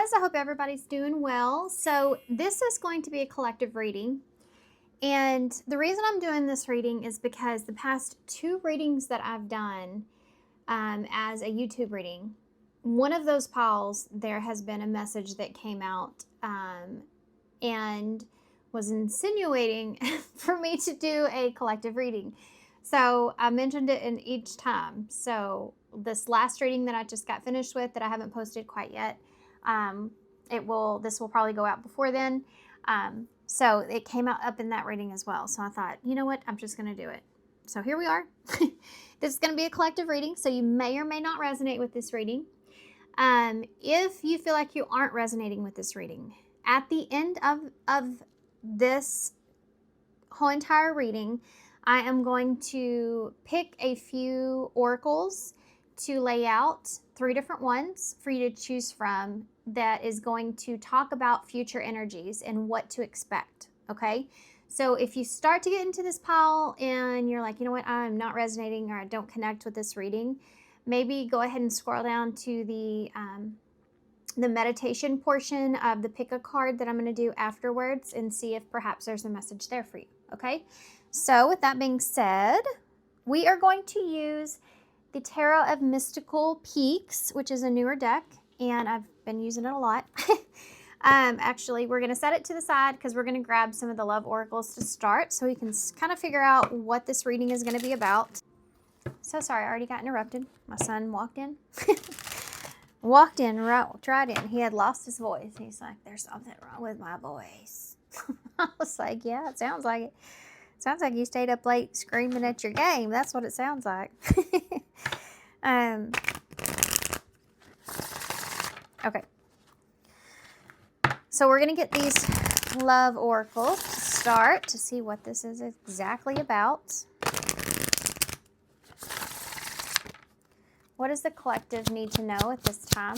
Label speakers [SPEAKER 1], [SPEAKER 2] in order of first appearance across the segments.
[SPEAKER 1] guys. I hope everybody's doing well. So this is going to be a collective reading. And the reason I'm doing this reading is because the past two readings that I've done as a YouTube reading, one of those piles, there has been a message that came out and was insinuating for me to do a collective reading. So I mentioned it in each time. So this last reading that I just got finished with that I haven't posted quite yet, this will probably go out before then. So it came out up in that reading as well. So I thought, you know what, I'm just going to do it. So here we are. This is going to be a collective reading, so you may or may not resonate with this reading. If you feel like you aren't resonating with this reading, at the end of this whole entire reading, I am going to pick a few oracles to lay out, 3 different ones for you to choose from that is going to talk about future energies and what to expect, okay? So if you start to get into this pile and you're like, you know what, I'm not resonating or I don't connect with this reading, maybe go ahead and scroll down to the meditation portion of the pick a card that I'm going to do afterwards and see if perhaps there's a message there for you, okay? So with that being said, we are going to use the Tarot of Mystical Peaks, which is a newer deck, and I've been using it a lot. Actually, we're going to set it to the side because we're going to grab some of the love oracles to start so we can kind of figure out what this reading is going to be about. So sorry, I already got interrupted. My son walked in. Walked in, right in. He had lost his voice. He's like, there's something wrong with my voice. I was like, yeah, it sounds like it. Sounds like you stayed up late screaming at your game. That's what it sounds like. Okay. So we're going to get these love oracles to start to see what this is exactly about. What does the collective need to know at this time?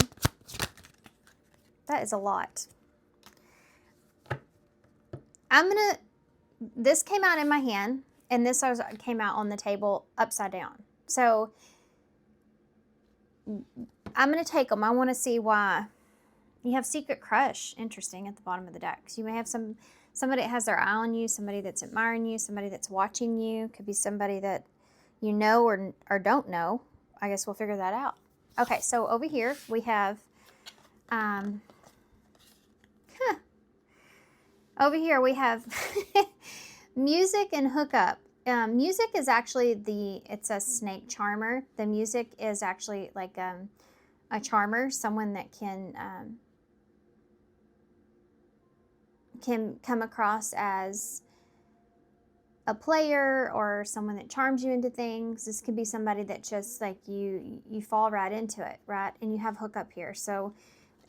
[SPEAKER 1] That is a lot. This came out in my hand, and this came out on the table upside down. So I'm going to take them. I want to see why. You have secret crush, interesting, at the bottom of the deck. So you may have somebody that has their eye on you, somebody that's admiring you, somebody that's watching you. Could be somebody that you know or don't know. I guess we'll figure that out. Okay, so over here we have, over here we have music and hookup. Music is actually it's a snake charmer. The music is actually like a charmer, someone that can come across as a player or someone that charms you into things. This could be somebody that just like you fall right into it, right? And you have hookup here. So,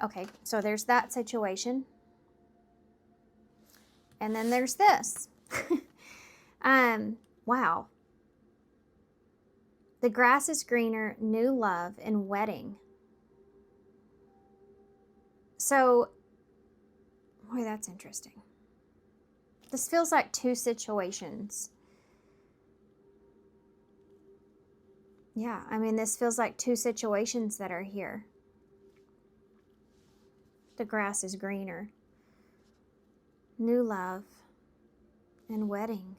[SPEAKER 1] okay, so there's that situation. And then there's this. Wow. The grass is greener, new love, and wedding. So, boy, that's interesting. This feels like 2 situations. Yeah, I mean, this feels like 2 situations that are here. The grass is greener. New love and wedding.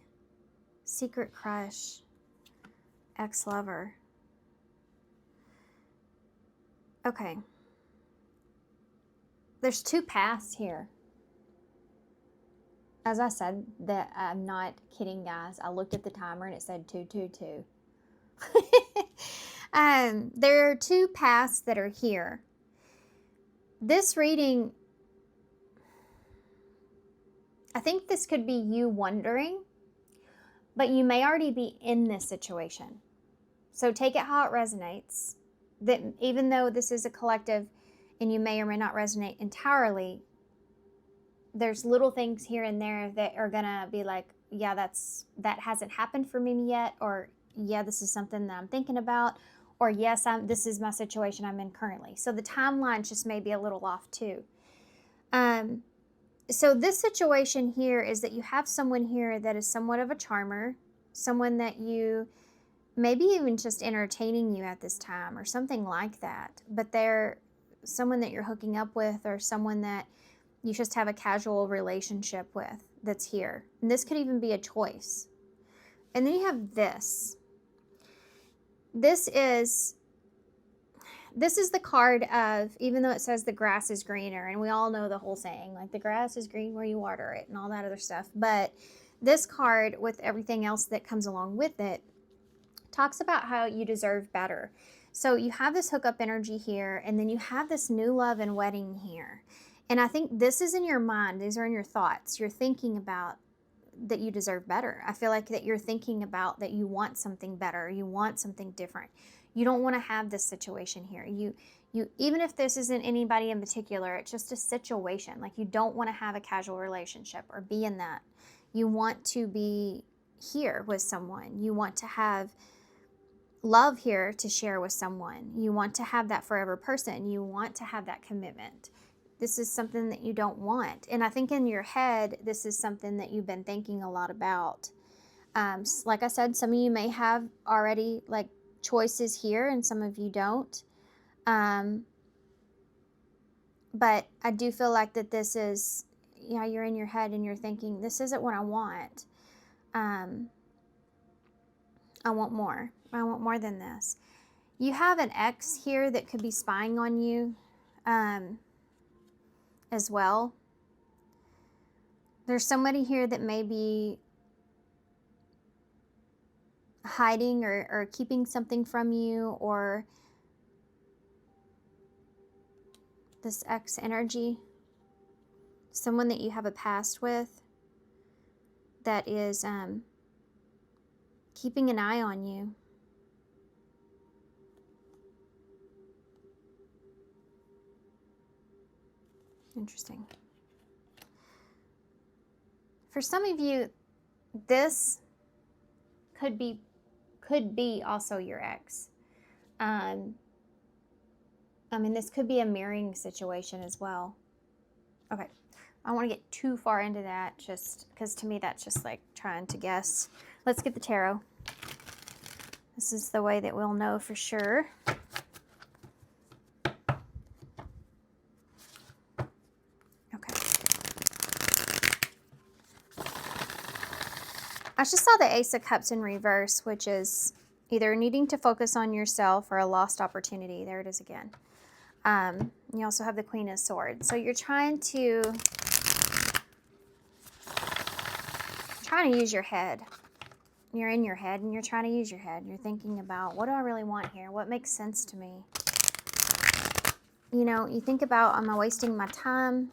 [SPEAKER 1] Secret crush. Ex-lover. Okay. There's 2 paths here. As I said, that I'm not kidding, guys. I looked at the timer and it said 222. There are 2 paths that are here. This reading, I think this could be you wondering, but you may already be in this situation. So take it how it resonates. That even though this is a collective and you may or may not resonate entirely, there's little things here and there that are gonna be like, yeah, that hasn't happened for me yet, or yeah, this is something that I'm thinking about, or yes, this is my situation I'm in currently. So the timelines just may be a little off too. So this situation here is that you have someone here that is somewhat of a charmer, someone that you maybe even just entertaining you at this time or something like that, but they're someone that you're hooking up with, or someone that you just have a casual relationship with that's here. And this could even be a choice. And then you have this. This is the card of, even though it says the grass is greener, and we all know the whole saying, like the grass is green where you water it and all that other stuff. But this card, with everything else that comes along with it, talks about how you deserve better. So you have this hookup energy here, and then you have this new love and wedding here. And I think this is in your mind. These are in your thoughts. You're thinking about that you deserve better. I feel like that you're thinking about that you want something better. You want something different. You don't want to have this situation here. You even if this isn't anybody in particular, it's just a situation. Like, you don't want to have a casual relationship or be in that. You want to be here with someone. You want to have love here to share with someone. You want to have that forever person. You want to have that commitment. This is something that you don't want. And I think in your head, this is something that you've been thinking a lot about. Like I said, some of you may have already like choices here, and some of you don't. But I do feel like that this is, you're in your head and you're thinking, this isn't what I want. I want more. I want more than this. You have an ex here that could be spying on you as well. There's somebody here that may be hiding or keeping something from you, or this ex energy. Someone that you have a past with that is keeping an eye on you. Interesting. For some of you, this could be also your ex. This could be a mirroring situation as well. Okay, I don't want to get too far into that, just because to me that's just like trying to guess. Let's get the tarot. This is the way that we'll know for sure. I just saw the Ace of Cups in reverse, which is either needing to focus on yourself or a lost opportunity. There it is again. You also have the Queen of Swords. So you're trying to use your head. You're in your head and you're trying to use your head. You're thinking about, what do I really want here? What makes sense to me? You think about, am I wasting my time?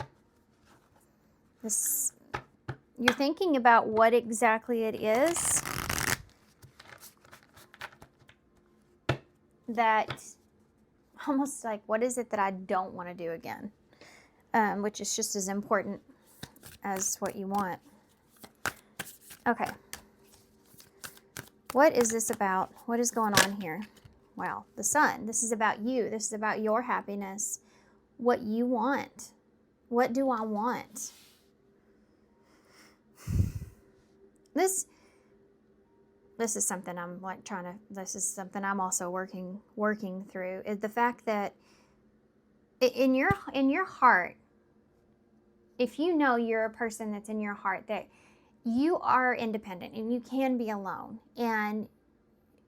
[SPEAKER 1] You're thinking about what exactly it is that, almost like, what is it that I don't want to do again? Which is just as important as what you want. Okay. What is this about? What is going on here? Wow, the Sun. This is about you. This is about your happiness. What you want. What do I want? This is something I'm like this is something I'm also working through, is the fact that in your heart, if you know you're a person that's in your heart that you are independent and you can be alone, and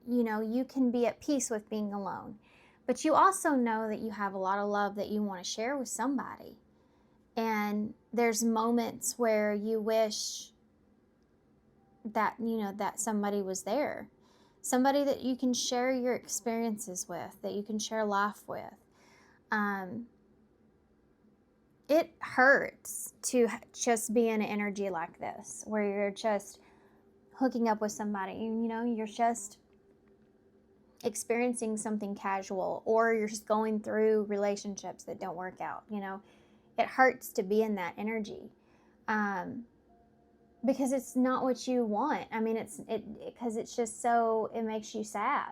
[SPEAKER 1] you can be at peace with being alone, but you also know that you have a lot of love that you want to share with somebody, and there's moments where you wish that that somebody was there, somebody that you can share your experiences with, that you can share life with. It hurts to just be in an energy like this, where you're just hooking up with somebody, you're just experiencing something casual, or you're just going through relationships that don't work out. It hurts to be in that energy. Because it's not what you want. Because it's just so, it makes you sad,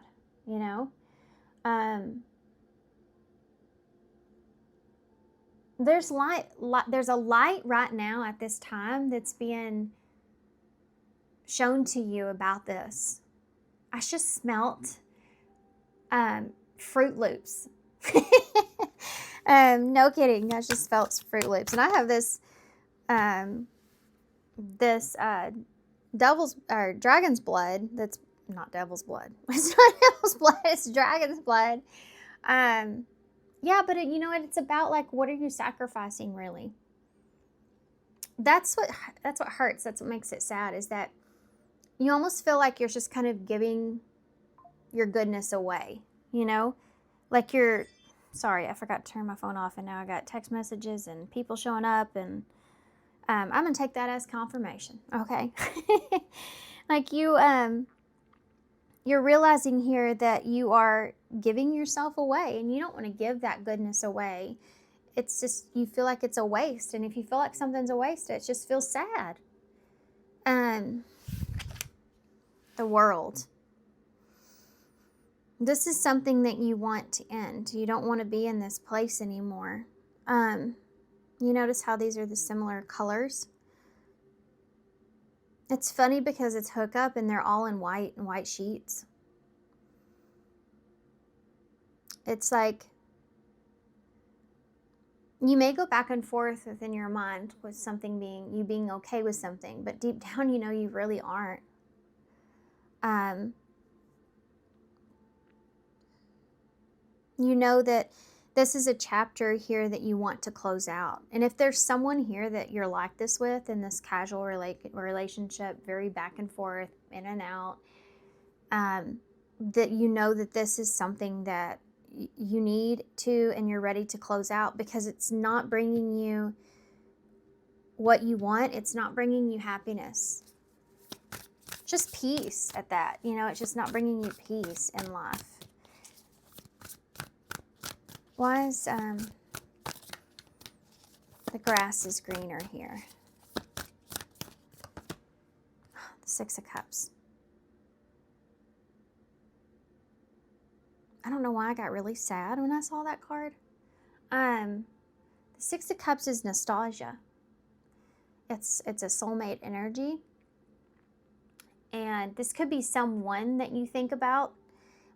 [SPEAKER 1] There's there's a light right now at this time that's being shown to you about this. I just smelt Fruit Loops. No kidding. I just felt Fruit Loops, and I have this devil's or dragon's blood. That's not devil's blood. It's not devil's blood. It's dragon's blood. Yeah, but you know what? It's about like, what are you sacrificing, really? That's what hurts. That's what makes it sad. Is that you almost feel like you're just kind of giving your goodness away. You know, like you're. Sorry, I forgot to turn my phone off, and now I got text messages and people showing up, and I'm gonna take that as confirmation. Okay, like you're realizing here that you are giving yourself away, and you don't want to give that goodness away. It's just, you feel like it's a waste, and if you feel like something's a waste, it just feels sad. The world. This is something that you want to end. You don't want to be in this place anymore. You notice how these are the similar colors? It's funny because it's hookup and they're all in white and white sheets. It's like you may go back and forth within your mind with something being okay with something, but deep down you know you really aren't. You know that this is a chapter here that you want to close out. And if there's someone here that you're like this with, in this casual relationship, very back and forth, in and out, that you know that this is something that you need to, and you're ready to close out, because it's not bringing you what you want. It's not bringing you happiness. Just peace at that. You know, it's just not bringing you peace in life. Why is the grass is greener here? The Six of Cups. I don't know why I got really sad when I saw that card. The Six of Cups is nostalgia. It's a soulmate energy. And this could be someone that you think about,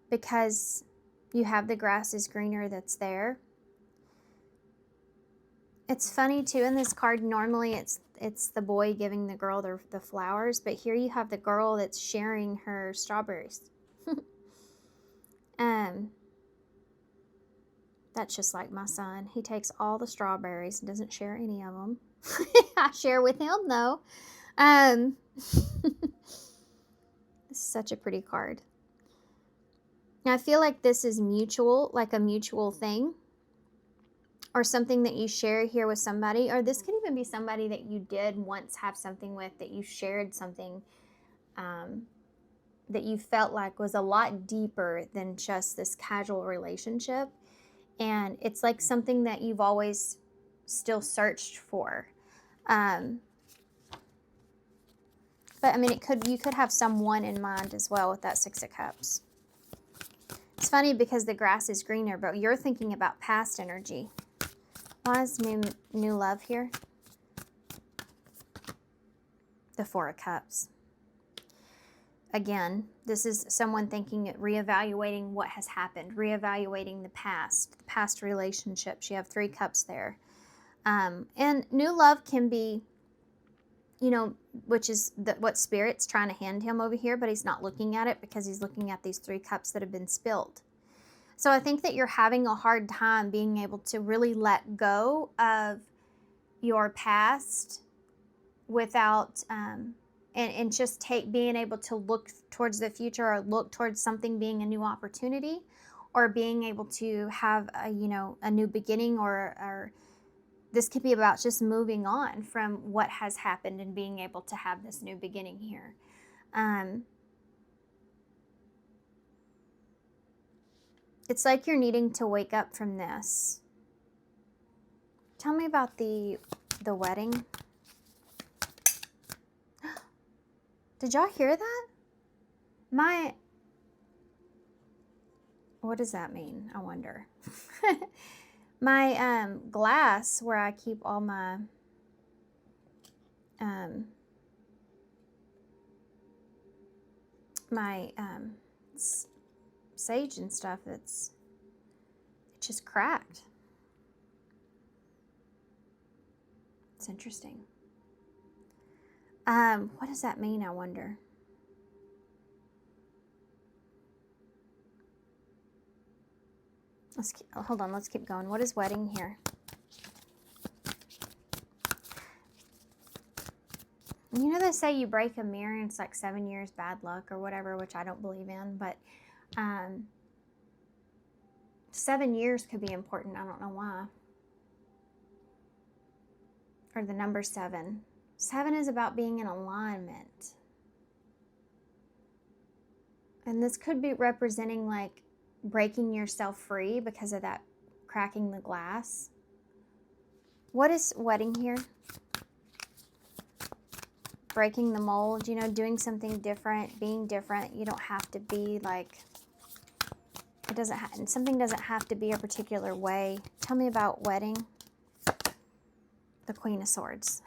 [SPEAKER 1] because you have the grass is greener that's there. It's funny too, in this card, normally it's the boy giving the girl the flowers, but here you have the girl that's sharing her strawberries. That's just like my son. He takes all the strawberries and doesn't share any of them. I share with him though. This is such a pretty card. Now I feel like this is mutual, like a mutual thing, or something that you share here with somebody, or this could even be somebody that you did once have something with, that you shared something that you felt like was a lot deeper than just this casual relationship. And it's like something that you've always still searched for. But I mean, you could have someone in mind as well with that Six of Cups. It's funny because the grass is greener, but you're thinking about past energy. Why is new love here? The Four of Cups. Again, this is someone thinking, reevaluating what has happened, reevaluating the past relationships. You have Three Cups there. And new love can be, you know, which is what Spirit's trying to hand him over here, but he's not looking at it because he's looking at these Three Cups that have been spilled. So I think that you're having a hard time being able to really let go of your past without, and just being able to look towards the future, or look towards something being a new opportunity, or being able to have a new beginning, or this could be about just moving on from what has happened and being able to have this new beginning here. It's like you're needing to wake up from this. Tell me about the wedding. Did y'all hear that? What does that mean? I wonder. My glass where I keep all my sage and stuff, it just cracked. It's interesting. What does that mean, I wonder? Hold on, let's keep going. What is wedding here? You know, they say you break a mirror and it's like 7 years bad luck or whatever, which I don't believe in, but 7 years could be important. I don't know why. Or the number 7. 7 is about being in alignment. And this could be representing like breaking yourself free because of that cracking the glass. What is wedding here? Breaking the mold, you know, doing something different, being different. You don't have to be like, something doesn't have to be a particular way. Tell me about wedding. The Queen of Swords.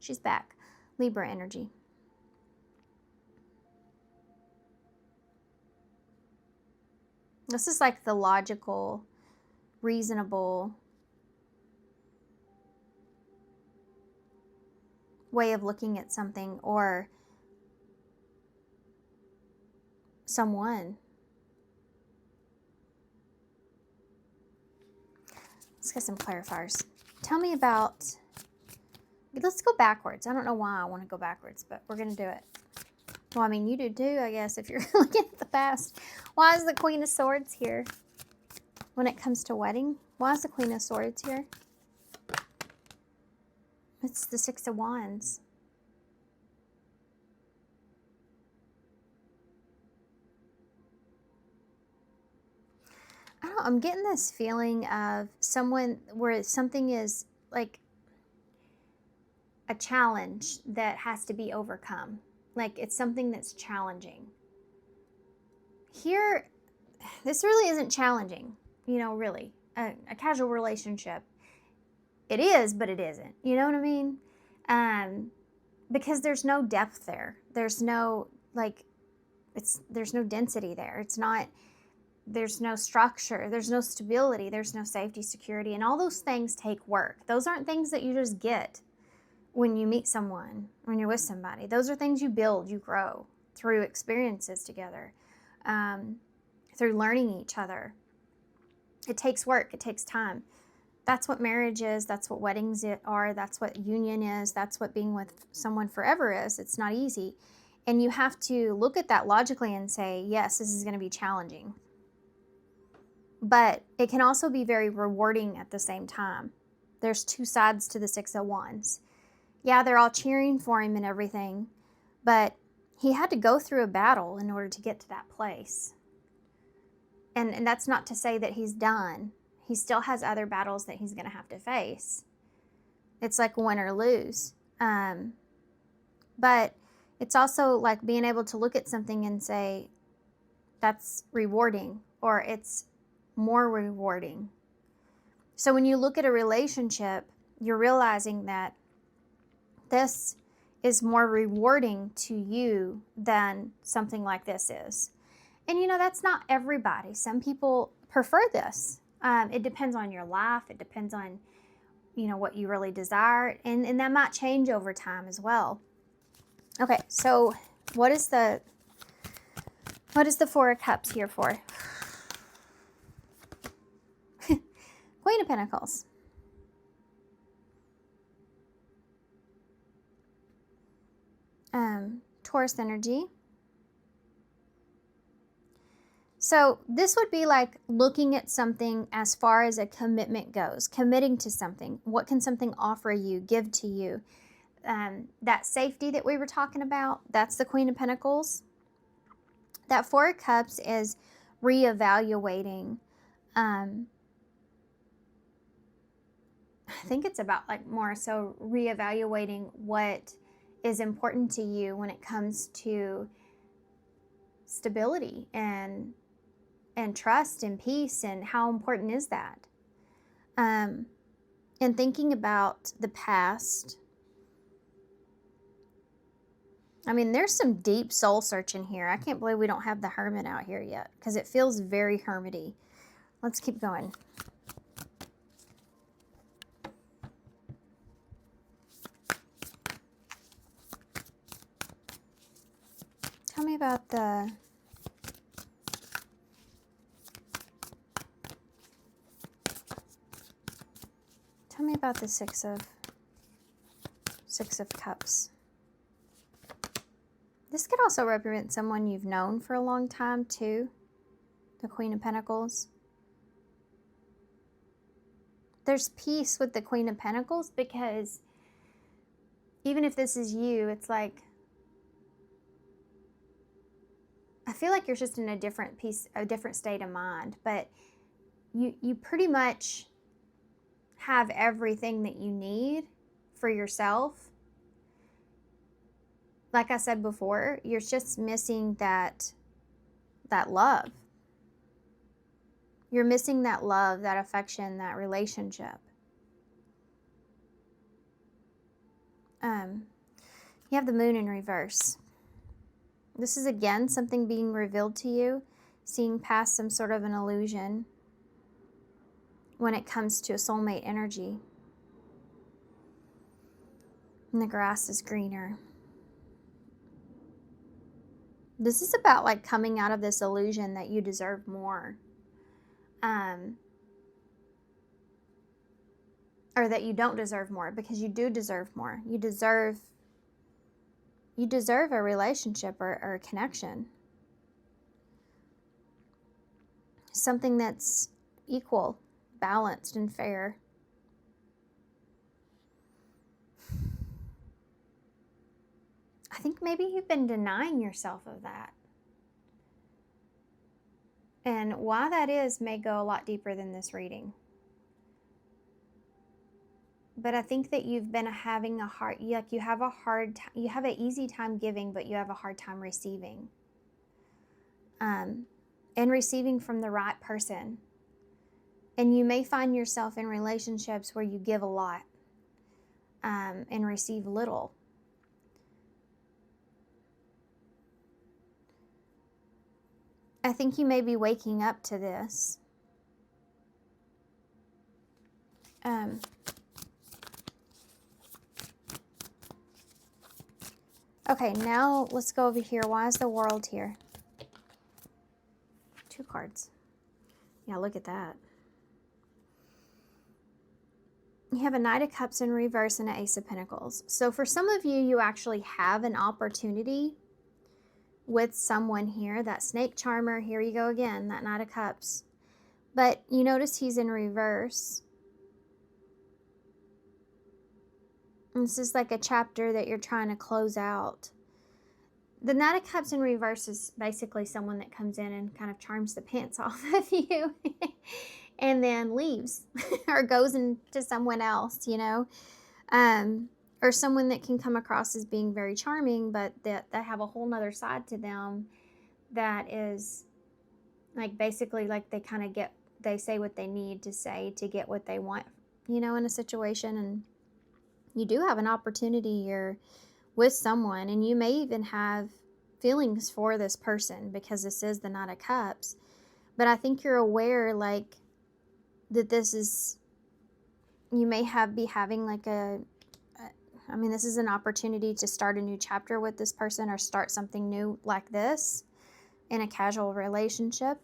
[SPEAKER 1] She's back. Libra energy. This is like the logical, reasonable way of looking at something or someone. Let's get some clarifiers. Tell me about, let's go backwards. I don't know why I want to go backwards, but we're going to do it. Well, I mean, you do too, I guess, if you're looking at the past. Why is the Queen of Swords here when it comes to wedding? Why is the Queen of Swords here? It's the Six of Wands. I don't know, I'm getting this feeling of someone where something is like a challenge that has to be overcome. Like it's something that's challenging. Here, this really isn't challenging, you know, really. A casual relationship. It is, but it isn't. You know what I mean? Because there's no depth there. There's no, like, there's no density there. It's not, there's no structure. There's no stability. There's no safety, security. And all those things take work. Those aren't things that you just get when you meet someone, when you're with somebody. Those are things you build, you grow through experiences together, through learning each other. It takes work. It takes time. That's what marriage is. That's what weddings are. That's what union is. That's what being with someone forever is. It's not easy. And you have to look at that logically and say, yes, this is going to be challenging. But it can also be very rewarding at the same time. There's two sides to the Six of Wands. Yeah, they're all cheering for him and everything, but he had to go through a battle in order to get to that place. And that's not to say that he's done. He still has other battles that he's going to have to face. It's like win or lose. But it's also like being able to look at something and say, that's rewarding, or it's more rewarding. So when you look at a relationship, you're realizing that this is more rewarding to you than something like this is. And you know, that's not everybody. Some people prefer this. It depends on your life. It depends on, you know, what you really desire. And that might change over time as well. Okay, so what is the Four of Cups here for? Queen of Pentacles. Taurus energy. So this would be like looking at something as far as a commitment goes, committing to something. What can something offer you, give to you? That safety that we were talking about, that's the Queen of Pentacles. That Four of Cups is reevaluating. I think it's about like more so reevaluating what is important to you when it comes to stability and trust and peace, and how important is that? And thinking about the past. I mean, there's some deep soul searching here. I can't believe we don't have the Hermit out here yet, because it feels very hermity. Let's keep going. Tell me about the... Tell me about the Six of Cups. This could also represent someone you've known for a long time too. The Queen of Pentacles. There's peace with the Queen of Pentacles because even if this is you, it's like, I feel like you're just in a different state of mind, but you pretty much have everything that you need for yourself. Like I said before, you're just missing that love. You're missing that love, that affection, that relationship. You have the Moon in reverse. This is again something being revealed to you, seeing past some sort of an illusion when it comes to a soulmate energy. And the grass is greener. This is about like coming out of this illusion that you deserve more. Or that you don't deserve more, because you do deserve more. You deserve a relationship or a connection. Something that's equal, balanced, and fair. I think maybe you've been denying yourself of that. And why that is may go a lot deeper than this reading. But I think that you've been having a hard, like you have an easy time giving, but you have a hard time receiving. And receiving from the right person. And you may find yourself in relationships where you give a lot and receive little. I think you may be waking up to this. Okay, now let's go over here. Why is the World here? 2 cards. Yeah, look at that. You have a Knight of Cups in reverse and an Ace of Pentacles. So for some of you, you actually have an opportunity with someone here. That Snake Charmer, here you go again, that Knight of Cups. But you notice he's in reverse. And this is like a chapter that you're trying to close out. The Knight of Cups in reverse is basically someone that comes in and kind of charms the pants off of you and then leaves or goes into someone else, you know. Or someone that can come across as being very charming, but that they have a whole nother side to them that is like basically like they say what they need to say to get what they want, you know, in a situation. And you do have an opportunity here with someone, and you may even have feelings for this person because this is the Knight of Cups. But I think you're aware like that this is, you may be having like this is an opportunity to start a new chapter with this person or start something new like this in a casual relationship,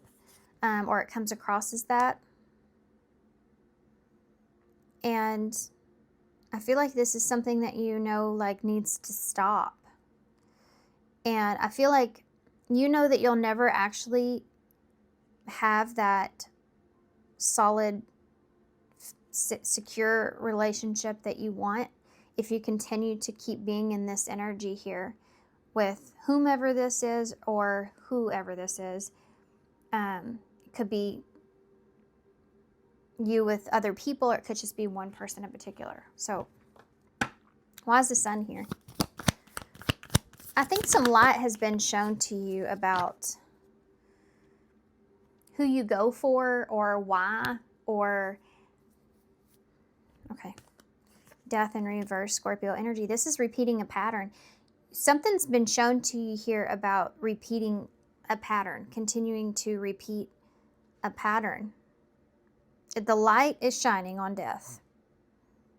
[SPEAKER 1] or it comes across as that. And I feel like this is something that you know like needs to stop. And I feel like you know that you'll never actually have that solid, secure relationship that you want if you continue to keep being in this energy here with whomever this is or whoever this is. It could be you with other people, or it could just be one person in particular. So why is the Sun here? I think some light has been shown to you about who you go for or why, or okay. Death in reverse, Scorpio energy. This is repeating a pattern. Something's been shown to you here about repeating a pattern, continuing to repeat a pattern. The light is shining on death.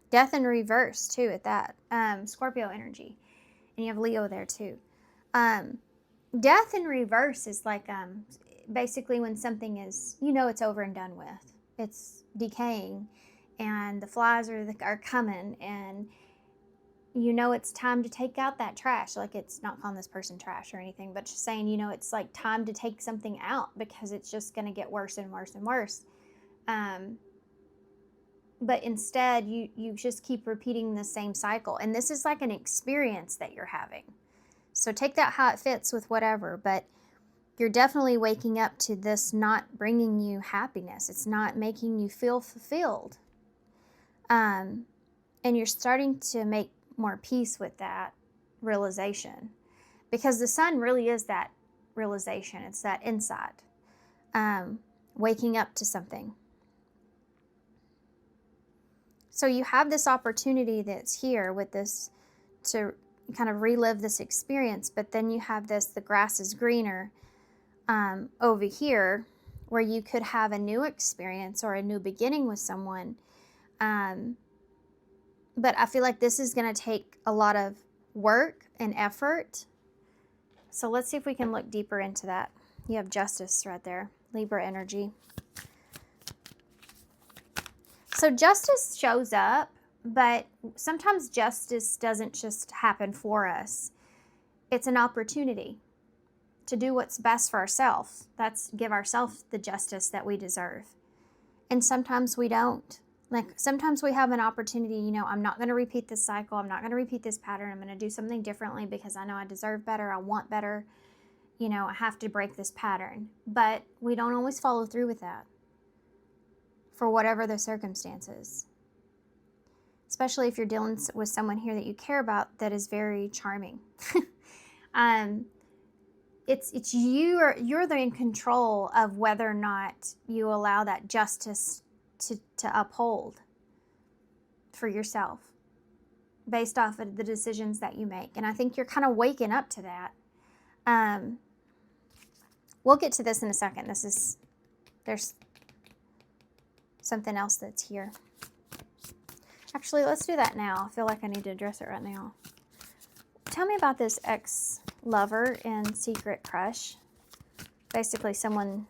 [SPEAKER 1] Death in reverse too at that. Scorpio energy. And you have Leo there too. Death in reverse is like basically when something is, it's over and done with. It's decaying, and the flies are coming, and it's time to take out that trash. Like, it's not calling this person trash or anything, but just saying, it's like time to take something out because it's just going to get worse and worse and worse. But instead, you just keep repeating the same cycle. And this is like an experience that you're having. So take that how it fits with whatever, but you're definitely waking up to this not bringing you happiness. It's not making you feel fulfilled. And you're starting to make more peace with that realization, because the sun really is that realization. It's that insight, waking up to something. So you have this opportunity that's here with this to kind of relive this experience, but then you have the grass is greener over here, where you could have a new experience or a new beginning with someone. But I feel like this is going to take a lot of work and effort. So let's see if we can look deeper into that. You have justice right there, Libra energy. So justice shows up, but sometimes justice doesn't just happen for us. It's an opportunity to do what's best for ourselves. That's give ourselves the justice that we deserve. And sometimes we don't. Like, sometimes we have an opportunity, I'm not going to repeat this cycle. I'm not going to repeat this pattern. I'm going to do something differently because I know I deserve better. I want better. I have to break this pattern. But we don't always follow through with that for whatever the circumstances. Especially if you're dealing with someone here that you care about that is very charming. It's you're in control of whether or not you allow that justice to uphold for yourself based off of the decisions that you make. And I think you're kind of waking up to that. We'll get to this in a second. There's something else that's here. Actually, let's do that now. I feel like I need to address it right now. Tell me about this ex-lover and secret crush. Basically, someone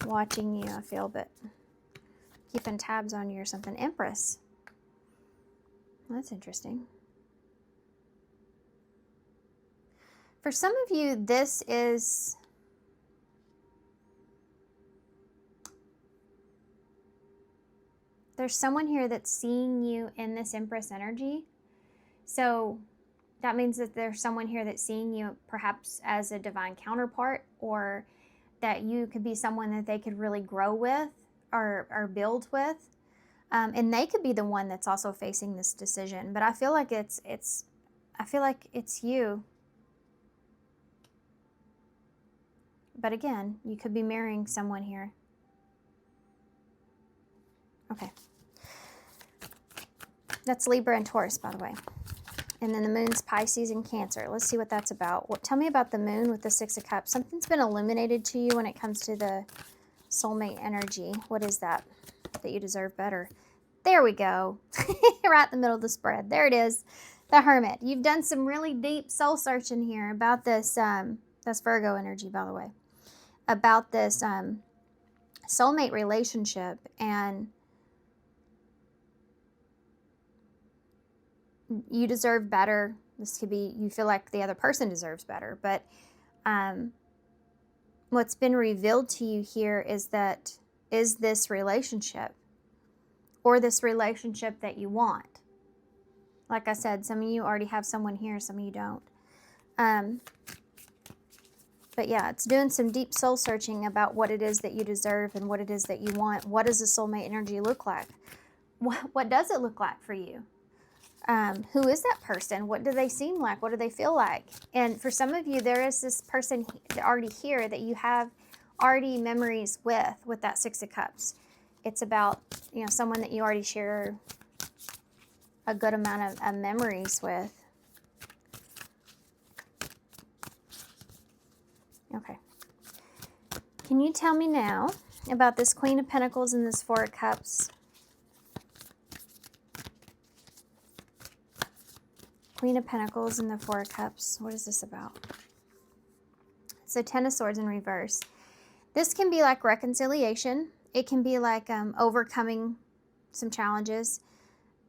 [SPEAKER 1] watching you, I feel, but keeping tabs on you or something. Empress. That's interesting. For some of you, this is there's someone here that's seeing you in this Empress energy. So that means that there's someone here that's seeing you perhaps as a divine counterpart, or that you could be someone that they could really grow with or build with. And they could be the one that's also facing this decision. But I feel like it's you. But again, you could be marrying someone here. Okay. That's Libra and Taurus, by the way. And then the moon's Pisces and Cancer. Let's see what that's about. Tell me about the moon with the Six of Cups. Something's been illuminated to you when it comes to the soulmate energy. What is that? That you deserve better. There we go. Right in the middle of the spread. There it is. The Hermit. You've done some really deep soul searching here about this. That's Virgo energy, by the way. About this soulmate relationship. And you deserve better. This could be, you feel like the other person deserves better. But what's been revealed to you here is this relationship, or this relationship that you want. Like I said, some of you already have someone here, some of you don't. But yeah, it's doing some deep soul searching about what it is that you deserve and what it is that you want. What does the soulmate energy look like? What does it look like for you? Who is that person? What do they seem like? What do they feel like? And for some of you, there is this person already here that you have already memories with that Six of Cups. It's about, someone that you already share a good amount of memories with. Okay. Can you tell me now about this Queen of Pentacles and this Four of Cups? Queen of Pentacles and the Four of Cups. What is this about? So Ten of Swords in reverse. This can be like reconciliation. It can be like overcoming some challenges.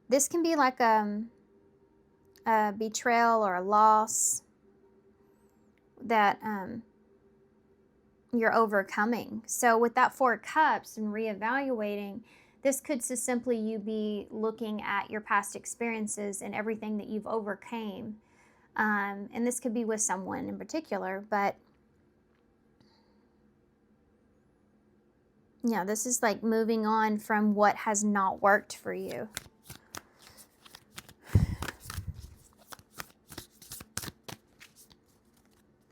[SPEAKER 1] This can be like a betrayal or a loss that you're overcoming. So with that Four of Cups and reevaluating, this could so simply you be looking at your past experiences and everything that you've overcame. And this could be with someone in particular, but yeah, this is like moving on from what has not worked for you.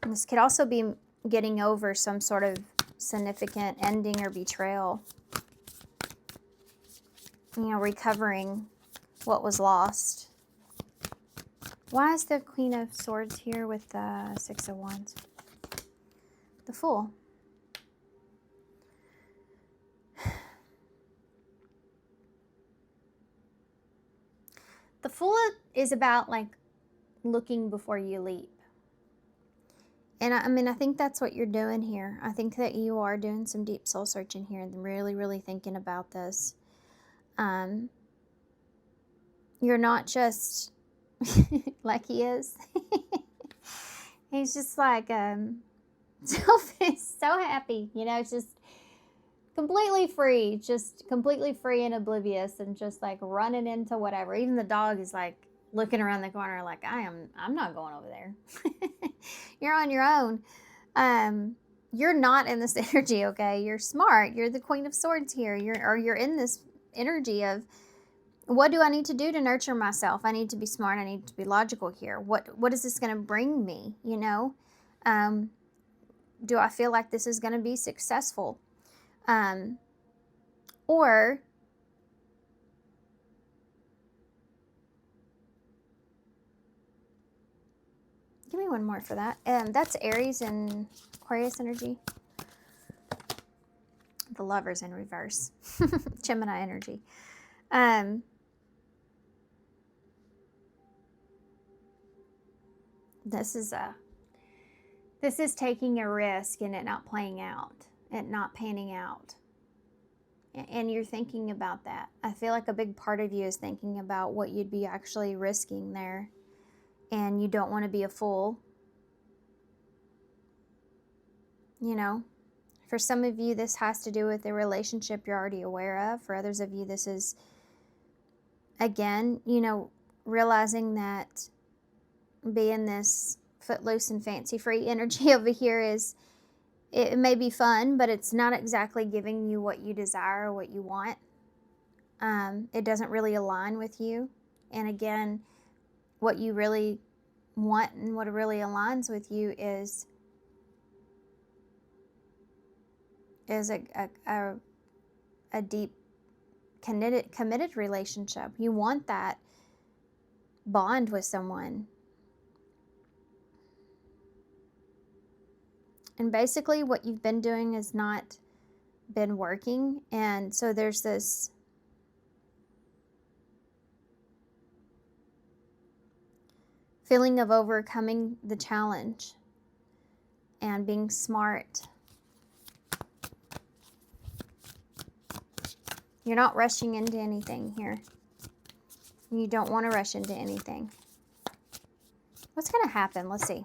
[SPEAKER 1] And this could also be getting over some sort of significant ending or betrayal. You know, recovering what was lost. Why is the Queen of Swords here with the Six of Wands? The Fool. The Fool is about like looking before you leap. And I mean, I think that's what you're doing here. I think that you are doing some deep soul searching here and really, really thinking about this. You're not just like he is. He's just like so happy, you know, just completely free and oblivious and just like running into whatever. Even the dog is like looking around the corner like I'm not going over there. You're on your own. You're not in this energy, okay? You're smart. You're the Queen of Swords here. You're in this energy of, what do I need to do to nurture myself? I need to be smart. I need to be logical here. What is this going to bring me, you know? Do I feel like this is going to be successful? Or give me one more for that. That's Aries and Aquarius energy. The Lovers in reverse. Gemini energy. This is taking a risk and it not playing out, it not panning out. And you're thinking about that. I feel like a big part of you is thinking about what you'd be actually risking there. And you don't want to be a fool. You know, for some of you, this has to do with a relationship you're already aware of. For others of you, this is, again, you know, realizing that being this footloose and fancy-free energy over here is, it may be fun, but it's not exactly giving you what you desire or what you want. It doesn't really align with you. And again, what you really want and what really aligns with you is a deep, committed relationship. You want that bond with someone. And basically what you've been doing has not been working. And so there's this feeling of overcoming the challenge and being smart. You're not rushing into anything here. You don't want to rush into anything. What's going to happen? Let's see.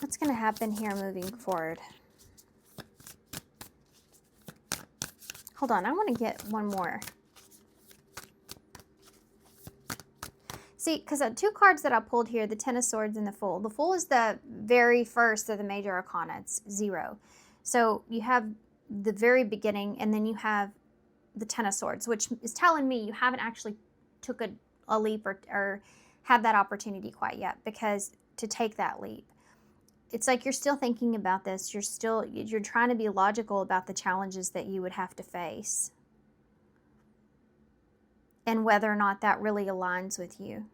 [SPEAKER 1] What's going to happen here moving forward? Hold on, I want to get one more. See, because the two cards that I pulled here, the Ten of Swords and the Fool. The Fool is the very first of the major arcana. It's 0. So you have the very beginning, and then you have the Ten of Swords, which is telling me you haven't actually took a leap or had that opportunity quite yet, because to take that leap. It's like you're still thinking about this. You're trying to be logical about the challenges that you would have to face. And whether or not that really aligns with you.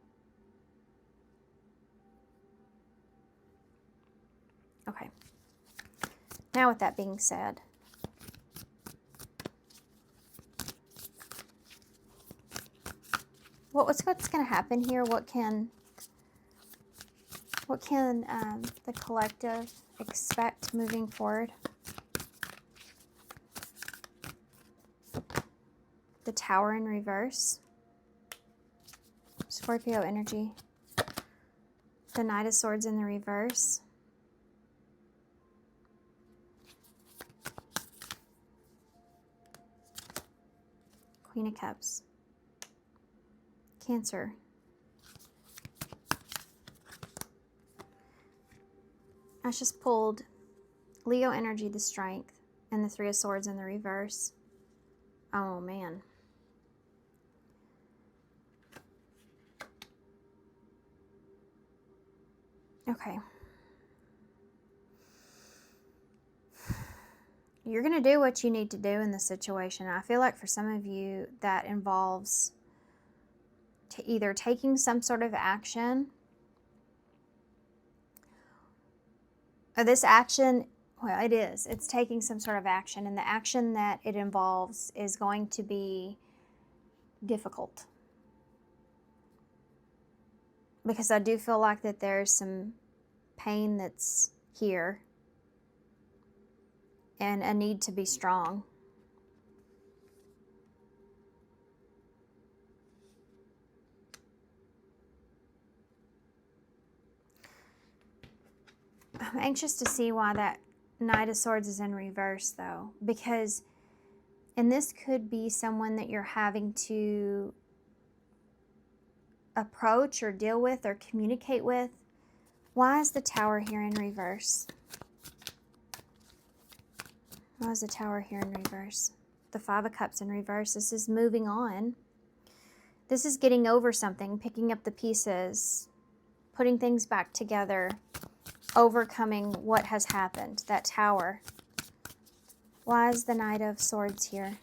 [SPEAKER 1] Okay. Now with that being said, what's going to happen here? What can the collective expect moving forward? The Tower in reverse. Scorpio energy. The Knight of Swords in the reverse. Queen of Cups. Cancer. I just pulled Leo energy, the Strength, and the Three of Swords in the reverse. Oh, man. Okay. You're going to do what you need to do in this situation. I feel like for some of you that involves either taking some sort of action, or this action, well, it is. It's taking some sort of action, and the action that it involves is going to be difficult. Because I do feel like that there's some pain that's here and a need to be strong. I'm anxious to see why that Knight of Swords is in reverse, though, because, and this could be someone that you're having to approach or deal with or communicate with. Why is the Tower here in reverse? Why is the Tower here in reverse? The Five of Cups in reverse. This is moving on. This is getting over something, picking up the pieces, putting things back together, overcoming what has happened. That Tower. Why is the Knight of Swords here?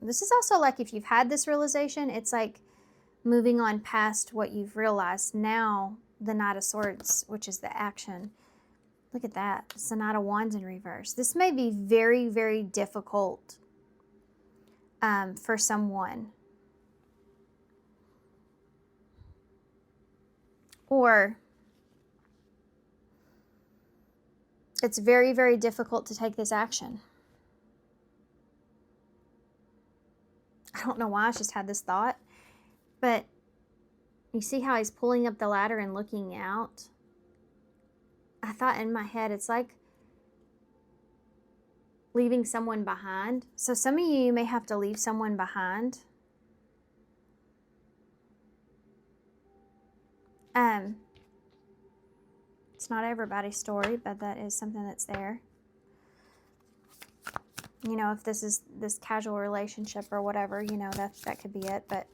[SPEAKER 1] This is also like if you've had this realization, it's like moving on past what you've realized. Now, the Knight of Swords, which is the action. Look at that. It's the Knight of Wands in reverse. This may be very, very difficult for someone. Or it's very, very difficult to take this action. I don't know why I just had this thought, but you see how he's pulling up the ladder and looking out? I thought in my head, it's like leaving someone behind. So some of you may have to leave someone behind. It's not everybody's story, but that is something that's there. You know, if this is this casual relationship or whatever, you know, that could be it. But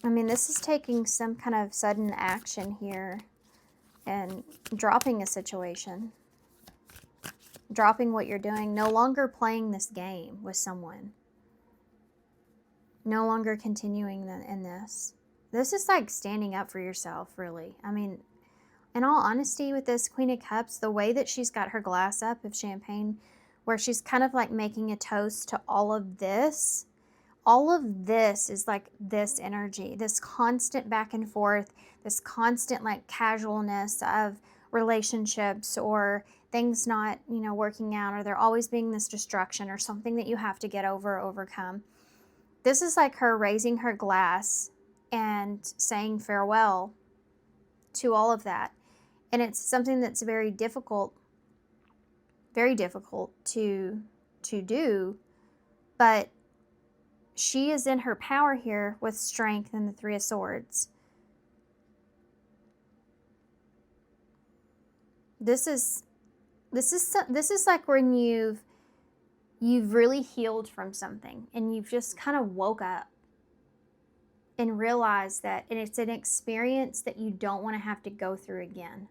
[SPEAKER 1] I mean, this is taking some kind of sudden action here and dropping a situation. Dropping what you're doing. No longer playing this game with someone. No longer continuing in this. This is like standing up for yourself, really. I mean, in all honesty, with this Queen of Cups, the way that she's got her glass up of champagne, where she's kind of like making a toast to all of this is like this energy, this constant back and forth, this constant like casualness of relationships or things not, you know, working out, or there always being this destruction or something that you have to get over or overcome. This is like her raising her glass and saying farewell to all of that. And it's something that's very difficult to do, but she is in her power here with Strength and the Three of Swords. This is like when you've really healed from something and you've just kind of woke up and realized that it's an experience that you don't want to have to go through again.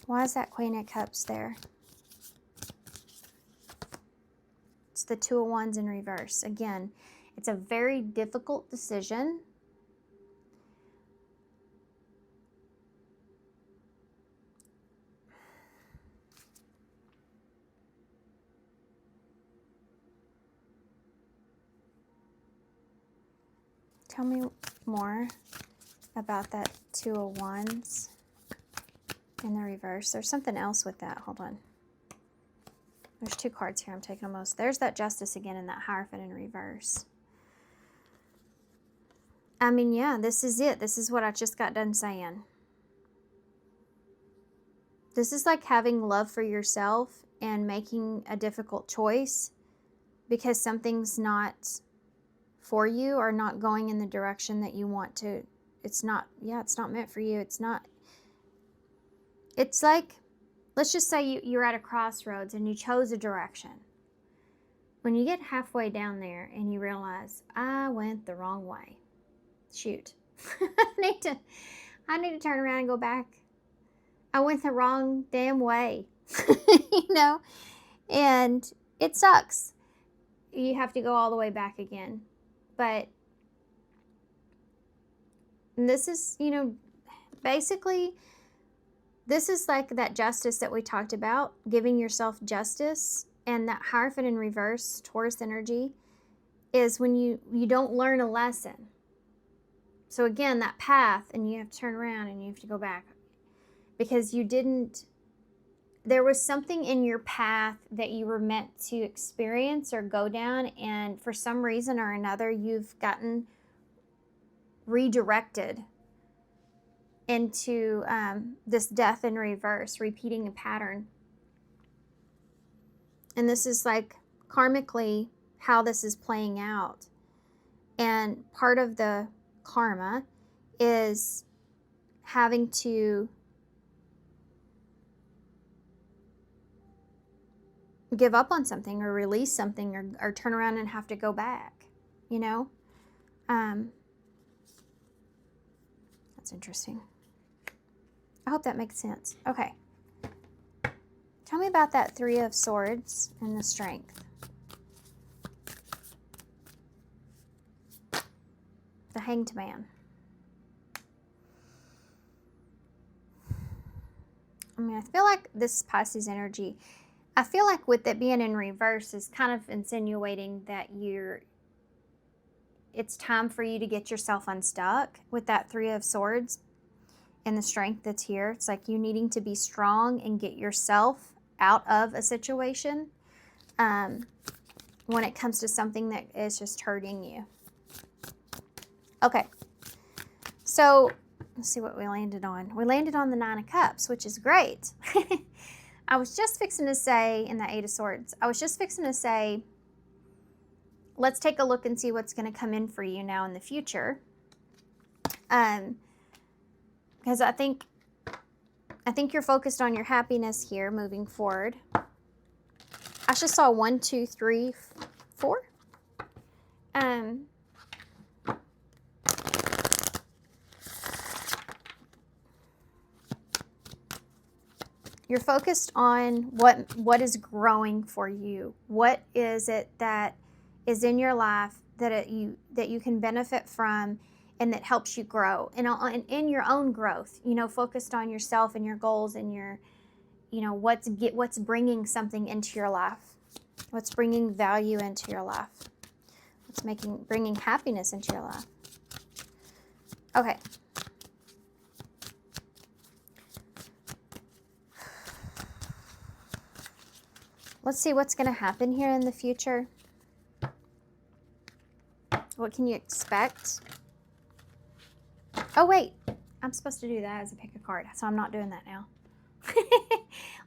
[SPEAKER 1] Why is that Queen of Cups there? It's the Two of Wands in reverse. Again, it's a very difficult decision. Tell me more about that Two of Wands in the reverse. There's something else with that. Hold on. There's 2 cards here. I'm taking the most. There's that Justice again and that Hierophant in reverse. I mean, yeah, this is it. This is what I just got done saying. This is like having love for yourself and making a difficult choice because something's not for you or not going in the direction that you want to. It's not meant for you. It's like, let's just say you're at a crossroads and you chose a direction. When you get halfway down there and you realize, I went the wrong way. Shoot. I need to turn around and go back. I went the wrong damn way. You know? And it sucks. You have to go all the way back again. But this is, basically, this is like that justice that we talked about, giving yourself justice. And that Hierophant in reverse, Taurus energy, is when you don't learn a lesson. So again, that path, and you have to turn around and you have to go back. Because there was something in your path that you were meant to experience or go down, and for some reason or another, you've gotten redirected into this death in reverse, repeating a pattern. And this is like karmically how this is playing out. And part of the karma is having to give up on something or release something or turn around and have to go back, That's interesting. I hope that makes sense. Okay. Tell me about that 3 of Swords and the Strength. The Hanged Man. I mean, I feel like this Pisces energy, I feel like with it being in reverse is kind of insinuating that it's time for you to get yourself unstuck with that 3 of Swords and the Strength that's here. It's like you needing to be strong and get yourself out of a situation when it comes to something that is just hurting you. Okay, so let's see what we landed on. We landed on the 9 of Cups, which is great. I was just fixing to say, in the 8 of Swords, I was just fixing to say, let's take a look and see what's going to come in for you now in the future. Because I think you're focused on your happiness here moving forward. I just saw 1, 2, 3, 4. You're focused on what is growing for you. What is it that is in your life that you can benefit from and that helps you grow and in your own growth, focused on yourself and your goals and your, what's bringing something into your life, what's bringing value into your life, what's bringing happiness into your life. Okay. Let's see what's going to happen here in the future. What can you expect? Oh, wait. I'm supposed to do that as a pick a card, so I'm not doing that now.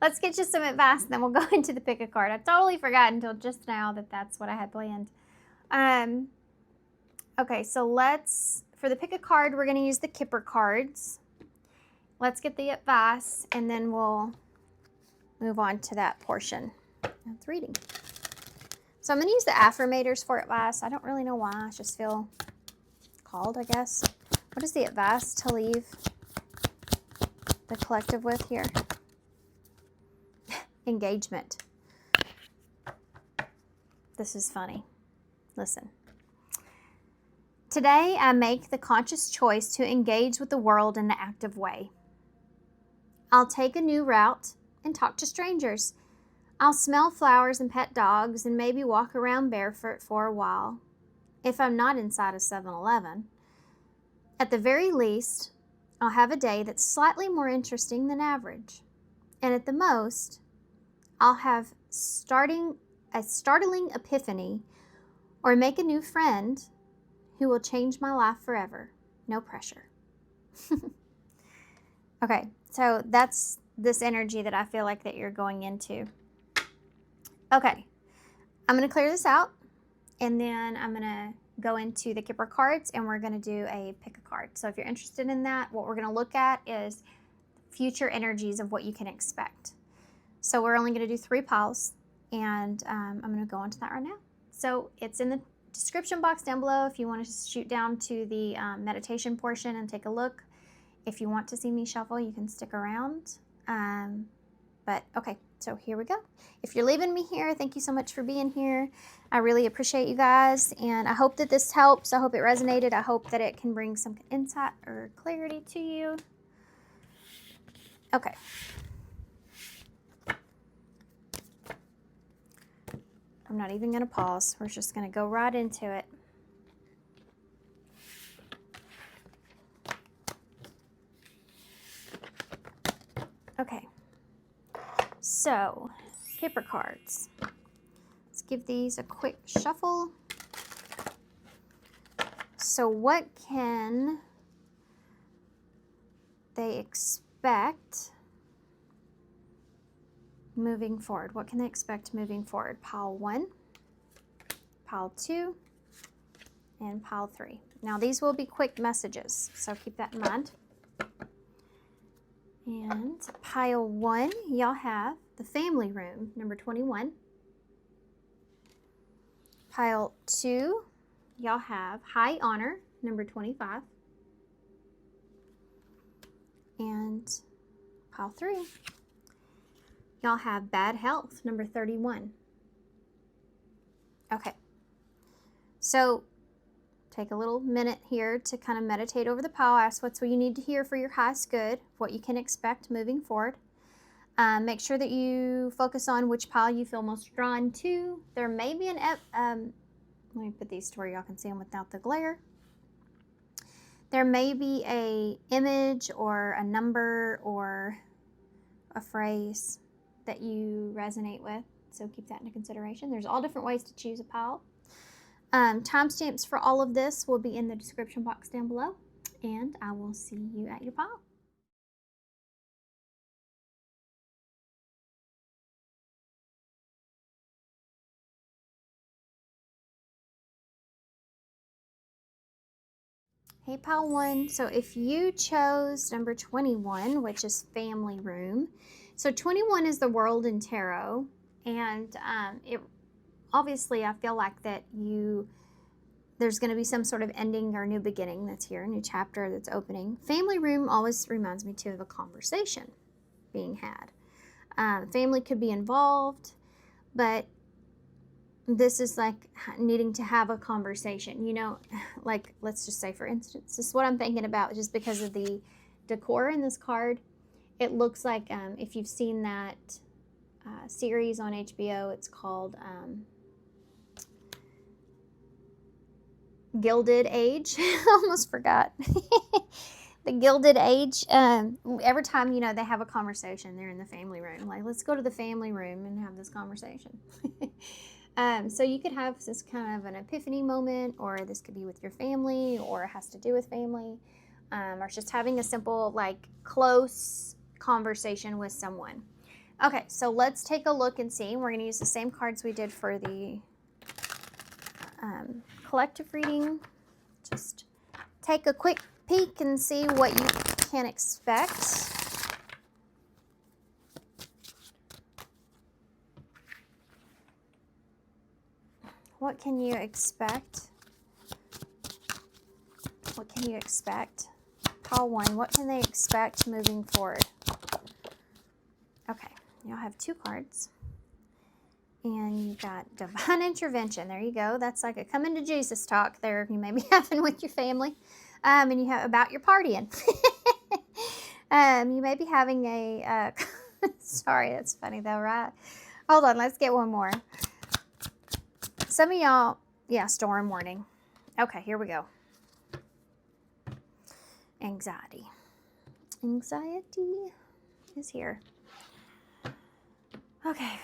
[SPEAKER 1] Let's get you some advice, then we'll go into the pick a card. I totally forgot until just now that that's what I had planned. Okay, so for the pick a card, we're going to use the Kipper cards. Let's get the advice, and then we'll move on to that portion. That's reading. So I'm going to use the affirmators for advice. I don't really know why. I just feel called, I guess. What is the advice to leave the collective with here? Engagement. This is funny. Listen. Today, I make the conscious choice to engage with the world in an active way. I'll take a new route and talk to strangers. I'll smell flowers and pet dogs and maybe walk around barefoot for a while. If I'm not inside a 7-Eleven, At the very least, I'll have a day that's slightly more interesting than average. And at the most, I'll have a startling epiphany or make a new friend who will change my life forever. No pressure. Okay, so that's this energy that I feel like that you're going into. Okay, I'm going to clear this out, and then I'm going to go into the Kipper cards, and we're going to do a pick a card. So if you're interested in that, what we're going to look at is future energies of what you can expect. So we're only going to do 3 piles, and I'm going to go into that right now. So it's in the description box down below if you want to shoot down to the meditation portion and take a look. If you want to see me shuffle, you can stick around. But okay, so here we go. If you're leaving me here, thank you so much for being here. I really appreciate you guys, and I hope that this helps. I hope it resonated. I hope that it can bring some insight or clarity to you. Okay. I'm not even going to pause. We're just going to go right into it. Okay. So, Kipper cards. Let's give these a quick shuffle. So what can they expect moving forward? What can they expect moving forward? Pile 1, pile 2, and pile 3. Now these will be quick messages, so keep that in mind. And pile 1, y'all have the family room, number 21. Pile 2, y'all have high honor, number 25. And pile 3, y'all have bad health, number 31. Okay, so take a little minute here to kind of meditate over the pile. Ask what's what you need to hear for your highest good, what you can expect moving forward. Make sure that you focus on which pile you feel most drawn to. There may be let me put these to where y'all can see them without the glare. There may be a image or a number or a phrase that you resonate with, so keep that into consideration. There's all different ways to choose a pile. Timestamps for all of this will be in the description box down below, and I will see you at your pile. Hey, pile 1. So if you chose number 21, which is family room, so 21 is the world in tarot, and it obviously I feel like that there's going to be some sort of ending or new beginning that's here, a new chapter that's opening. Family room always reminds me too of a conversation being had. Family could be involved, but this is like needing to have a conversation, you know, like let's just say, for instance, this is what I'm thinking about just because of the decor in this card. It looks like if you've seen that series on HBO, it's called Gilded Age. Almost forgot. The Gilded Age. Every time, you know, they have a conversation, they're in the family room. Like, let's go to the family room and have this conversation. So you could have this kind of an epiphany moment, or this could be with your family, or it has to do with family, or just having a simple, like, close conversation with someone. Okay, so let's take a look and see. We're going to use the same cards we did for the collective reading. Just take a quick peek and see what you can expect. What can you expect? What can you expect? Pile 1, what can they expect moving forward? Okay, you'll have 2 cards. And you got divine intervention. There you go. That's like a come into Jesus talk there you may be having with your family. And you have about your partying. You may be having a, sorry, that's funny though, right? Hold on, let's get one more. Some of y'all, yeah, storm warning. Okay, here we go. anxiety. Anxiety is here. Okay,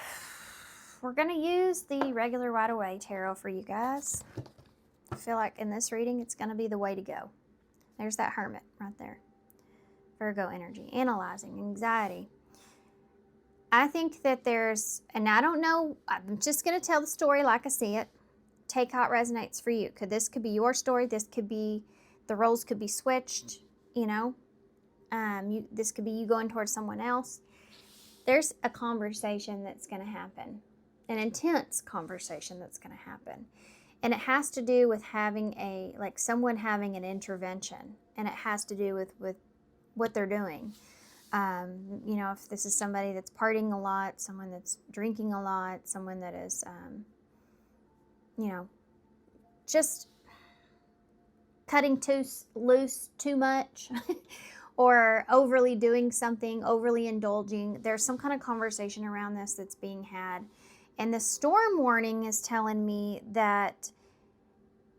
[SPEAKER 1] we're going to use the regular right away tarot for you guys. I feel like in this reading, it's going to be the way to go. There's that hermit right there. Virgo energy, analyzing, anxiety. I think that there's, and I don't know, I'm just going to tell the story like I see it. Take how it resonates for you. This could be your story. This could be, the roles could be switched, you know. This could be you going towards someone else. There's a conversation that's going to happen, an intense conversation that's going to happen. And it has to do with having someone having an intervention. And it has to do with what they're doing. You know, if this is somebody that's partying a lot, someone that's drinking a lot, someone that is, you know, just cutting too loose too much or overly doing something, overly indulging. There's some kind of conversation around this that's being had. And the storm warning is telling me that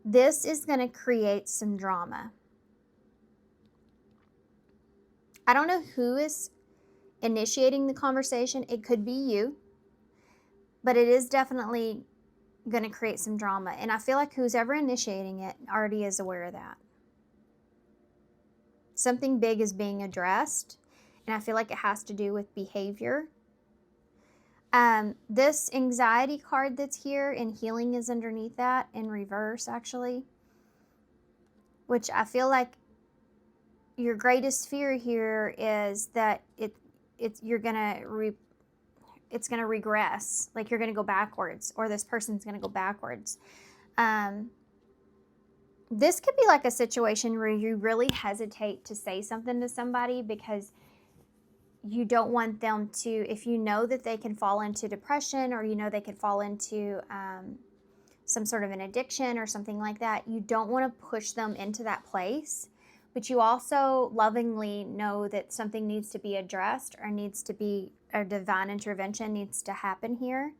[SPEAKER 1] this is going to create some drama. I don't know who is initiating the conversation. It could be you, but it is definitely going to create some drama. And I feel like who's ever initiating it already is aware of that. Something big is being addressed, and I feel like it has to do with behavior. This anxiety card that's here, and healing is underneath that in reverse, actually, which I feel like your greatest fear here is that it's gonna regress, like you're gonna go backwards, or this person's gonna go backwards. This could be like a situation where you really hesitate to say something to somebody because you don't want them to, if you know that they can fall into depression, or you know they could fall into some sort of an addiction or something like that, you don't want to push them into that place. But you also lovingly know that something needs to be addressed, or needs to be, a divine intervention needs to happen here.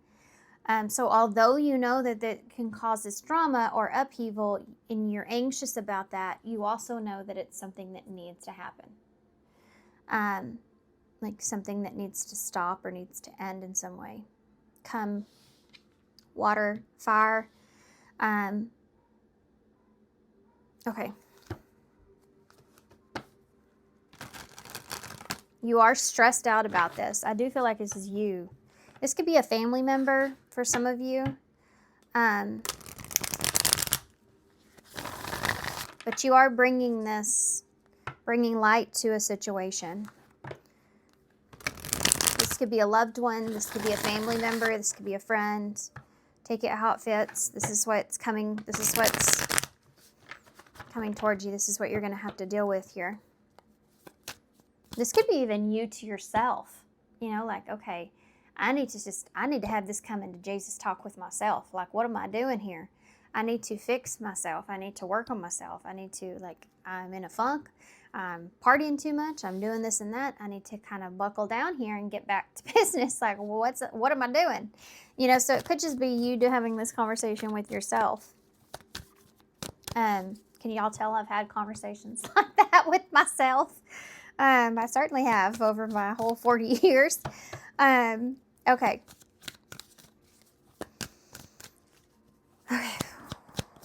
[SPEAKER 1] So although you know that that can cause this drama or upheaval, and you're anxious about that, you also know that it's something that needs to happen. Like something that needs to stop or needs to end in some way. Come, water, fire. Okay. You are stressed out about this. I do feel like this is you. This could be a family member for some of you. But you are bringing light to a situation. This could be a loved one. This could be a family member. This could be a friend. Take it how it fits. This is what's coming. This is what's coming towards you. This is what you're going to have to deal with here. This could be even you to yourself. You know, like, okay, I need to have this come into Jesus talk with myself. Like, what am I doing here? I need to fix myself. I need to work on myself. I need to, like, I'm in a funk. I'm partying too much. I'm doing this and that. I need to kind of buckle down here and get back to business. Like, well, what am I doing? You know, so it could just be you having this conversation with yourself. Can y'all tell I've had conversations like that with myself? I certainly have over my whole 40 years. Okay.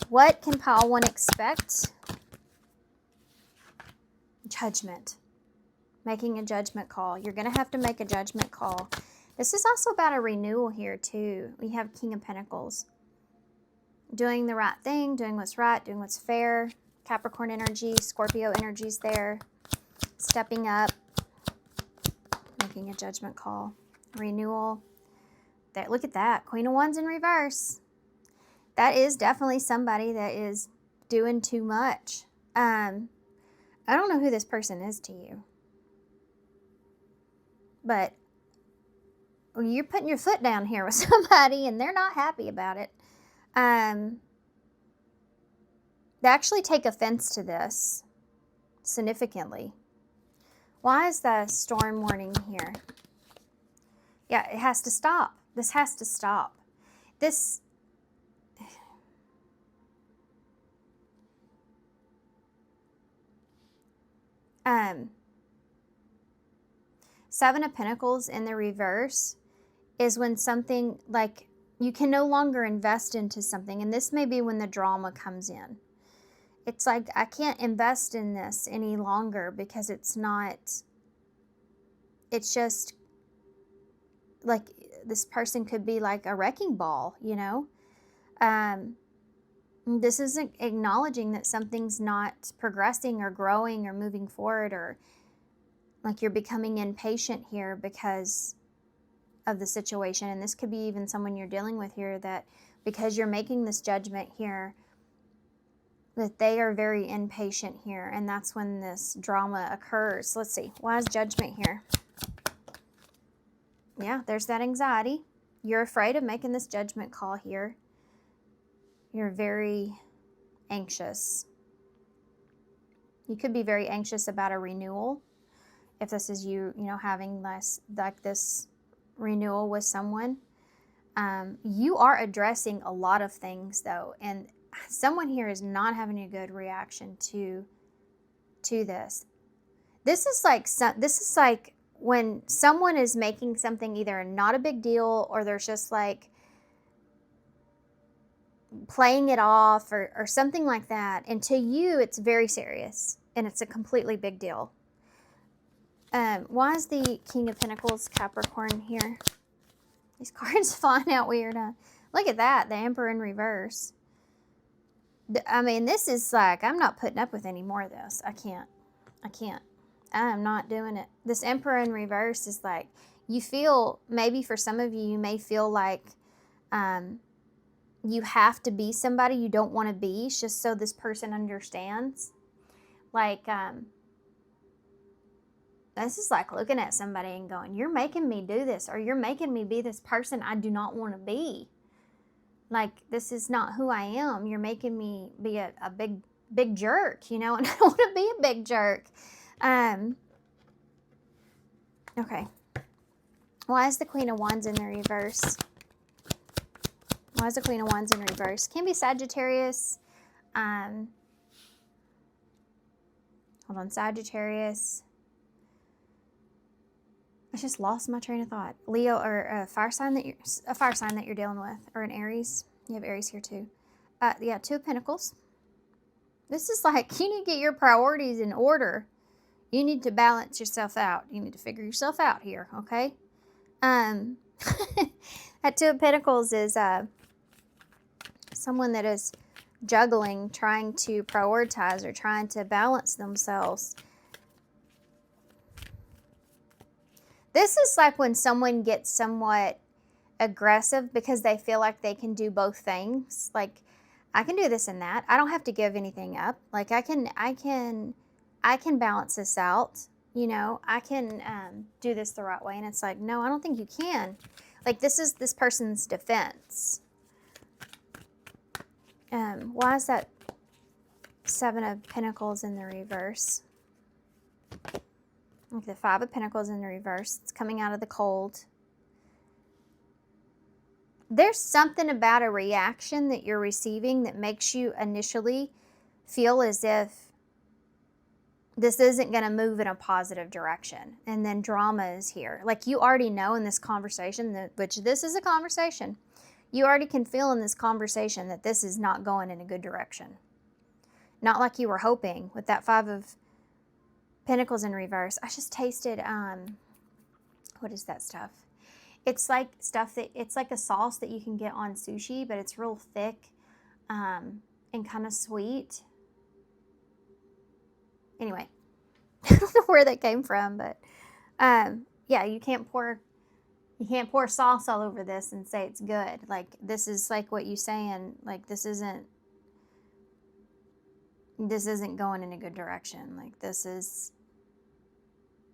[SPEAKER 1] What can Pile 1 expect? Judgment. Making a judgment call. You're going to have to make a judgment call. This is also about a renewal here, too. We have King of Pentacles. Doing the right thing, doing what's right, doing what's fair. Capricorn energy, Scorpio energy's there. Stepping up. Making a judgment call. Renewal. Look at that. Queen of Wands in reverse. That is definitely somebody that is doing too much. I don't know who this person is to you. But you're putting your foot down here with somebody and they're not happy about it. They actually take offense to this significantly. Why is the storm warning here? Yeah, it has to stop. This has to stop. This... Seven of Pentacles in the reverse is when something, like, you can no longer invest into something, and this may be when the drama comes in. It's like, I can't invest in this any longer because it's just like, this person could be like a wrecking ball, you know? This isn't acknowledging that something's not progressing or growing or moving forward, or like you're becoming impatient here because of the situation. And this could be even someone you're dealing with here, that because you're making this judgment here, that they are very impatient here, and that's when this drama occurs. Let's see, why is Judgment here? Yeah, there's that anxiety. You're afraid of making this judgment call here. You're very anxious. You could be very anxious about a renewal. If this is you know, having this renewal with someone. You are addressing a lot of things though, and someone here is not having a good reaction to this. This is like when someone is making something either not a big deal, or there's just like playing it off or something like that. And to you, it's very serious and it's a completely big deal. Why is the King of Pentacles Capricorn here? These cards flying out weird. Look at that, the Emperor in reverse. I mean, this is like, I'm not putting up with any more of this. I can't. I am not doing it. This Emperor in reverse is like, you feel, maybe for some of you, you may feel like you have to be somebody you don't want to be just so this person understands. Like, this is like looking at somebody and going, you're making me do this, or you're making me be this person I do not want to be. Like, this is not who I am. You're making me be a big jerk, you know, and I don't want to be a big jerk. Okay. Why is the Queen of Wands in the reverse? Why is the Queen of Wands in reverse? Can be Sagittarius. Hold on, Sagittarius. I just lost my train of thought. Leo, or a fire sign that you're dealing with, or an Aries. You have Aries here too. Yeah, Two of Pentacles. This is like, you need to get your priorities in order. You need to balance yourself out. You need to figure yourself out here, okay? That Two of Pentacles is someone that is juggling, trying to prioritize or trying to balance themselves. This is like when someone gets somewhat aggressive because they feel like they can do both things. Like, I can do this and that. I don't have to give anything up. Like, I can balance this out. You know, I can do this the right way. And it's like, no, I don't think you can. Like, this is this person's defense. Why is that Seven of Pentacles in the reverse? Like the Five of Pentacles in the reverse. It's coming out of the cold. There's something about a reaction that you're receiving that makes you initially feel as if this isn't going to move in a positive direction. And then drama is here. Like, you already know in this conversation, which this is a conversation, you already can feel in this conversation that this is not going in a good direction. Not like you were hoping with that Five of Pentacles in reverse. I just tasted, what is that stuff? It's like it's like a sauce that you can get on sushi, but it's real thick and kind of sweet. Anyway, I don't know where that came from, but yeah, you can't pour sauce all over this and say it's good. Like, this is like what you saying, like, this isn't going in a good direction. Like, this is,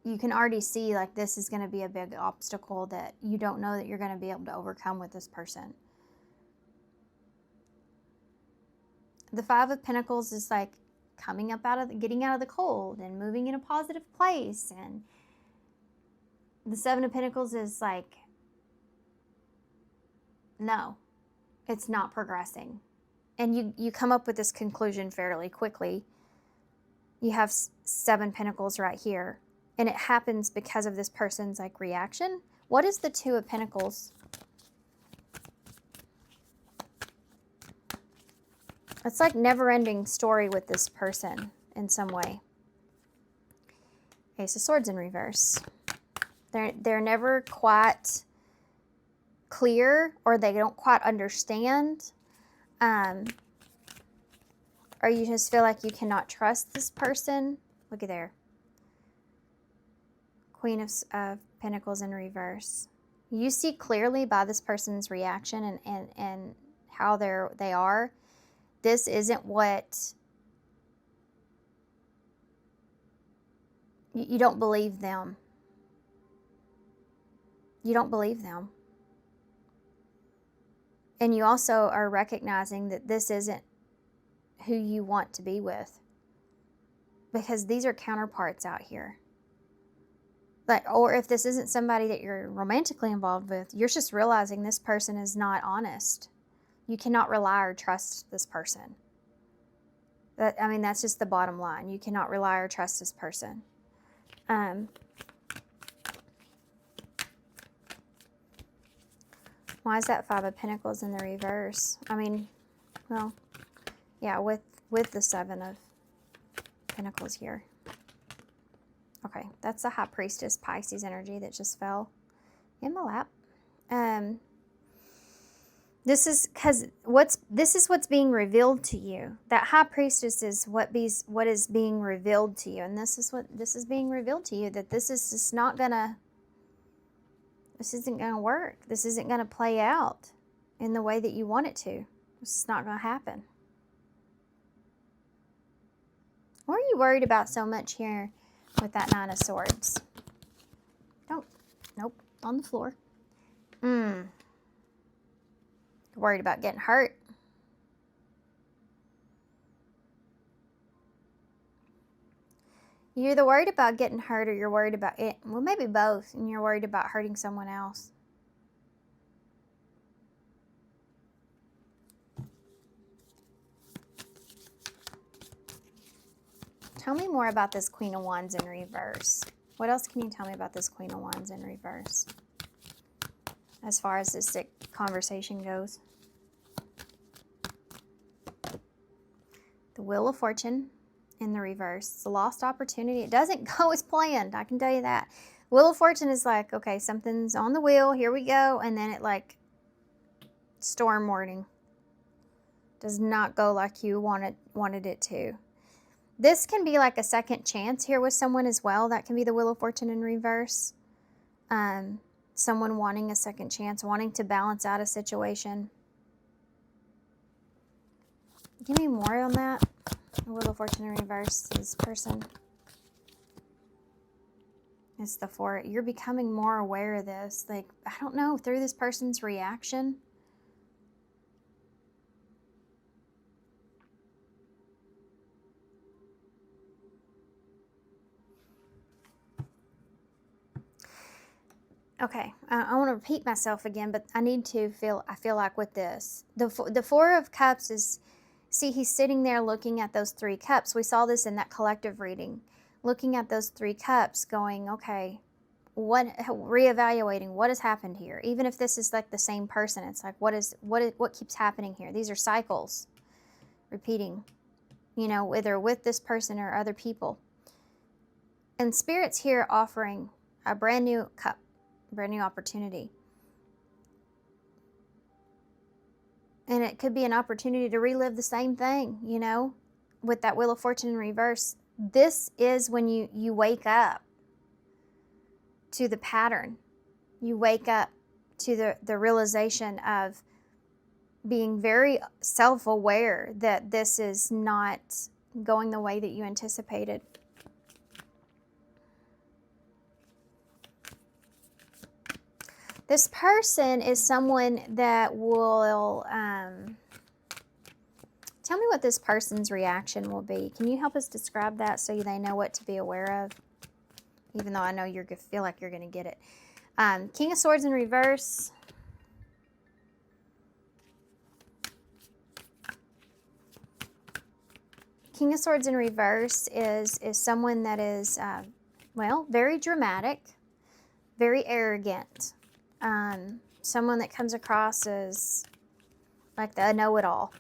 [SPEAKER 1] you can already see, like, this is going to be a big obstacle that you don't know that you're going to be able to overcome with this person. The Five of Pentacles is like getting out of the cold and moving in a positive place. And the Seven of Pentacles is like, no, it's not progressing. And you come up with this conclusion fairly quickly. you have 7 Pentacles right here. And it happens because of this person's like reaction. What is the 2 of Pentacles? It's like never-ending story with this person in some way. Ace of Swords in reverse. They're never quite clear, or they don't quite understand. Or you just feel like you cannot trust this person. Look at there. Queen of Pentacles in reverse. You see clearly by this person's reaction and how they are. This isn't what you don't believe them. You don't believe them. And you also are recognizing that this isn't who you want to be with, because these are counterparts out here. Like, or if this isn't somebody that you're romantically involved with, you're just realizing this person is not honest. You cannot rely or trust this person. That's just the bottom line. You cannot rely or trust this person. Why is that 5 of Pentacles in the reverse? Well, yeah, with the 7 of Pentacles here. Okay, that's the High Priestess Pisces energy that just fell in my lap. This is what's being revealed to you. That High Priestess is what is being revealed to you, and this is being revealed to you, that this isn't gonna work. This isn't gonna play out in the way that you want it to. This is not gonna happen. What are you worried about so much here with that 9 of Swords? Nope, on the floor. Worried about getting hurt. You're either worried about getting hurt, or you're worried about it. Well, maybe both, and you're worried about hurting someone else. Tell me more about this Queen of Wands in reverse. What else can you tell me about this Queen of Wands in reverse, as far as this conversation goes? The Wheel of Fortune in the reverse. It's a lost opportunity. It doesn't go as planned, I can tell you that. Wheel of Fortune is like, okay, something's on the wheel, here we go, and then it like storm warning. Does not go like you wanted it to. This can be like a second chance here with someone as well. That can be the Wheel of Fortune in reverse. Someone wanting a second chance, wanting to balance out a situation. Give me more on that. The Wheel of Fortune in reverse, this person. It's the 4. You're becoming more aware of this. Like, I don't know, through this person's reaction. Okay, I want to repeat myself again, but I feel like with this, the 4 of Cups is, see, he's sitting there looking at those 3 cups. We saw this in that collective reading. Looking at those 3 cups going, okay, reevaluating what has happened here. Even if this is like the same person, it's like, what keeps happening here? These are cycles repeating, whether with this person or other people. And Spirit's here offering a brand new cup. Brand new opportunity. And it could be an opportunity to relive the same thing, with that Wheel of Fortune in reverse. This is when you wake up to the pattern. You wake up to the realization of being very self-aware that this is not going the way that you anticipated. This person is someone that will, tell me what this person's reaction will be. Can you help us describe that so they know what to be aware of? Even though I know you feel like you're going to get it. King of Swords in reverse. King of Swords in reverse is someone that is, well, very dramatic, very arrogant. Someone that comes across as like the know-it-all.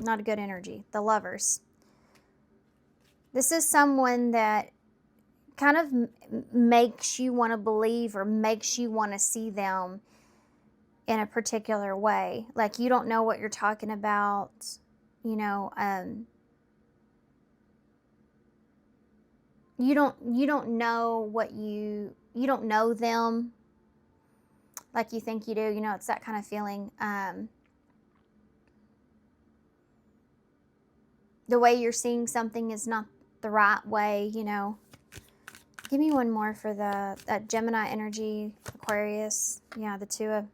[SPEAKER 1] Not a good energy. The Lovers. This is someone that kind of makes you want to believe or makes you want to see them in a particular way. Like you don't know what you're talking about, you know, you don't know what you don't know them like you think you do. You know, it's that kind of feeling. The way you're seeing something is not the right way, you know. Give me one more for that Gemini energy, Aquarius. Yeah, the two of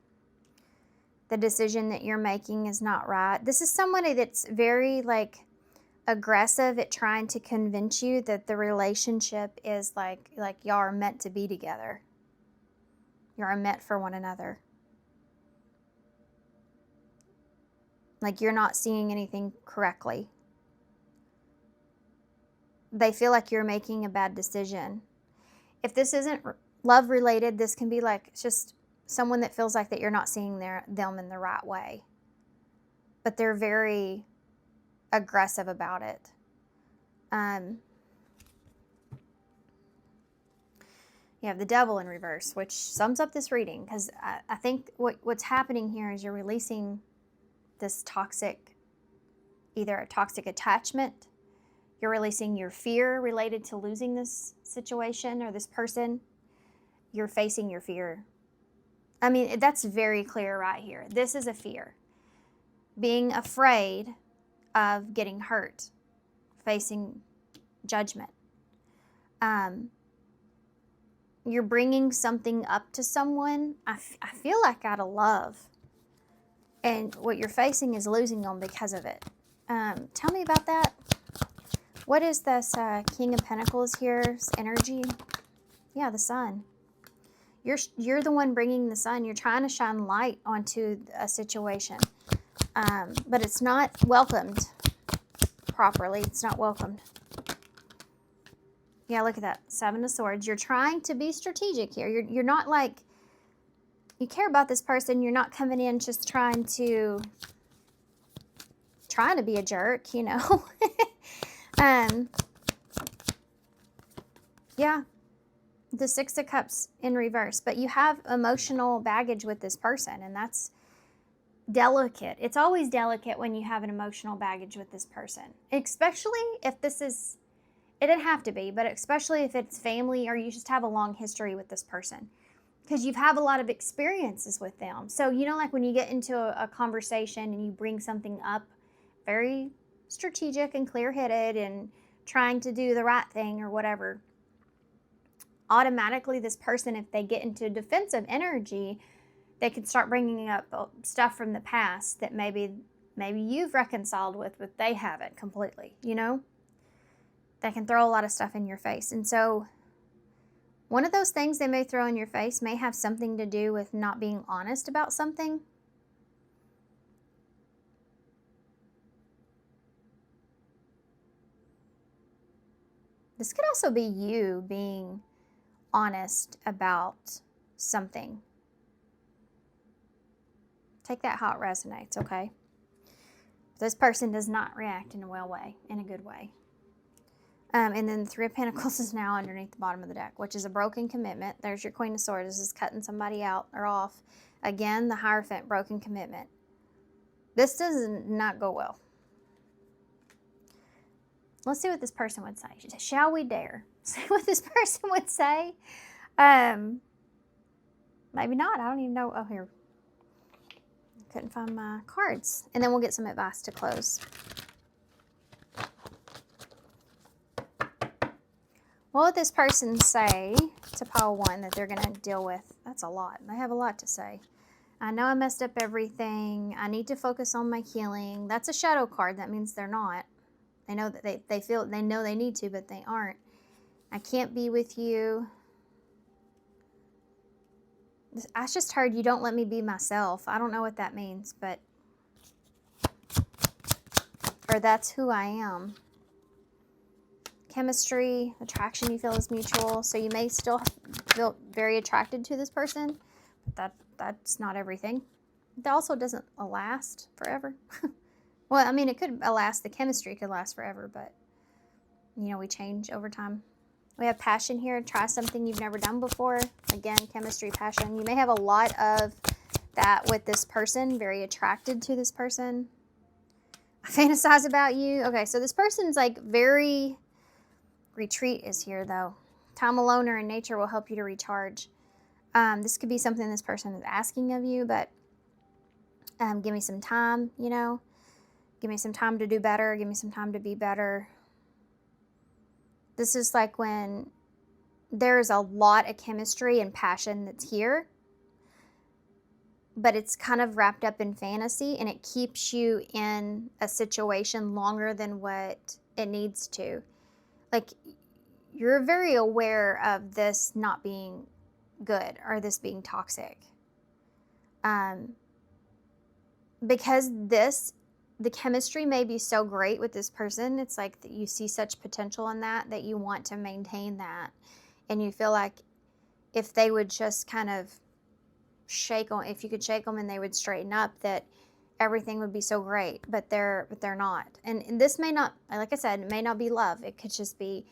[SPEAKER 1] the decision that you're making is not right. This is somebody that's very like aggressive at trying to convince you that the relationship is like y'all are meant to be together. You are meant for one another. Like you're not seeing anything correctly. They feel like you're making a bad decision. If this isn't love related, this can be like just someone that feels like that you're not seeing them in the right way. But they're very aggressive about it. You have the Devil in reverse, which sums up this reading, because I think what's happening here is you're releasing this toxic, either a toxic attachment. You're releasing your fear related to losing this situation or this person. You're facing your fear. I mean, that's very clear right here. This is a fear. Being afraid of getting hurt, facing judgment. You're bringing something up to someone, I feel like out of love. And what you're facing is losing them because of it. Tell me about that. What is this King of Pentacles here's energy? Yeah, the sun. You're the one bringing the sun. You're trying to shine light onto a situation. But it's not welcomed properly. It's not welcomed. Yeah, look at that. Seven of Swords. You're trying to be strategic here. You're not like, you care about this person. You're not coming in just trying to be a jerk, you know. Yeah, the Six of Cups in reverse, but you have emotional baggage with this person, and that's delicate. It's always delicate when you have an emotional baggage with this person, especially if this is, it didn't have to be, but especially if it's family or you just have a long history with this person, because you have a lot of experiences with them. So, you know, like when you get into a conversation and you bring something up, very strategic and clear-headed and trying to do the right thing or whatever, automatically this person, if they get into defensive energy, they can start bringing up stuff from the past that maybe you've reconciled with, but they haven't completely, you know? They can throw a lot of stuff in your face. And so one of those things they may throw in your face may have something to do with not being honest about something. This could also be you being honest about something. Take that how it resonates, okay? This person does not react in a good way. And then the Three of Pentacles is now underneath the bottom of the deck, which is a broken commitment. There's your Queen of Swords. This is cutting somebody out or off. Again, the Hierophant, broken commitment. This does not go well. Let's see what this person would say. Shall we dare? See what this person would say? Maybe not. I don't even know. Oh, here. Couldn't find my cards. And then we'll get some advice to close. What would this person say to pile one that they're going to deal with? That's a lot. They have a lot to say. I know I messed up everything. I need to focus on my healing. That's a shadow card. That means they're not. They know that they know they need to, but they aren't. I can't be with you. I just heard you don't let me be myself. I don't know what that means, but, or that's who I am. chemistry, attraction you feel is mutual. So you may still feel very attracted to this person, but that's not everything. It also doesn't last forever. Well, I mean, it could last. The chemistry could last forever, but, you know, we change over time. We have passion here. Try something you've never done before. Again, chemistry, passion. You may have a lot of that with this person. Very attracted to this person. I fantasize about you. Okay, so this person's like very... Retreat is here, though. Time alone or in nature will help you to recharge. This could be something this person is asking of you, but give me some time, you know. Give me some time to do better. Give me some time to be better. This is like when there's a lot of chemistry and passion that's here, but it's kind of wrapped up in fantasy, and it keeps you in a situation longer than what it needs to. Like, you're very aware of this not being good or this being toxic. Because the chemistry may be so great with this person, it's like that you see such potential in that you want to maintain that. And you feel like if they would just kind of shake them, if you could shake them and they would straighten up, that everything would be so great, but they're not. And this may not, like I said, it may not be love. It could just be,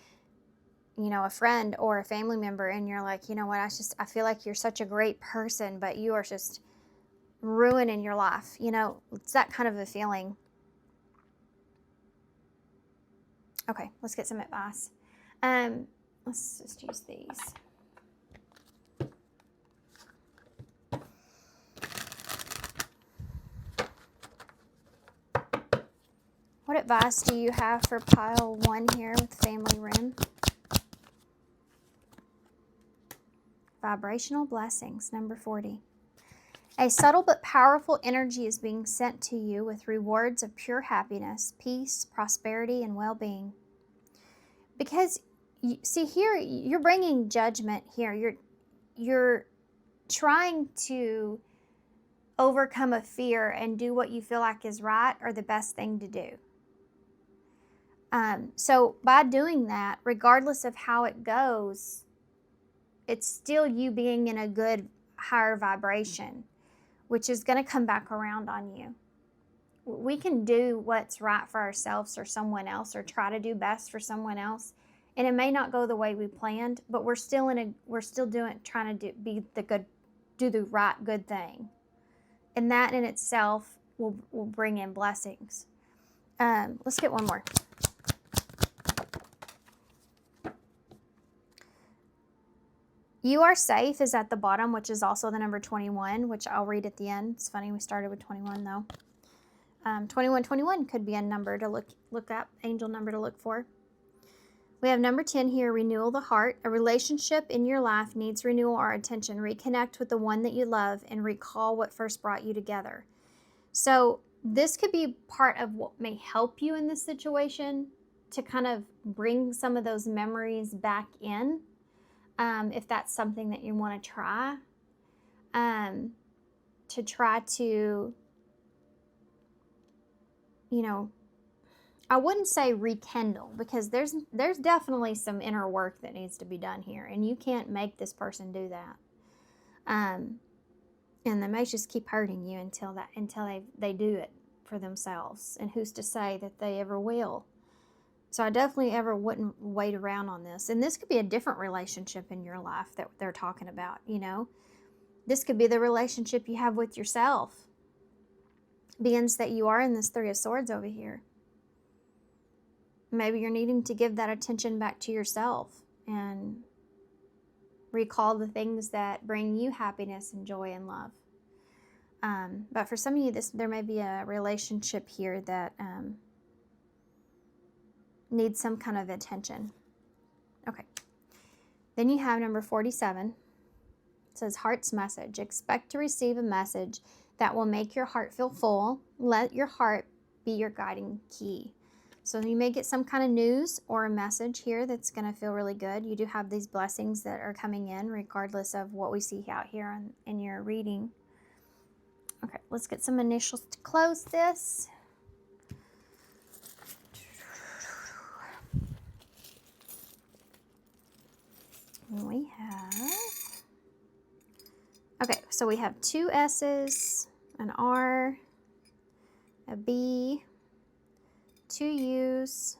[SPEAKER 1] you know, a friend or a family member, and you're like, you know what, I feel like you're such a great person, but you are just ruining your life. You know, it's that kind of a feeling. Okay, let's get some advice. Let's just use these. What advice do you have for pile 1 here with family room? Vibrational blessings, number 40. A subtle but powerful energy is being sent to you with rewards of pure happiness, peace, prosperity, and well-being. Because, see here, you're bringing judgment here. You're trying to overcome a fear and do what you feel like is right or the best thing to do. So by doing that, regardless of how it goes, it's still you being in a good, higher vibration, which is going to come back around on you. We can do what's right for ourselves or someone else, or try to do best for someone else, and it may not go the way we planned, but we're still trying to do the right good thing, and that in itself will bring in blessings. Let's get one more. You are safe is at the bottom, which is also the number 21, which I'll read at the end. It's funny we started with 21 though. 2121 could be a number to look up, angel number to look for. We have number 10 here, renewal the heart. A relationship in your life needs renewal or attention. Reconnect with the one that you love and recall what first brought you together. So this could be part of what may help you in this situation to kind of bring some of those memories back in. If that's something that you want to try to, you know, I wouldn't say rekindle, because there's definitely some inner work that needs to be done here, and you can't make this person do that. And they may just keep hurting you until they do it for themselves, and who's to say that they ever will. So I definitely wouldn't wait around on this. And this could be a different relationship in your life that they're talking about, you know. This could be the relationship you have with yourself. Being that you are in this 3 of Swords over here. Maybe you're needing to give that attention back to yourself and recall the things that bring you happiness and joy and love. But for some of you, there may be a relationship here that needs some kind of attention. Okay. Then you have number 47. It says heart's message. Expect to receive a message that will make your heart feel full. Let your heart be your guiding key. So you may get some kind of news or a message here that's going to feel really good. You do have these blessings that are coming in regardless of what we see out here in your reading. Okay, let's get some initials to close this. And we have, okay, so we have 2 S's, an R, a B, 2 U's,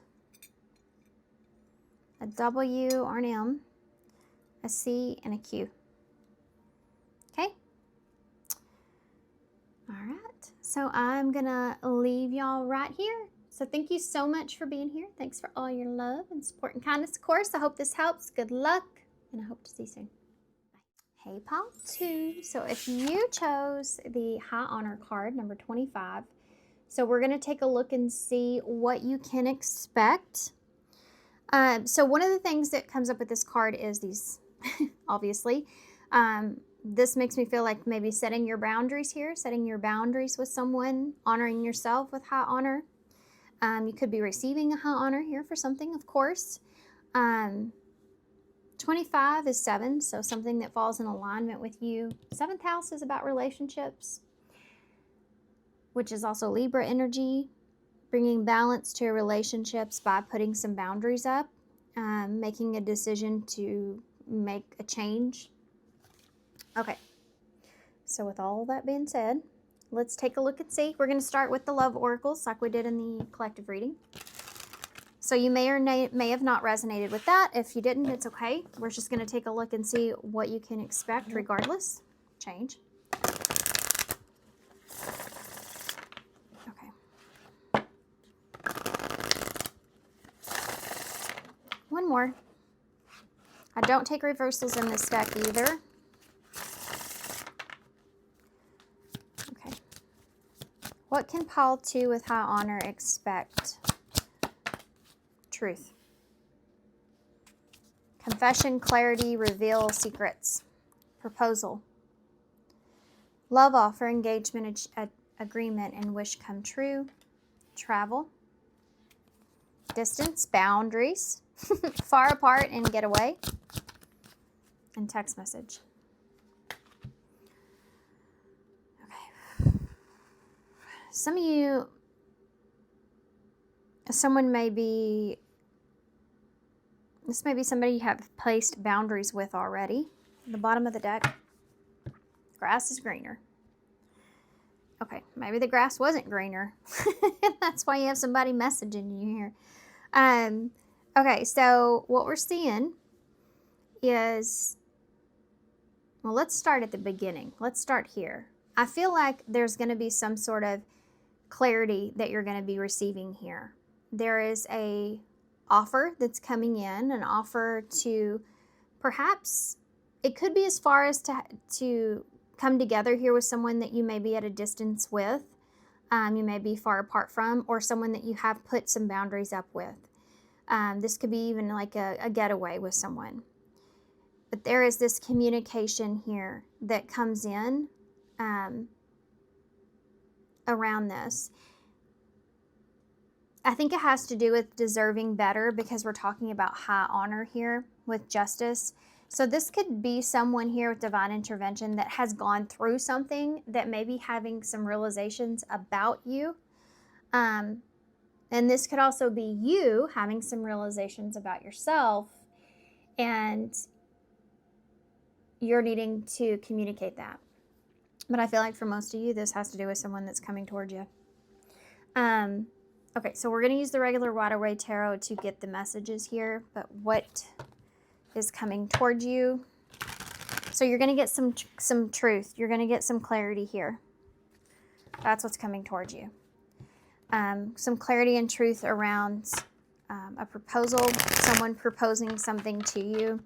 [SPEAKER 1] a W or an M, a C, and a Q. Okay? All right, so I'm gonna leave y'all right here. So thank you so much for being here. Thanks for all your love and support and kindness, of course. I hope this helps. Good luck, and I hope to see you soon. Bye. Hey, Pile 2. So if you chose the High Honor card, number 25, so we're gonna take a look and see what you can expect. So one of the things that comes up with this card is these, obviously. This makes me feel like maybe setting your boundaries here, setting your boundaries with someone, honoring yourself with high honor. You could be receiving a high honor here for something, of course. 25 is 7, so something that falls in alignment with you. 7th house is about relationships, which is also Libra energy, bringing balance to relationships by putting some boundaries up, making a decision to make a change. Okay, so with all that being said, let's take a look and see. We're going to start with the love oracles like we did in the collective reading. So you may or may have not resonated with that. If you didn't, it's okay. We're just going to take a look and see what you can expect regardless. Change. Okay. One more. I don't take reversals in this deck either. What can Pile 2 with high honor expect? Truth. Confession, clarity, reveal, secrets. Proposal. Love offer, engagement, agreement, and wish come true. Travel. Distance, boundaries. Far apart and get away. And text message. Some of you, someone may be, this may be somebody you have placed boundaries with already. The bottom of the deck, grass is greener. Okay, maybe the grass wasn't greener. That's why you have somebody messaging you here. Okay, so what we're seeing is, well, let's start at the beginning. Let's start here. I feel like there's going to be some sort of clarity that you're going to be receiving here. There is a offer that's coming in, an offer to perhaps, it could be as far as to come together here with someone that you may be at a distance with, you may be far apart from, or someone that you have put some boundaries up with. This could be even like a getaway with someone. But there is this communication here that comes in around this. I think it has to do with deserving better because we're talking about high honor here with justice. So this could be someone here with divine intervention that has gone through something that may be having some realizations about you. And this could also be you having some realizations about yourself, and you're needing to communicate that. But I feel like for most of you, this has to do with someone that's coming toward you. Okay, so we're going to use the regular Waterway Tarot to get the messages here. But what is coming toward you? So you're going to get some truth. You're going to get some clarity here. That's what's coming toward you. Some clarity and truth around a proposal, someone proposing something to you,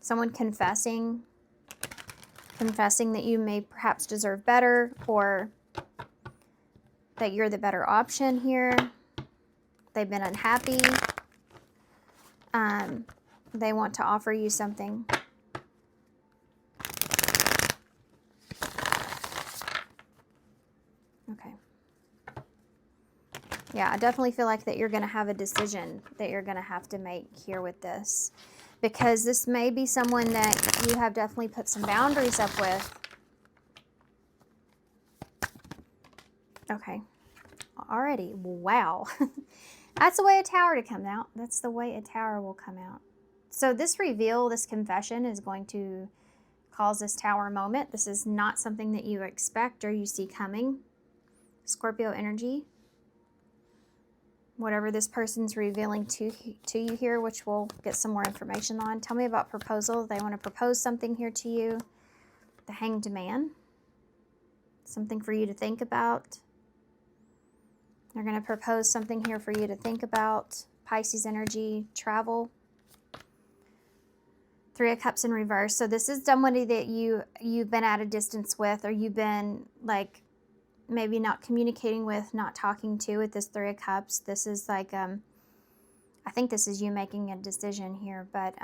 [SPEAKER 1] someone confessing that you may perhaps deserve better, or that you're the better option here. They've been unhappy. They want to offer you something. Okay. Yeah, I definitely feel like that you're going to have a decision that you're going to have to make here with this. Because this may be someone that you have definitely put some boundaries up with. Okay. Already. Wow. That's the way a tower to come out. That's the way a tower will come out. So this reveal, this confession is going to cause this Tower moment. This is not something that you expect or you see coming. Scorpio energy. Whatever this person's revealing to you here, which we'll get some more information on. Tell me about proposal. They want to propose something here to you. The Hanged Man. Something for you to think about. They're going to propose something here for you to think about. Pisces energy, travel. Three of Cups in reverse. So this is somebody that you've been at a distance with, or you've been like maybe not communicating with, not talking to with this Three of Cups. This is like, I think this is you making a decision here, but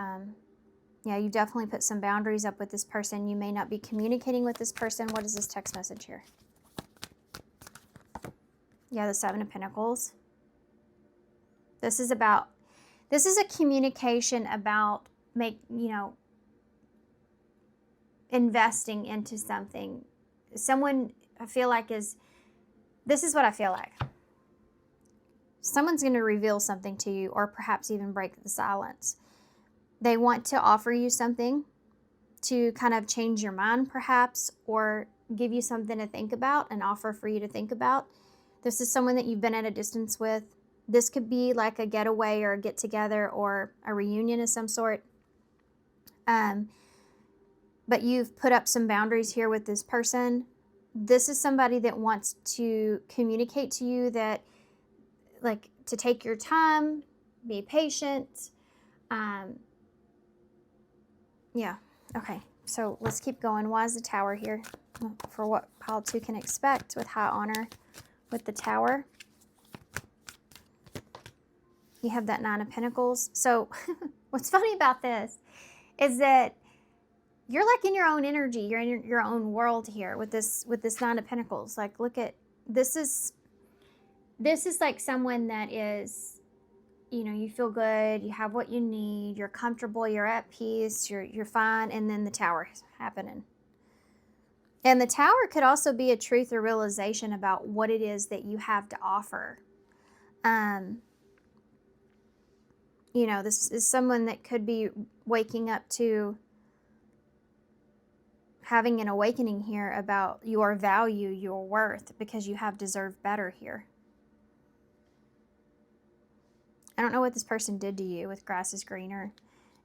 [SPEAKER 1] yeah, you definitely put some boundaries up with this person. You may not be communicating with this person. What is this text message here? Yeah, the Seven of Pentacles. This is a communication about investing into something. Someone, I feel like, this is what I feel like. Someone's going to reveal something to you, or perhaps even break the silence. They want to offer you something to kind of change your mind, perhaps, or give you something to think about, an offer for you to think about. This is someone that you've been at a distance with. This could be like a getaway or a get together or a reunion of some sort. But you've put up some boundaries here with this person. This is somebody that wants to communicate to you that, like, to take your time, be patient. Yeah, okay. So let's keep going. Why is the Tower here? For what pile 2 can expect with high honor with the Tower. You have that Nine of Pentacles. So what's funny about this is that you're like in your own energy. You're in your own world here with this Nine of Pentacles. Like, look at this is like someone that is, you feel good, you have what you need, you're comfortable, you're at peace, you're fine, and then the Tower is happening. And the Tower could also be a truth or realization about what it is that you have to offer. This is someone that could be waking up to having an awakening here about your value, your worth, because you have deserved better here. I don't know what this person did to you with Grass is Greener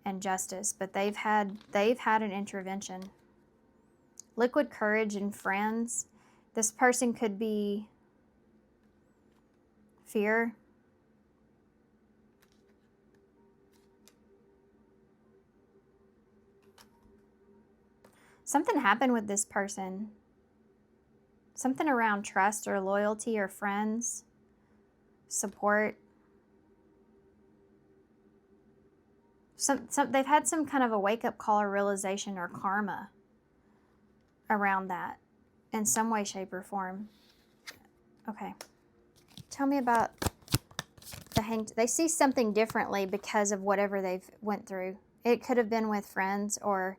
[SPEAKER 1] and Justice, but they've had an intervention. Liquid Courage and Friends. This person could be fear. Something happened with this person. Something around trust or loyalty or friends, support. They've had some kind of a wake-up call or realization or karma around that in some way, shape, or form. Okay. Tell me about the Hanged. They see something differently because of whatever they've went through. It could have been with friends or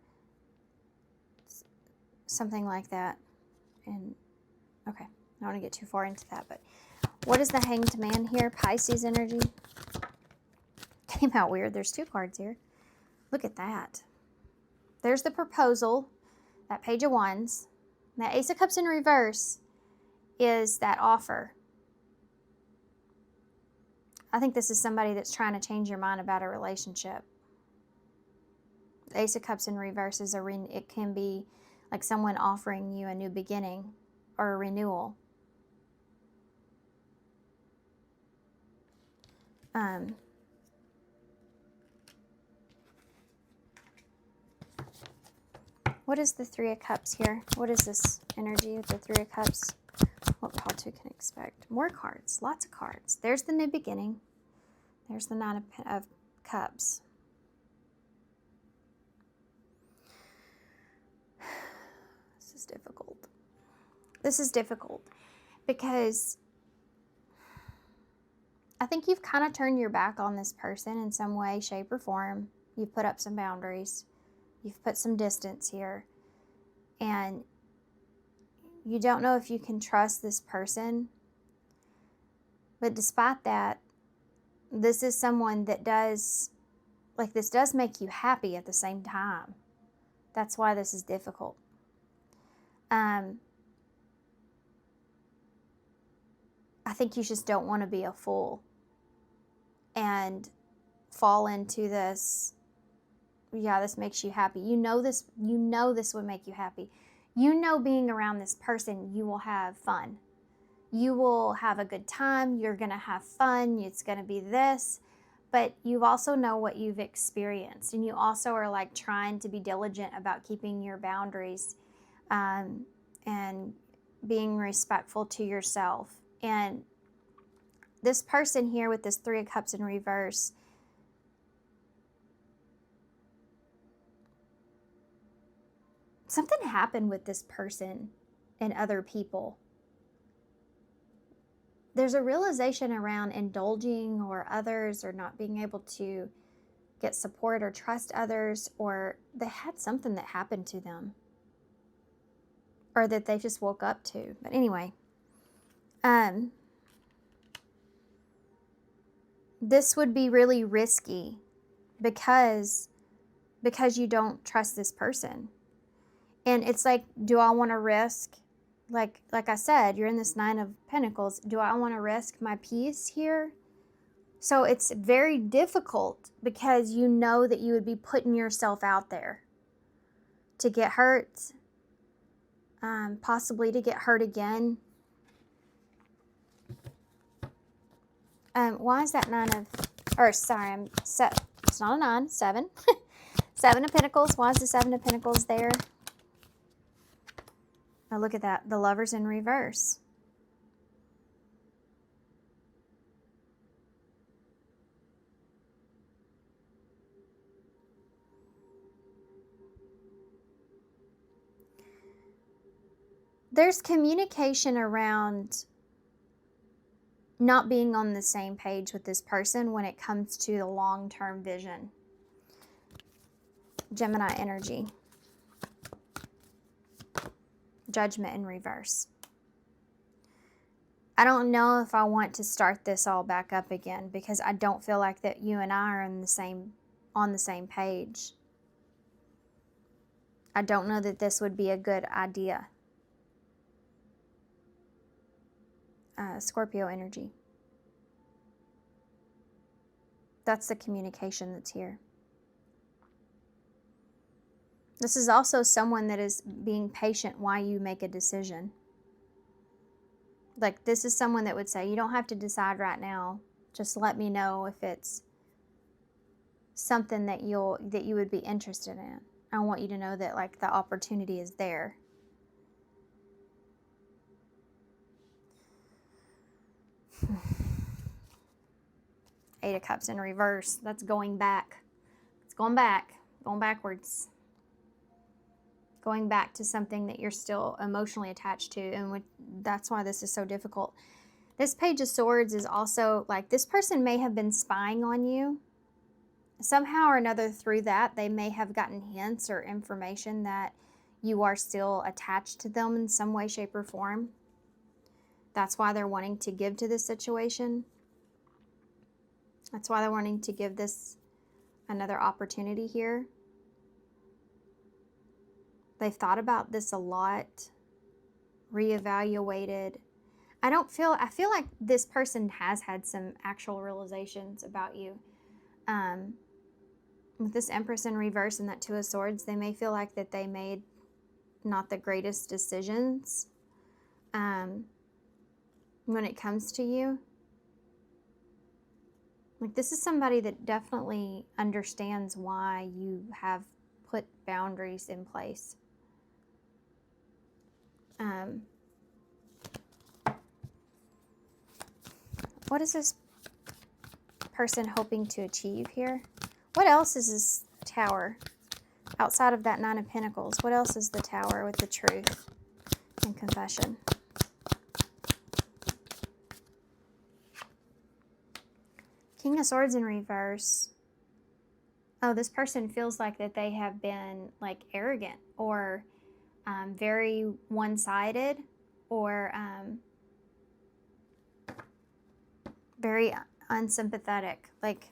[SPEAKER 1] something like that. And okay, I don't want to get too far into that, but what is the Hanged Man here? Pisces energy. Came out weird. There's 2 cards here. Look at that. There's the proposal, that Page of Wands. That Ace of Cups in reverse is that offer. I think this is somebody that's trying to change your mind about a relationship. The Ace of Cups in reverse is it can be like someone offering you a new beginning or a renewal. What is the Three of Cups here? What is this energy with the Three of Cups? What pile 2 can expect? More cards. Lots of cards. There's the new beginning. There's the Nine of Cups. This is difficult. This is difficult because I think you've kind of turned your back on this person in some way, shape, or form. You've put up some boundaries. You've put some distance here. And you don't know if you can trust this person. But despite that, this is someone that does like this does make you happy at the same time. That's why this is difficult. I think you just don't want to be a fool and fall into this. Yeah, this makes you happy. You know this would make you happy. You know, being around this person, you will have fun. You will have a good time. You're going to have fun. It's going to be this. But you also know what you've experienced. And you also are like trying to be diligent about keeping your boundaries and being respectful to yourself. And this person here with this Three of Cups in reverse, something happened with this person and other people. There's a realization around indulging or others, or not being able to get support or trust others, or they had something that happened to them or that they just woke up to. But anyway, this would be really risky because you don't trust this person. And it's like, do I want to risk, like I said, you're in this Nine of Pentacles. Do I want to risk my peace here? So it's very difficult because you know that you would be putting yourself out there to get hurt, possibly to get hurt again. Why is that it's not a 9, 7. 7 of Pentacles. Why is the 7 of Pentacles there? Now look at that. The Lover's in reverse. There's communication around not being on the same page with this person when it comes to the long-term vision. Gemini energy. Judgment in reverse. I don't know if I want to start this all back up again because I don't feel like that you and I are on the same page. I don't know that this would be a good idea. Scorpio energy. That's the communication that's here. This is also someone that is being patient while you make a decision. Like, this is someone that would say, you don't have to decide right now. Just let me know if it's something that you would be interested in. I want you to know that, like, the opportunity is there. Eight of Cups in reverse. That's going back. It's going back. Going backwards. Going back to something that you're still emotionally attached to. And that's why this is so difficult. This Page of Swords is also like, this person may have been spying on you. Somehow or another through that, they may have gotten hints or information that you are still attached to them in some way, shape, or form. That's why they're wanting to give to this situation. That's why they're wanting to give this another opportunity here. They've thought about this a lot, reevaluated. I feel like this person has had some actual realizations about you. With this Empress in reverse and that Two of Swords, they may feel like that they made not the greatest decisions when it comes to you. Like, this is somebody that definitely understands why you have put boundaries in place. What is this person hoping to achieve here? What else is this Tower? Outside of that Nine of Pentacles, what else is the Tower with the Truth and Confession? King of Swords in reverse. Oh, this person feels like that they have been like arrogant or very one-sided or very unsympathetic. Like,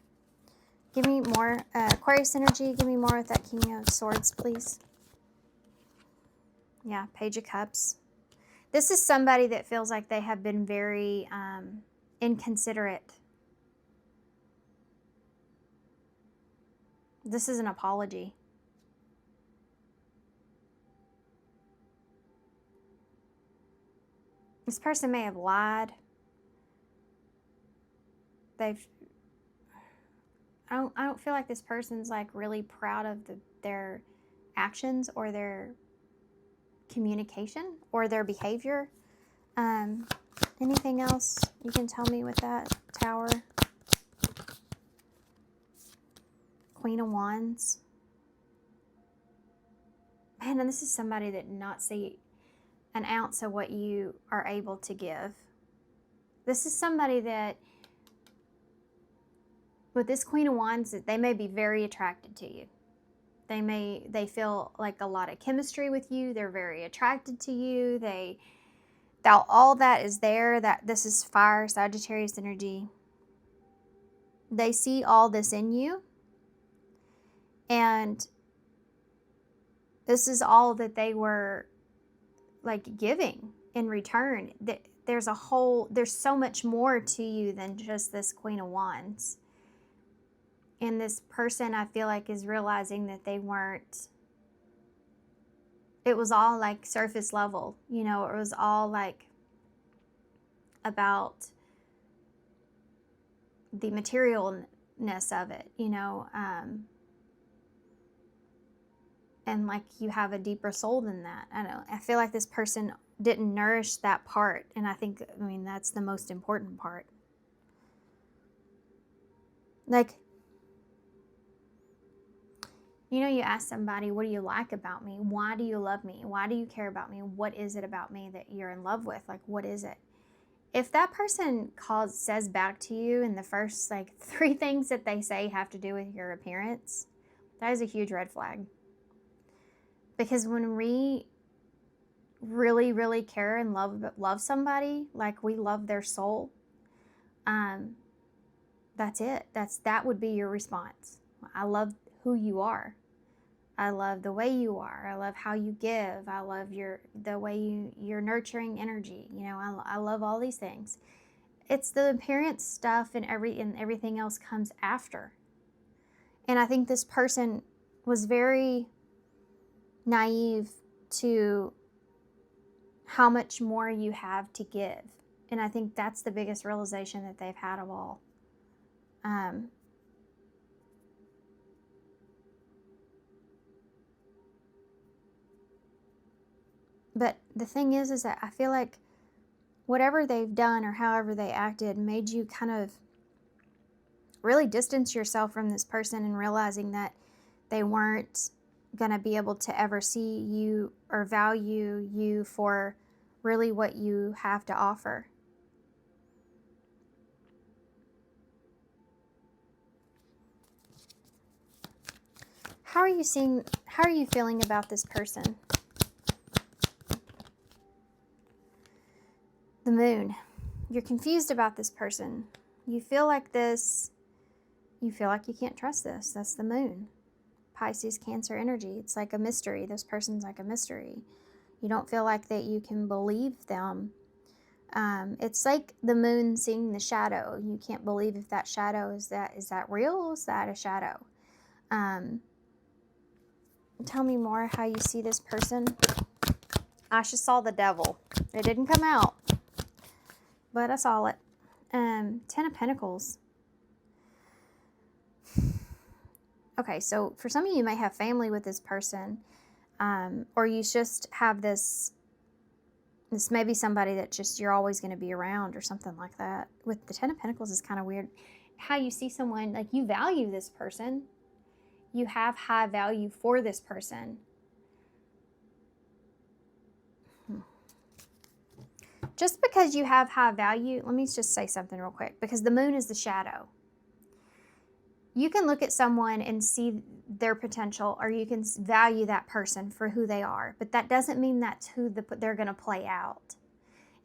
[SPEAKER 1] Give me more Aquarius energy. Give me more with that King of Swords, please. Yeah, Page of Cups. This is somebody that feels like they have been very inconsiderate. This is an apology. This person may have lied. I don't feel like this person's like really proud of their actions or their communication or their behavior. Anything else you can tell me with that Tower? Queen of Wands. Man, and this is somebody that did not see an ounce of what you are able to give. This is somebody that, with this Queen of Wands, they may be very attracted to you. They feel like a lot of chemistry with you. They're very attracted to you. All that is there. That this is fire, Sagittarius energy. They see all this in you, and this is all that they were like giving in return. There's so much more to you than just this Queen of Wands. And this person, I feel like, is realizing that they weren't, it was all like surface level, you know, it was all like about the materialness of it, you know, and like you have a deeper soul than that. I don't know. I feel like this person didn't nourish that part, and I mean, that's the most important part. Like, you know, you ask somebody, what do you like about me? Why do you love me? Why do you care about me? What is it about me that you're in love with? Like, what is it? If that person says back to you, and the first like 3 things that they say have to do with your appearance, that is a huge red flag. Because when we really, really care and love somebody, like we love their soul, that's it. That would be your response. I love who you are. I love the way you are. I love how you give. I love the way you're nurturing energy. You know, I love all these things. It's the appearance stuff and everything else comes after. And I think this person was very naive to how much more you have to give. And I think that's the biggest realization that they've had of all. But the thing is that I feel like whatever they've done or however they acted made you kind of really distance yourself from this person, and realizing that they weren't going to be able to ever see you or value you for really what you have to offer. How are you feeling about this person? The Moon. You're confused about this person. You feel like you can't trust this. That's the Moon. Pisces, Cancer energy. It's like a mystery. This person's like a mystery. You don't feel like that you can believe them. It's like the Moon seeing the shadow. You can't believe if that shadow is that real? Is that a shadow? Tell me more how you see this person. I just saw the Devil. It didn't come out, but I saw it. 10 of Pentacles. Okay, so for some of you may have family with this person, or you just have this may be somebody that just you're always going to be around or something like that. With the 10 of Pentacles is kind of weird. How you see someone, like you value this person. You have high value for this person. Just because you have high value, let me just say something real quick, because the Moon is the shadow. You can look at someone and see their potential, or you can value that person for who they are, but that doesn't mean that's who they're going to play out.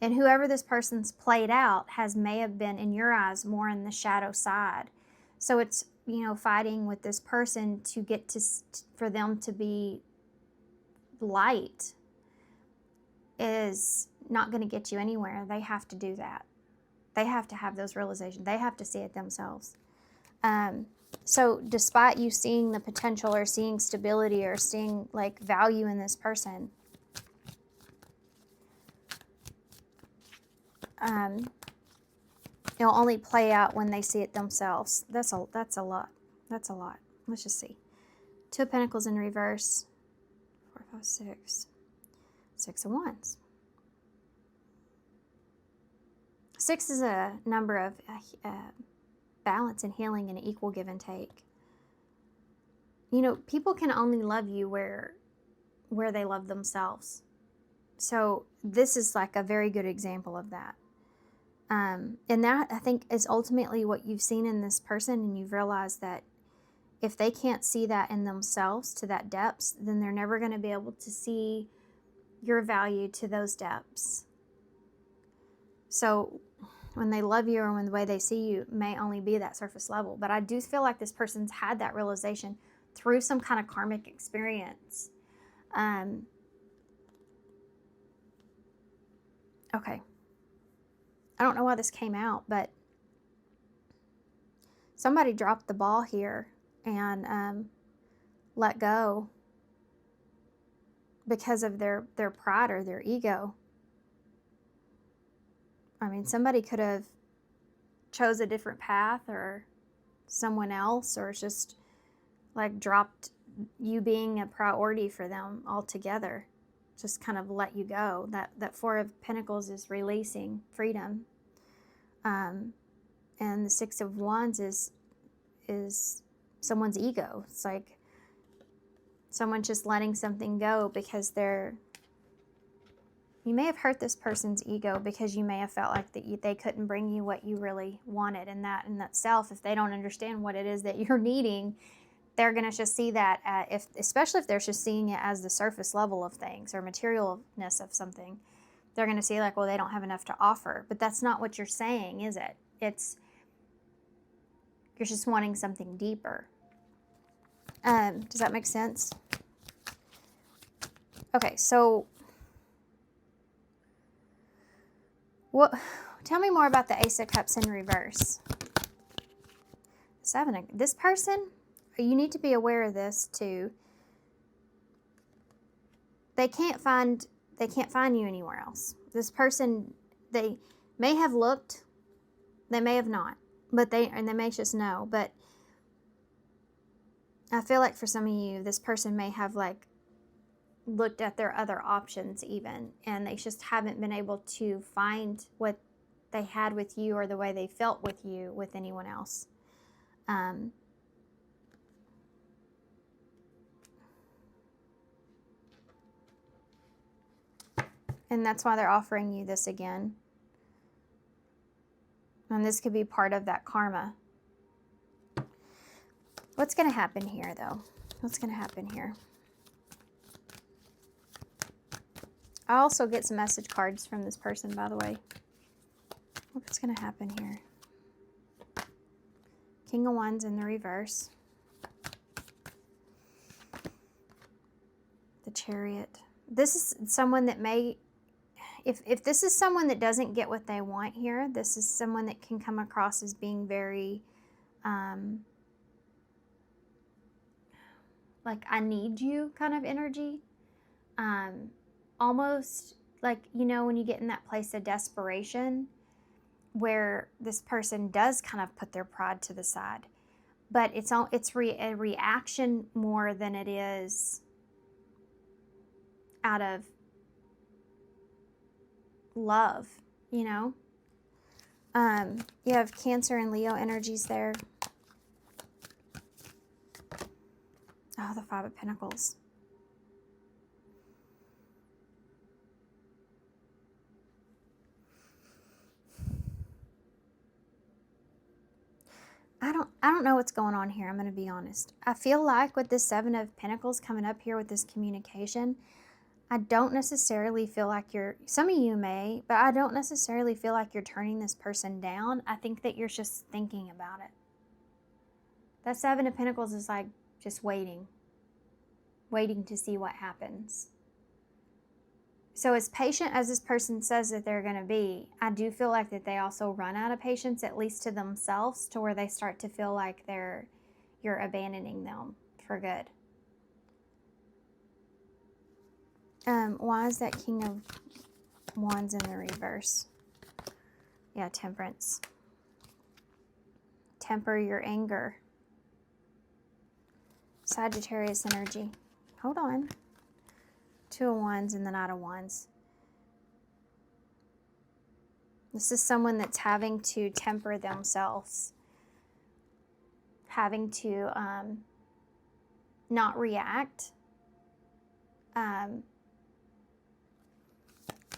[SPEAKER 1] And whoever this person's played out may have been, in your eyes, more in the shadow side. So it's fighting with this person to get for them to be light is not going to get you anywhere. They have to do that. They have to have those realizations. They have to see it themselves. So despite you seeing the potential or seeing stability or seeing like value in this person, it'll only play out when they see it themselves. That's a lot. That's a lot. Let's just see. 2 of Pentacles in reverse. 4, 5, 6. 6 of Wands. 6 is a number of balance and healing and equal give and take. People can only love you where they love themselves. So this is like a very good example of that. And that, I think, is ultimately what you've seen in this person, and you've realized that if they can't see that in themselves to that depths, then they're never going to be able to see your value to those depths. So when they love you or when the way they see you may only be that surface level. But I do feel like this person's had that realization through some kind of karmic experience. Okay. I don't know why this came out, but somebody dropped the ball here and let go because of their pride or their ego. I mean, somebody could have chose a different path or someone else, or just like dropped you being a priority for them altogether. Just kind of let you go. That 4 of Pentacles is releasing freedom. And the 6 of Wands is someone's ego. It's like someone's just letting something go because you may have hurt this person's ego because you may have felt like that they couldn't bring you what you really wanted, and that in itself, if they don't understand what it is that you're needing, they're going to just see that especially if they're just seeing it as the surface level of things or materialness of something, they're going to see like, well, they don't have enough to offer. But that's not what you're saying, is it? You're just wanting something deeper. Does that make sense? Okay, so tell me more about the Ace of Cups in reverse. 7. This person, you need to be aware of this too. They can't find you anywhere else. This person, they may have looked, they may have not, but they may just know. But I feel like for some of you, this person may have like looked at their other options even, and they just haven't been able to find what they had with you or the way they felt with you with anyone else. And that's why they're offering you this again. And this could be part of that karma. What's going to happen here, though? What's going to happen here? I also get some message cards from this person, by the way. What's going to happen here? King of Wands in the reverse. The Chariot. This is someone that may... If this is someone that doesn't get what they want here, this is someone that can come across as being very, like, I need you kind of energy. Almost like, when you get in that place of desperation where this person does kind of put their pride to the side. But it's a reaction more than it is out of love, You have Cancer and Leo energies there. Oh, the 5 of Pentacles. I don't know what's going on here. I'm going to be honest. I feel like with this 7 of Pentacles coming up here with this communication, I don't necessarily feel like some of you may, but I don't necessarily feel like you're turning this person down. I think that you're just thinking about it. That Seven of Pentacles is like just waiting to see what happens. So as patient as this person says that they're going to be, I do feel like that they also run out of patience, at least to themselves, to where they start to feel like you're abandoning them for good. Why is that King of Wands in the reverse? Yeah, Temperance. Temper your anger. Sagittarius energy. Hold on. Two of Wands and the Knight of Wands. This is someone that's having to temper themselves. Having to not react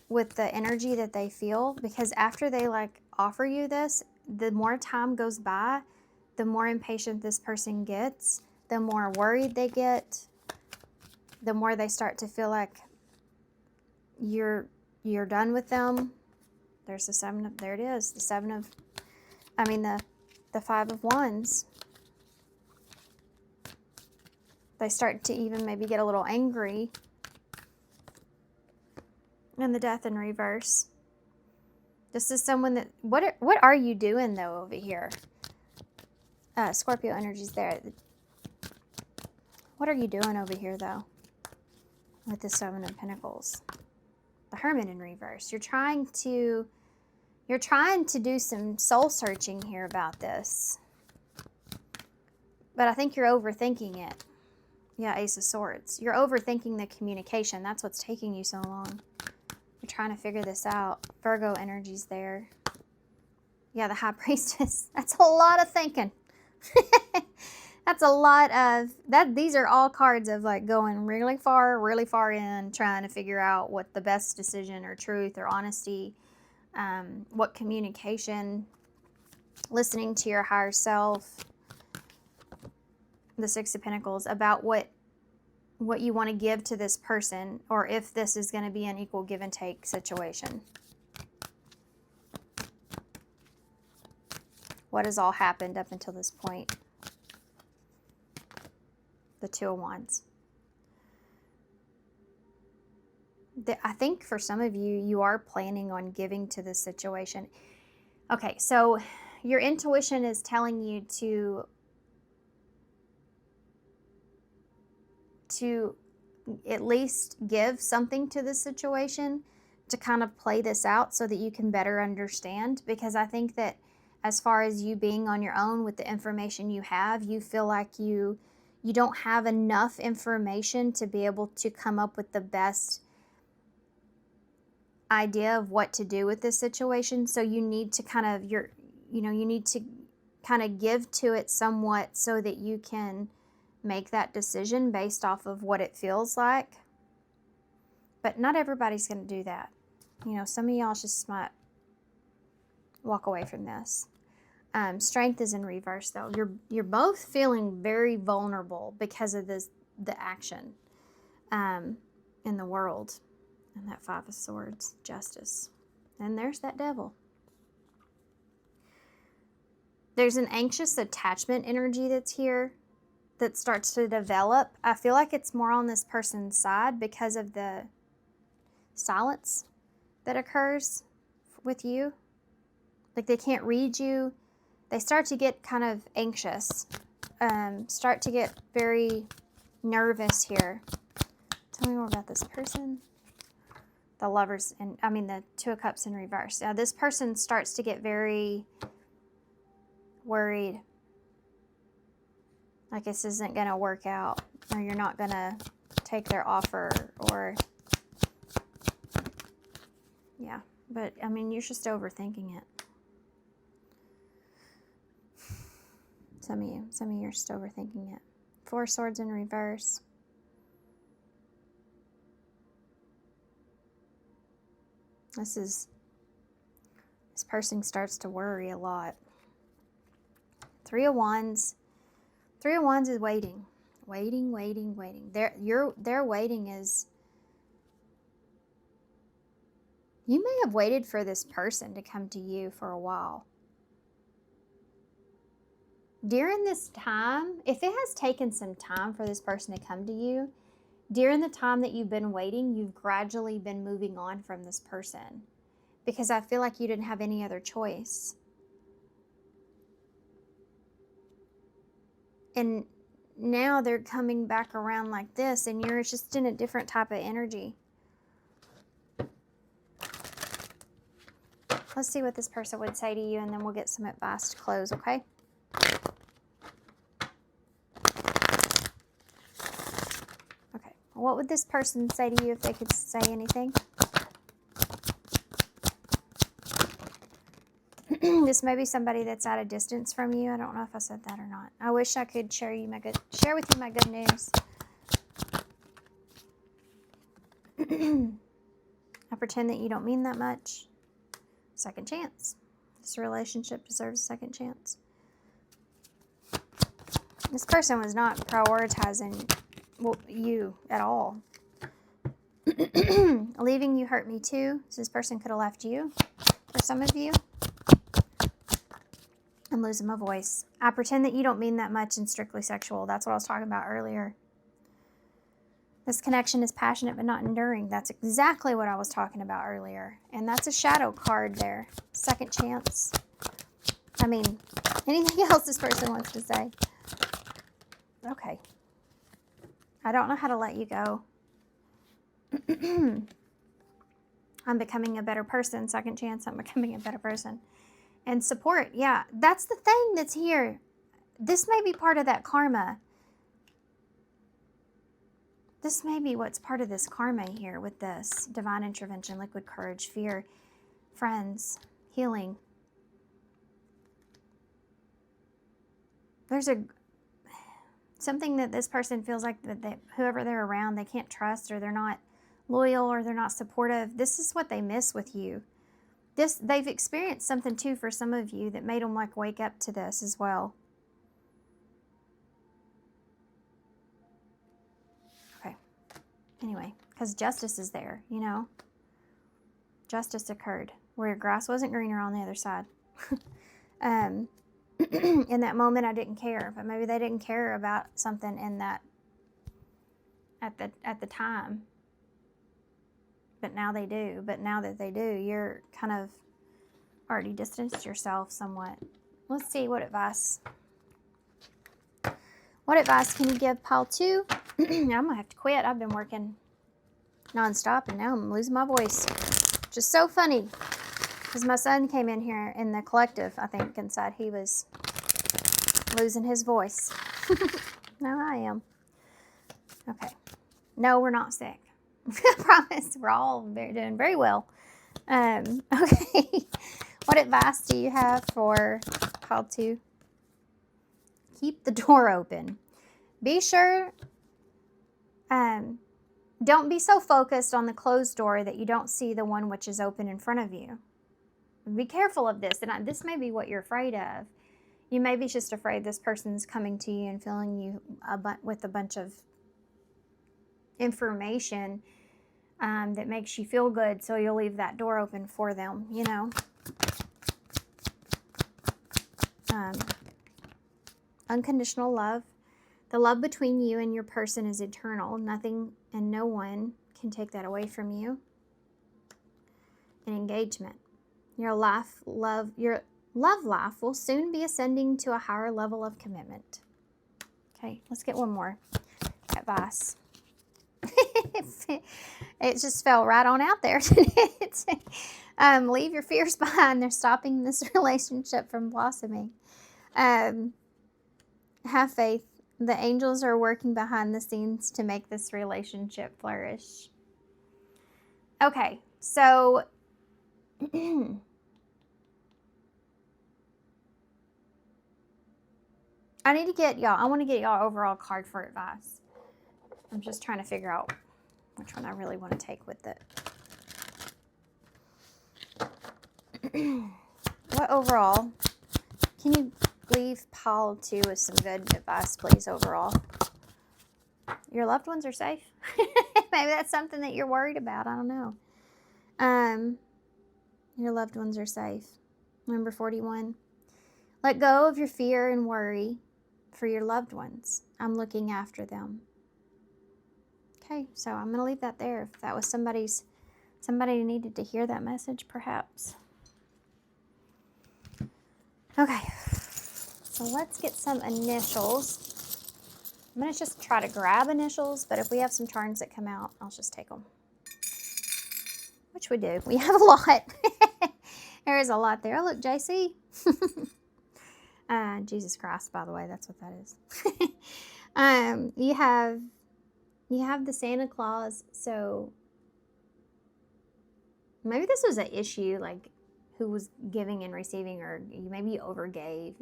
[SPEAKER 1] with the energy that they feel. Because after they like offer you this, the more time goes by, the more impatient this person gets, the more worried they get, the more they start to feel like you're done with them. There's the seven of, there it is, the seven of, I mean the Five of Wands. They start to even maybe get a little angry. And the Death in reverse. This is someone that, what are you doing though over here? Scorpio energy's there. What are you doing over here though? With the Seven of Pentacles. The Hermit in reverse. You're trying to do some soul searching here about this. But I think you're overthinking it. Yeah, Ace of Swords. You're overthinking the communication. That's what's taking you so long. You're trying to figure this out. Virgo energy's there. Yeah, the High Priestess. That's a lot of thinking. That's a lot of that. These are all cards of like going really far in, trying to figure out what the best decision or truth or honesty, what communication, listening to your higher self. The Six of Pentacles, about what you want to give to this person, or if this is going to be an equal give and take situation. What has all happened up until this point? The Two of Wands. I think for some of you, you are planning on giving to this situation. Okay, so your intuition is telling you to at least give something to this situation, to kind of play this out so that you can better understand. Because I think that as far as you being on your own with the information you have, you feel like you don't have enough information to be able to come up with the best idea of what to do with this situation. So you need to kind of, you need to kind of give to it somewhat so that you can make that decision based off of what it feels like. But not everybody's going to do that. Some of y'all just might walk away from this. Strength is in reverse though. You're both feeling very vulnerable because of the action in the world. And that Five of Swords, Justice. And there's that Devil. There's an anxious attachment energy that's here that starts to develop. I feel like it's more on this person's side because of the silence that occurs with you. Like they can't read you. They start to get kind of anxious. Start to get very nervous here. Tell me more about this person. The Lovers, the Two of Cups in reverse. Now this person starts to get very worried. Like this isn't going to work out, or you're not going to take their offer, or yeah. But you're just overthinking it. Some of you are just overthinking it. Four of Swords in reverse. This person starts to worry a lot. Three of Wands. Three of Wands is waiting. Waiting. Their waiting is, you may have waited for this person to come to you for a while. during this time, if it has taken some time for this person to come to you, during the time that you've been waiting, you've gradually been moving on from this person, because I feel like you didn't have any other choice. And now they're coming back around like this, and you're just in a different type of energy. Let's see what this person would say to you, and then we'll get some advice to close, okay? Okay. What would this person say to you if they could say anything? This may be somebody that's at a distance from you. I don't know if I said that or not. I wish I could share with you my good news. I pretend that you don't mean that much. Second chance. This relationship deserves a second chance. This person was not prioritizing you at all. Leaving you hurt me too. So this person could have left you. For some of you. I'm losing my voice. I pretend that you don't mean that much and strictly sexual. That's what I was talking about earlier. This connection is passionate but not enduring. That's exactly what I was talking about earlier. And that's a shadow card there. Second chance. I mean, anything else this person wants to say? Okay. I don't know how to let you go. I'm becoming a better person. Second chance, I'm becoming a better person. And support, yeah, that's the thing that's here. This may be part of that karma. This may be what's part of this karma here with this. Divine intervention, liquid courage, fear, friends, healing. There's something that this person feels like that whoever they're around, they can't trust, or they're not loyal, or they're not supportive. This is what they miss with you. They've experienced something too for some of you that made them like wake up to this as well. Okay. Anyway, because justice is there, you know. Justice occurred where your grass wasn't greener on the other side. In that moment, I didn't care, but maybe they didn't care about something in that at the time. But now they do. But now that they do, you're kind of already distanced yourself somewhat. Let's see what advice. What advice can you give pile 2? I'm going to have to quit. I've been working nonstop and now I'm losing my voice. Just so funny. Because my son came in here in the collective, I think, and said he was losing his voice. No, I am. Okay. No, we're not sick. I promise we're all doing very well. Okay. What advice do you have for pile 2? Keep the door open. Be sure, don't be so focused on the closed door that you don't see the one which is open in front of you. Be careful of this. And this may be what you're afraid of. You may be just afraid this person's coming to you and filling you with a bunch of information that makes you feel good, so you'll leave that door open for them, you know. Unconditional love. The love between you and your person is eternal. Nothing and no one can take that away from you. And engagement. Your love life will soon be ascending to a higher level of commitment. Okay, let's get one more advice. It just fell right on out there. Leave your fears behind. They're stopping this relationship from blossoming. Have faith. The angels are working behind the scenes to make this relationship flourish. Okay, so I need to get y'all. I want to get y'all overall card for advice. I'm just trying to figure out which one I really want to take with it. What overall? Can you leave pile 2 with some good advice, please, overall? Your loved ones are safe. Maybe that's something that you're worried about. I don't know. Your loved ones are safe. Number 41. Let go of your fear and worry for your loved ones. I'm looking after them. Okay, so I'm going to leave that there. If that was somebody needed to hear that message, perhaps. Okay, so let's get some initials. I'm going to just try to grab initials, but if we have some turns that come out, I'll just take them. Which we do. We have a lot. There is a lot there. Oh, look, JC. Jesus Christ, by the way, that's what that is. You have the Santa Claus, so maybe this was an issue, like who was giving and receiving, or maybe you overgave,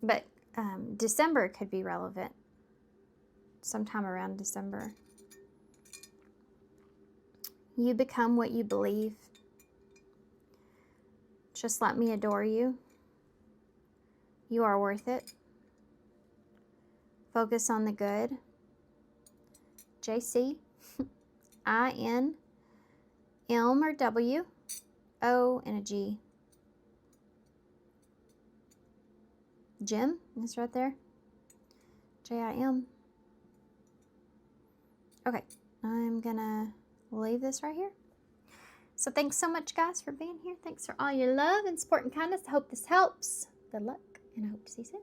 [SPEAKER 1] But December could be relevant, sometime around December. You become what you believe. Just let me adore you. You are worth it. Focus on the good. JC. IN. M or W. O and a G. Jim is right there. JIM. Okay, I'm gonna leave this right here. So thanks so much, guys, for being here. Thanks for all your love and support and kindness. I hope this helps. Good luck, and I hope to see you soon.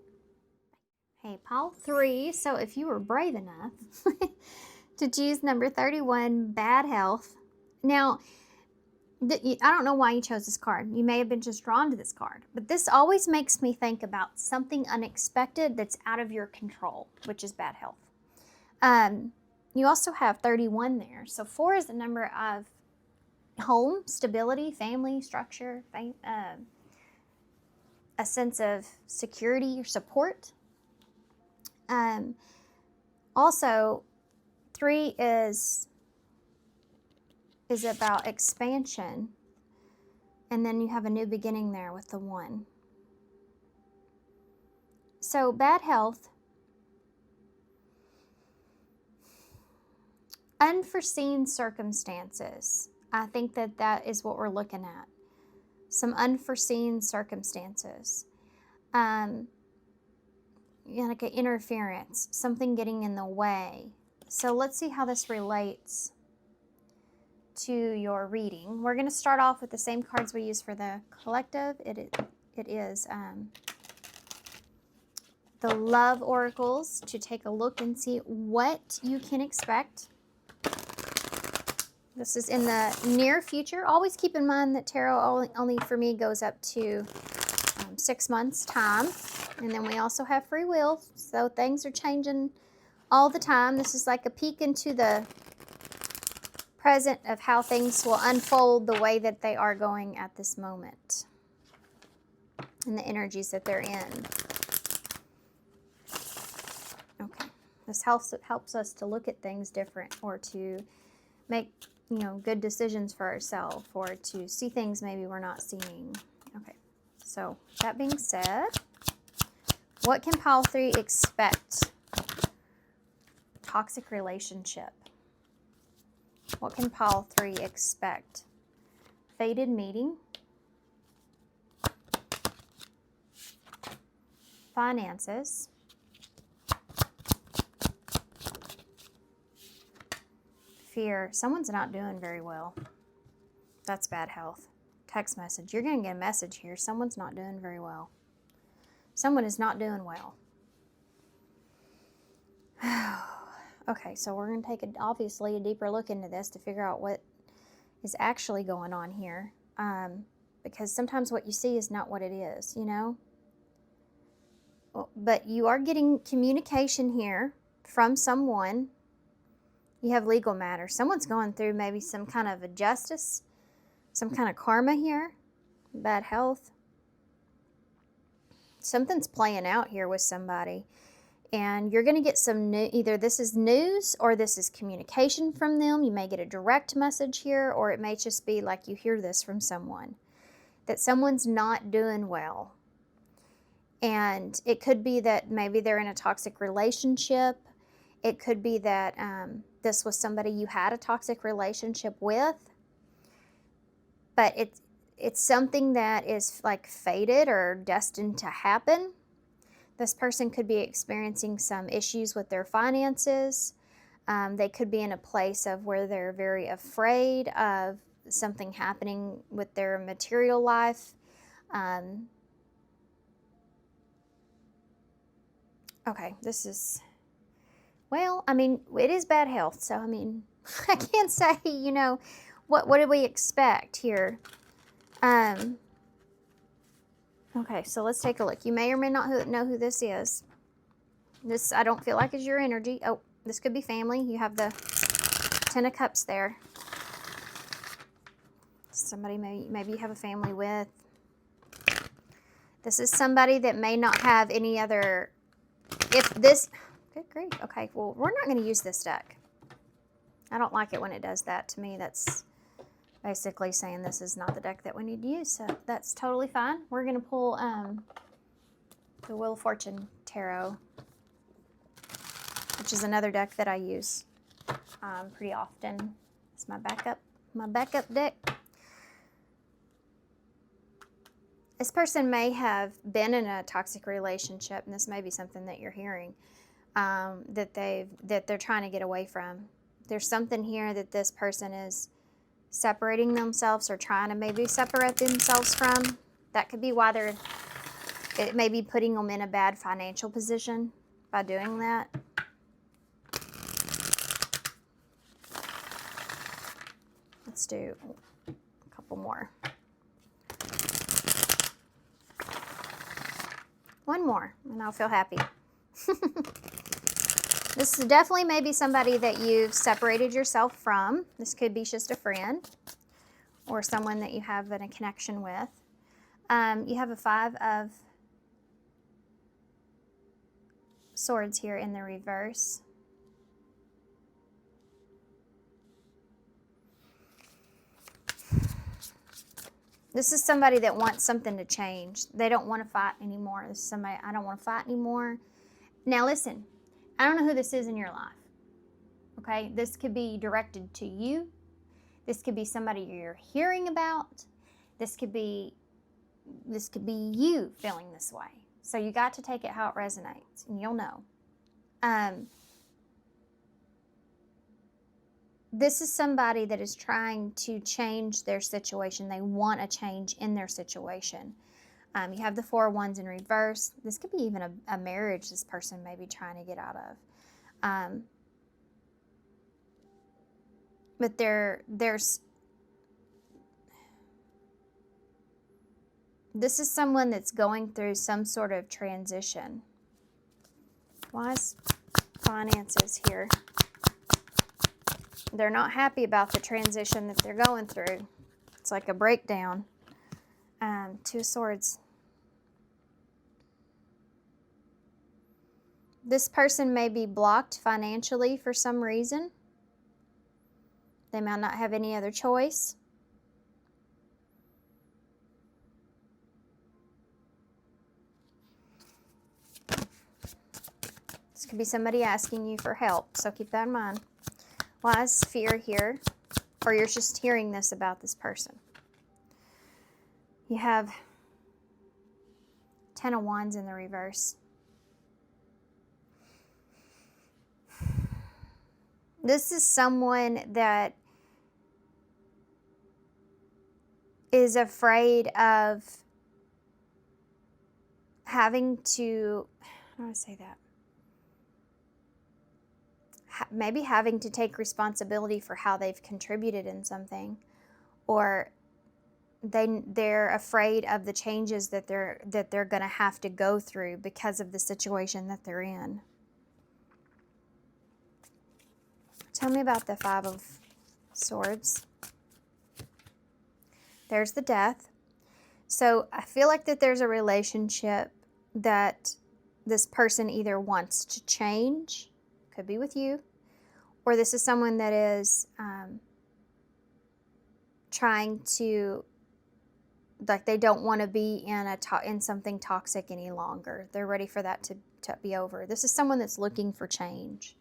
[SPEAKER 1] Hey, Paul 3. So if you were brave enough to choose number 31, bad health. Now, I don't know why you chose this card. You may have been just drawn to this card. But this always makes me think about something unexpected that's out of your control, which is bad health. You also have 31 there. So 4 is the number of home, stability, family, structure, a sense of security or support. Also, 3 is about expansion, and then you have a new beginning there with the 1. So bad health, unforeseen circumstances. I think that is what we're looking at. Some unforeseen circumstances. Like an interference, something getting in the way. So let's see how this relates to your reading. We're going to start off with the same cards we use for the collective. It is the love oracles, to take a look and see what you can expect. This is in the near future. Always keep in mind that tarot only for me goes up to 6 months time. And then we also have free will, so things are changing all the time. This is like a peek into the present of how things will unfold the way that they are going at this moment and the energies that they're in. Okay, this helps us to look at things different, or to make good decisions for ourselves, or to see things maybe we're not seeing. Okay, so that being said, what can pile 3 expect? Toxic relationship. What can pile 3 expect? Fated meeting. Finances. Fear. Someone's not doing very well. That's bad health. Text message. You're going to get a message here. Someone's not doing very well. Someone is not doing well. Okay, so we're going to take obviously a deeper look into this to figure out what is actually going on here. Because sometimes what you see is not what it is, But you are getting communication here from someone. You have legal matters. Someone's going through maybe some kind of a justice, some kind of karma here. Bad health. Something's playing out here with somebody. And you're going to get some either this is news or this is communication from them. You may get a direct message here, or it may just be like you hear this from someone, that someone's not doing well. And it could be that maybe they're in a toxic relationship. It could be that this was somebody you had a toxic relationship with. But it's something that is like fated or destined to happen. This person could be experiencing some issues with their finances. They could be in a place of where they're very afraid of something happening with their material life. Okay, this is, well, I mean, it is bad health, so I mean, I can't say, what did we expect here? Okay, so let's take a look. You may or may not know who this is. This, I don't feel like is your energy. Oh, this could be family. You have the Ten of Cups there. Somebody maybe you have a family with. This is somebody that may not have any other, good grief. Okay, well, we're not going to use this deck. I don't like it when it does that to me. That's basically saying this is not the deck that we need to use, so that's totally fine. We're going to pull the Wheel of Fortune Tarot, which is another deck that I use pretty often. It's my backup deck. This person may have been in a toxic relationship, and this may be something that you're hearing, that they're trying to get away from. There's something here that this person is separating themselves or trying to maybe separate themselves from. That could be why it may be putting them in a bad financial position by doing that. Let's do a couple more. One more, and I'll feel happy. This is definitely maybe somebody that you've separated yourself from. This could be just a friend or someone that you have a connection with. You have a 5 of Swords here in the reverse. This is somebody that wants something to change. They don't want to fight anymore. This is somebody, I don't want to fight anymore. Now listen, I don't know who this is in your life. Okay, this could be directed to you. This could be somebody you're hearing about. This could be you feeling this way. So you got to take it how it resonates, and you'll know. This is somebody that is trying to change their situation. They want a change in their situation. You have the 4 of Wands in reverse. This could be even a marriage this person may be trying to get out of. But there's this is someone that's going through some sort of transition. Why is finances here? They're not happy about the transition that they're going through. It's like a breakdown. 2 of Swords. This person may be blocked financially for some reason. They might not have any other choice. This could be somebody asking you for help, so keep that in mind. Why is fear here? Or you're just hearing this about this person. You have 10 of Wands in the reverse. This is someone that is afraid of having to, how do I say that? Maybe having to take responsibility for how they've contributed in something, or they're afraid of the changes that they're going to have to go through because of the situation that they're in. Tell me about the 5 of Swords. There's the Death. So I feel like that there's a relationship that this person either wants to change, could be with you, or this is someone that is trying to, like, they don't want to be in something toxic any longer. They're ready for that to be over. This is someone that's looking for change,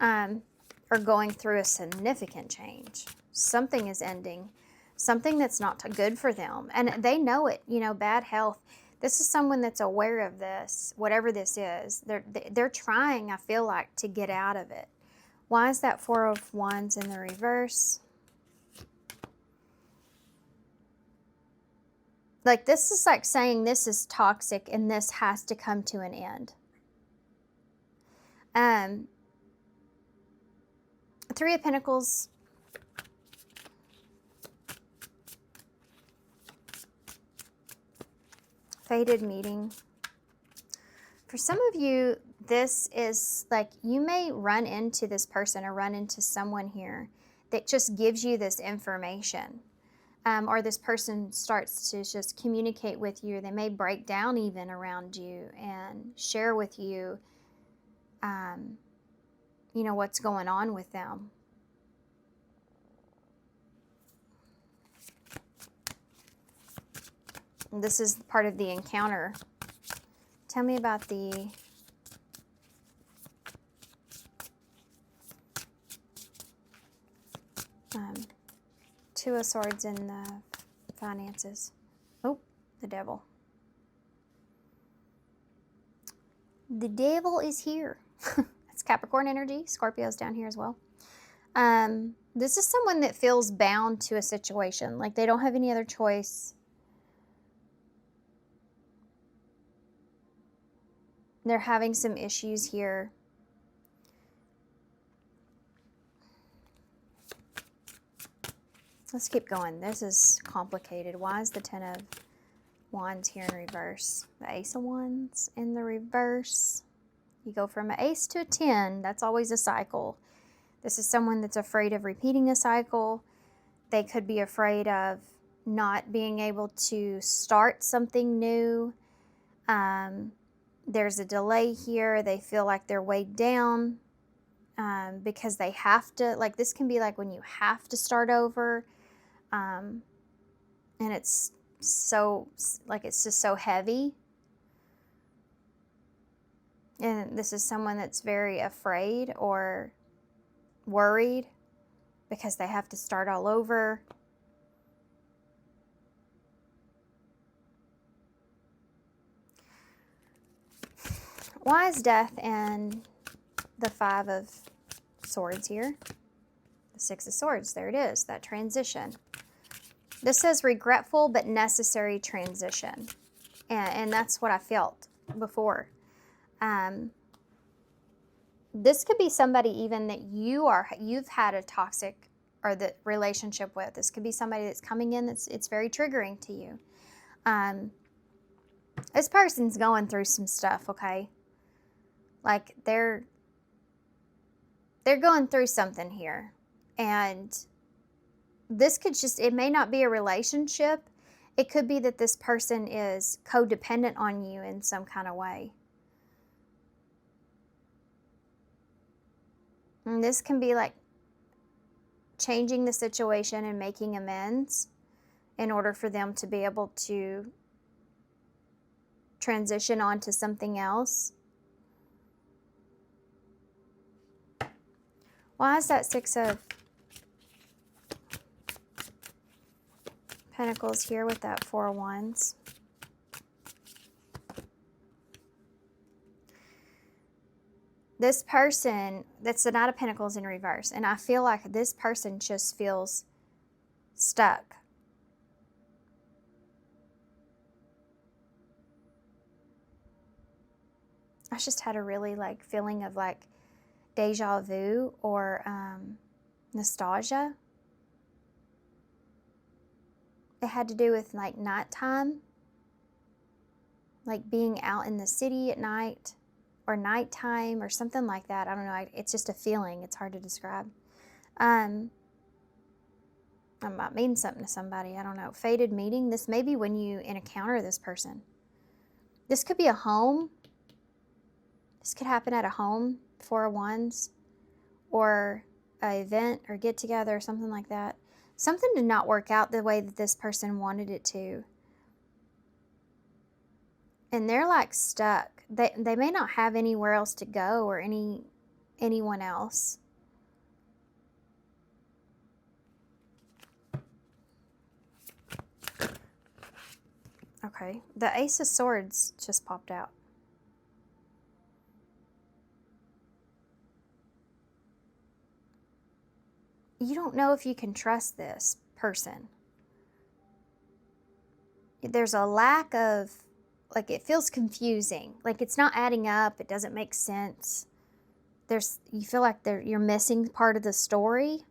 [SPEAKER 1] or going through a significant change. Something is ending. something that's not good for them. And they know it, bad health. This is someone that's aware of this, whatever this is. They're trying, I feel like, to get out of it. Why is that Four of Wands in the reverse? Like, this is like saying this is toxic and this has to come to an end. Three of Pentacles. Fated meeting. For some of you, this is like you may run into this person or run into someone here that just gives you this information. Or this person starts to just communicate with you. They may break down even around you and share with you, what's going on with them. This is part of the encounter. Tell me about the Two of Swords in the finances. Oh, the Devil. The Devil is here. It's Capricorn energy. Scorpio's down here as well. This is someone that feels bound to a situation. Like they don't have any other choice. They're having some issues here. Let's keep going. This is complicated. Why is the Ten of Wands here in reverse? The Ace of Wands in the reverse. You go from an ace to a 10. That's always a cycle. This is someone that's afraid of repeating a cycle. They could be afraid of not being able to start something new. There's a delay here. They feel like they're weighed down because they have to. Like this can be like when you have to start over. And it's so, like it's just so heavy. And this is someone that's very afraid or worried because they have to start all over. Why is Death and the Five of Swords here? The Six of Swords, there it is, that transition. This says regretful but necessary transition. And that's what I felt before. This could be somebody even that you've had a toxic or the relationship with. This could be somebody that's coming in it's very triggering to you. This person's going through some stuff, okay? Like they're going through something here. And this could it may not be a relationship. It could be that this person is codependent on you in some kind of way. And this can be like changing the situation and making amends in order for them to be able to transition on to something else. Why is that Six of Pentacles here with that Four of Wands? This person, that's the Knight of Pentacles in reverse. And I feel like this person just feels stuck. I just had a really like feeling of like deja vu or nostalgia. It had to do with like nighttime, like being out in the city at night or nighttime or something like that. I don't know. It's just a feeling. It's hard to describe. It might mean something to somebody. I don't know. Fated meeting. This may be when you encounter this person. This could be a home. This could happen at a home, Four of Wands, or an event or get together or something like that. Something did not work out the way that this person wanted it to. And they're like stuck. They may not have anywhere else to go or anyone else. Okay, the Ace of Swords just popped out. You don't know if you can trust this person. There's a lack of, like, it feels confusing. Like, it's not adding up. It doesn't make sense. You feel like you're missing part of the story.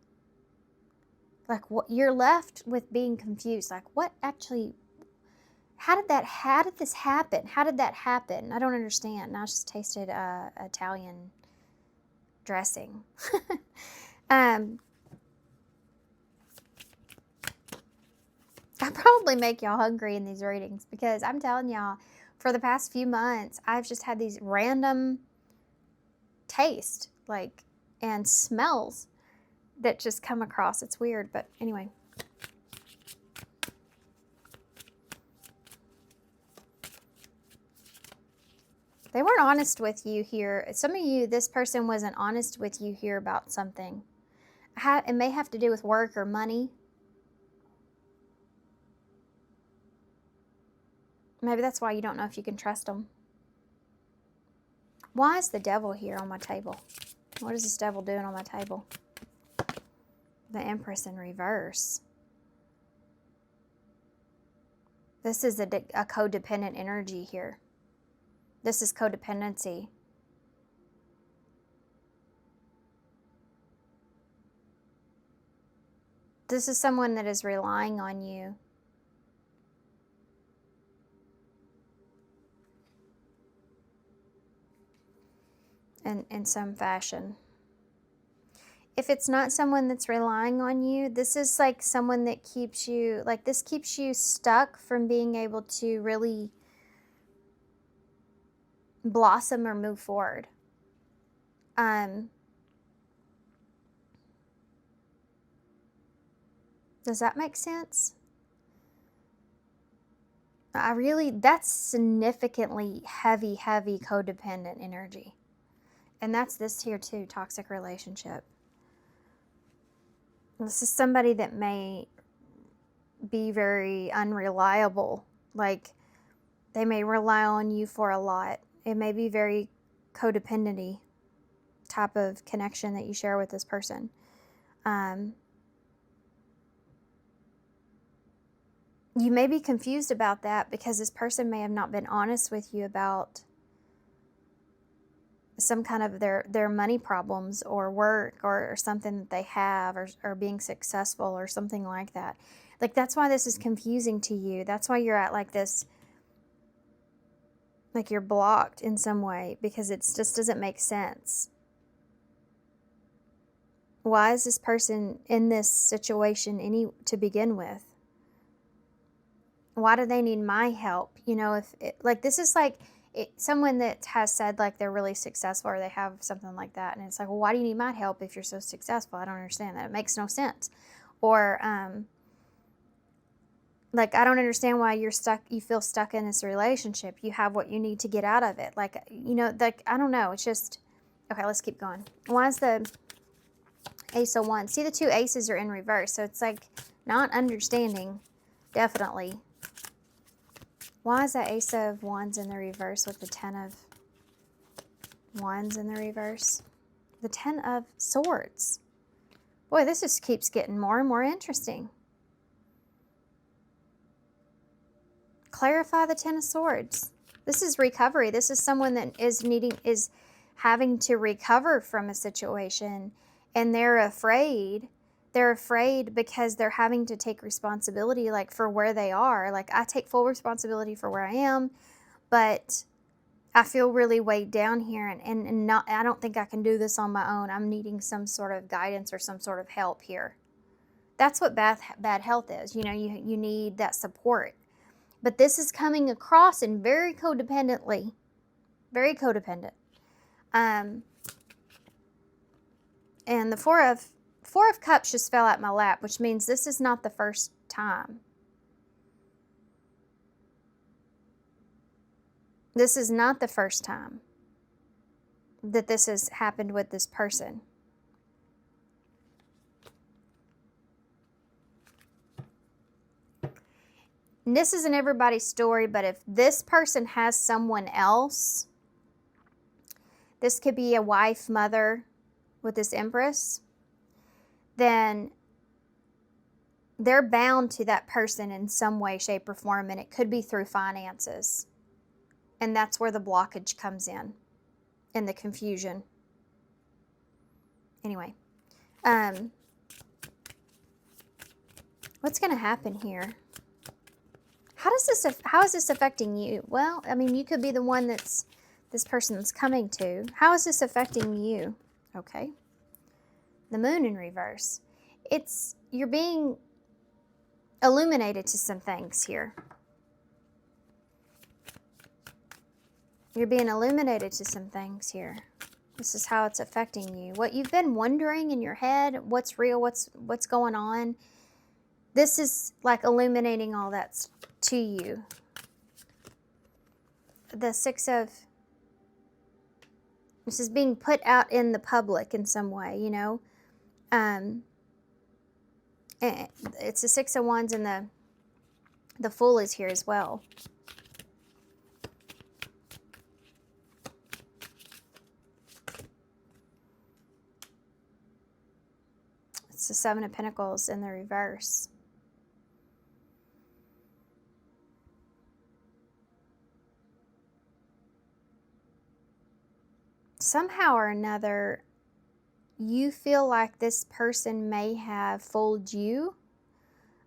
[SPEAKER 1] Like, what you're left with being confused. Like, what actually, how did this happen? How did that happen? I don't understand. I just tasted Italian dressing. I probably make y'all hungry in these readings because I'm telling y'all, for the past few months, I've just had these random taste, like, and smells that just come across. It's weird, but anyway. They weren't honest with you here. Some of you, this person wasn't honest with you here about something. It may have to do with work or money. Maybe that's why you don't know if you can trust them. Why is the devil here on my table? What is this devil doing on my table? The Empress in reverse. This is a codependent energy here. This is codependency. This is someone that is relying on you. In some fashion. If it's not someone that's relying on you, this is like someone that keeps you, like, this keeps you stuck from being able to really blossom or move forward. Does that make sense? That's significantly heavy codependent energy. And that's this here too, toxic relationship. This is somebody that may be very unreliable. Like, they may rely on you for a lot. It may be very codependency type of connection that you share with this person. You may be confused about that because this person may have not been honest with you about some kind of their money problems or work or something that they have or being successful or something like that. Like, that's why this is confusing to you. That's why you're at like this, like you're blocked in some way because it just doesn't make sense. Why is this person in this situation to begin with? Why do they need my help? You know, this is like someone that has said like they're really successful or they have something like that. And it's like, well, why do you need my help if you're so successful? I don't understand that. It makes no sense. Or, like, I don't understand why you feel stuck in this relationship. You have what you need to get out of it. Like, you know, like, I don't know. It's just, okay, let's keep going. Why is the Ace of Wands? See, the two aces are in reverse. So it's like not understanding, definitely. Why is that Ace of Wands in the reverse with the 10 of Wands in the reverse? The 10 of Swords. Boy, this just keeps getting more and more interesting. Clarify the 10 of Swords. This is recovery. This is someone that is having to recover from a situation, and they're afraid. They're afraid because they're having to take responsibility, like, for where they are. Like, I take full responsibility for where I am, but I feel really weighed down here, and I don't think I can do this on my own. I'm needing some sort of guidance or some sort of help here. That's what bad health is. You know, you need that support. But this is coming across and very codependently. Very codependent. And the Four of Cups just fell out my lap, which means this is not the first time. This is not the first time that this has happened with this person. And this isn't everybody's story, but if this person has someone else, this could be a wife, mother with this Empress, then they're bound to that person in some way, shape, or form, and it could be through finances. And that's where the blockage comes in and the confusion. Anyway, what's going to happen here? How is this affecting you? Well, I mean, you could be the one that's this person's coming to. How is this affecting you? Okay. The Moon in reverse. You're being illuminated to some things here. You're being illuminated to some things here. This is how it's affecting you. What you've been wondering in your head, what's real, what's going on. This is like illuminating all that to you. The this is being put out in the public in some way, you know. It's the Six of Wands, and the Fool is here as well. It's the Seven of Pentacles in the reverse. Somehow or another, you feel like this person may have fooled you.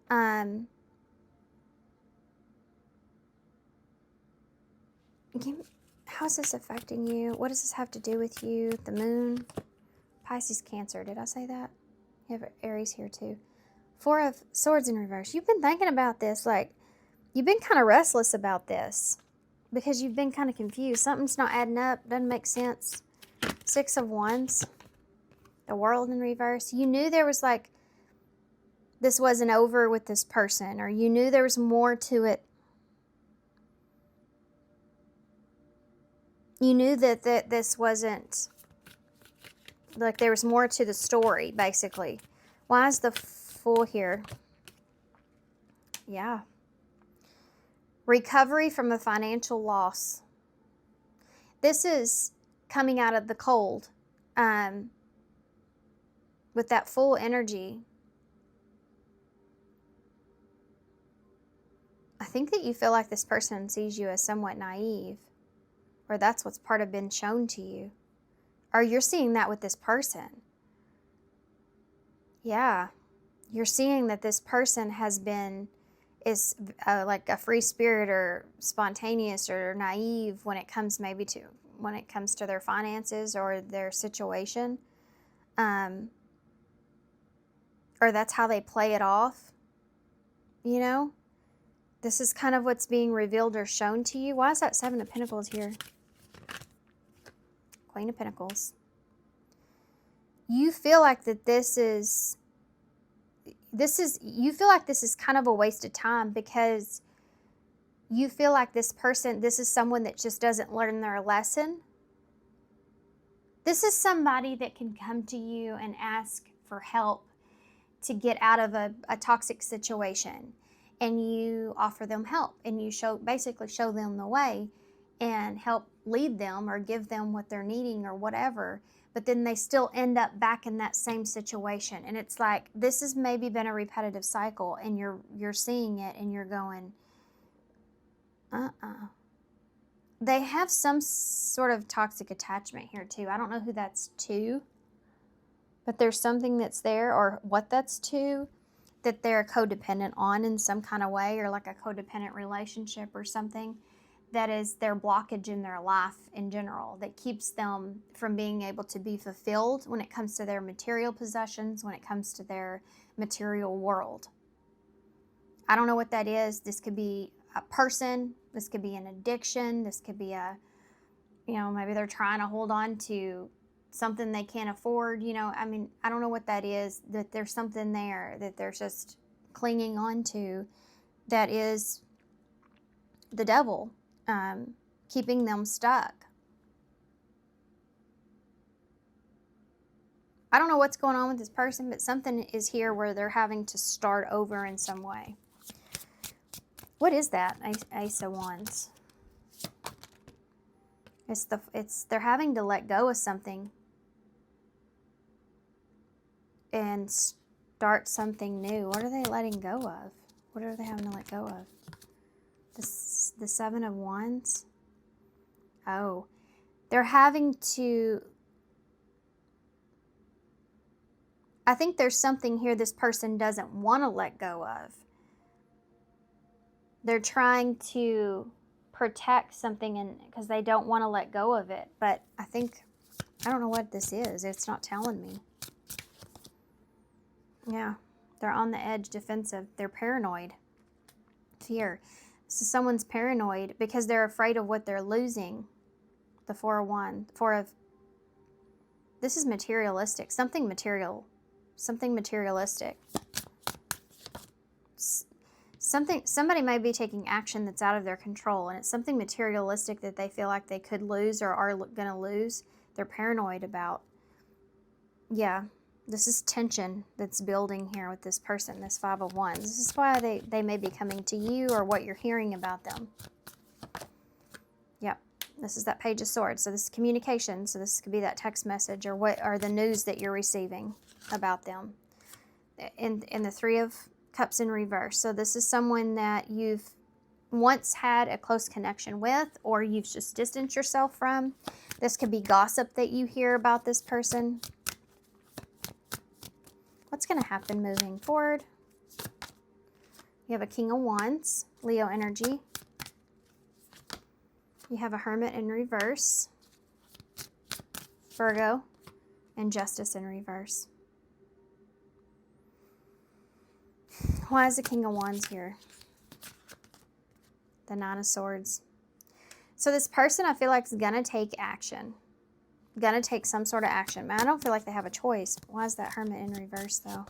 [SPEAKER 1] How's this affecting you? What does this have to do with you? The Moon, Pisces, Cancer. Did I say that? You have Aries here too. Four of Swords in reverse. You've been thinking about this, like you've been kind of restless about this because you've been kind of confused. Something's not adding up. Doesn't make sense. Six of Wands. The World in reverse. You knew there was like, this wasn't over with this person, or you knew there was more to it. You knew that this wasn't, like there was more to the story, basically. Why is the Fool here? Yeah. Recovery from a financial loss. This is coming out of the cold. With that Fool energy. I think that you feel like this person sees you as somewhat naive. Or that's what's part of been shown to you. Or you're seeing that with this person. Yeah. You're seeing that this person is like a free spirit or spontaneous or naive when it comes to their finances or their situation. Or that's how they play it off. You know? This is kind of what's being revealed or shown to you. Why is that Seven of Pentacles here? Queen of Pentacles. You feel like that you feel like this is kind of a waste of time because you feel like this is someone that just doesn't learn their lesson. This is somebody that can come to you and ask for help to get out of a toxic situation. And you offer them help, and you basically show them the way and help lead them or give them what they're needing or whatever. But then they still end up back in that same situation. And it's like, this has maybe been a repetitive cycle, and you're seeing it and you're going, They have some sort of toxic attachment here too. I don't know who that's to, but there's something that's there, or what that's to, that they're codependent on in some kind of way, or like a codependent relationship or something that is their blockage in their life in general, that keeps them from being able to be fulfilled when it comes to their material possessions, when it comes to their material world. I don't know what that is. This could be a person. This could be an addiction. This could be maybe they're trying to hold on to something they can't afford. I don't know what that is, that there's something there that they're just clinging on to that is the devil, keeping them stuck. I don't know what's going on with this person, but something is here where they're having to start over in some way. What is that? Ace of Wands. They're having to let go of something and start something new. What are they letting go of? What are they having to let go of? The Seven of Wands. Oh, they're having to. I think there's something here this person doesn't want to let go of. They're trying to protect something, and because they don't want to let go of it. But I don't know what this is. It's not telling me. Yeah, they're on the edge, defensive. They're paranoid. Fear. So someone's paranoid because they're afraid of what they're losing. The Four of Wands. This is materialistic. Something materialistic. Somebody may be taking action that's out of their control, and it's something materialistic that they feel like they could lose or are going to lose. They're paranoid about. Yeah, this is tension that's building here with this person, this Five of Wands. This is why they may be coming to you or what you're hearing about them. Yep, this is that Page of Swords. So this is communication. So this could be that text message or the news that you're receiving about them. In the Three of Cups in reverse. So this is someone that you've once had a close connection with, or you've just distanced yourself from. This could be gossip that you hear about this person. What's going to happen moving forward? You have a King of Wands, Leo energy. You have a Hermit in reverse, Virgo, and Justice in reverse. Why is the King of Wands here? The Nine of Swords. So this person, I feel like, is going to take action. Going to take some sort of action. I don't feel like they have a choice. Why is that Hermit in reverse, though?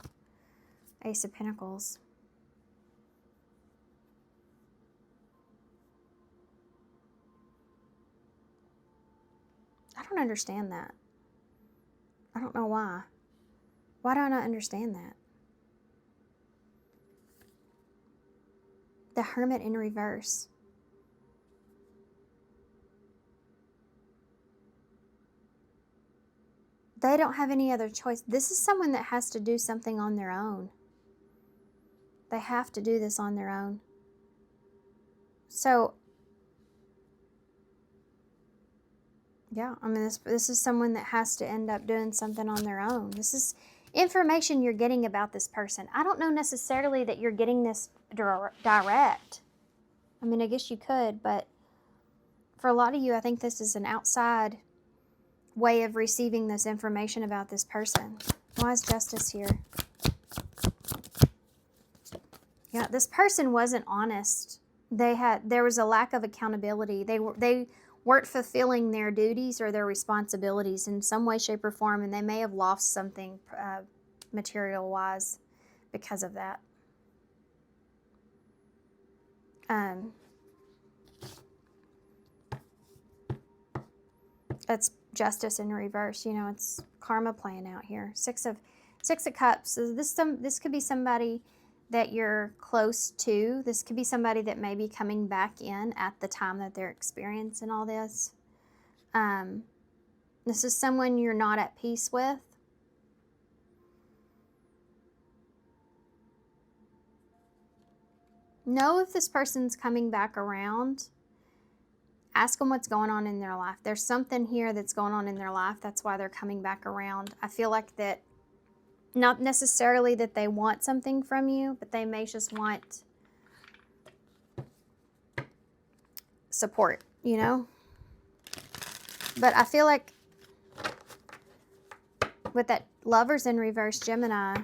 [SPEAKER 1] Ace of Pentacles. I don't understand that. I don't know why. Why do I not understand that? The Hermit in reverse. They don't have any other choice. This is someone that has to do something on their own. They have to do this on their own. So, yeah, I mean, this is someone that has to end up doing something on their own. This is information you're getting about this person. I don't know necessarily that you're getting this direct. I mean, I guess you could, but for a lot of you, I think this is an outside way of receiving this information about this person. Why is Justice here? Yeah, this person wasn't honest. There was a lack of accountability. They weren't fulfilling their duties or their responsibilities in some way, shape, or form, and they may have lost something material-wise because of that. That's Justice in reverse. You know, it's karma playing out here. Six of Cups. So this could be somebody that you're close to. This could be somebody that may be coming back in at the time that they're experiencing all this. This is someone you're not at peace with. Know if this person's coming back around. Ask them what's going on in their life. There's something here that's going on in their life. That's why they're coming back around. I feel like that, not necessarily that they want something from you, but they may just want support, you know? But I feel like with that Lovers in reverse, Gemini,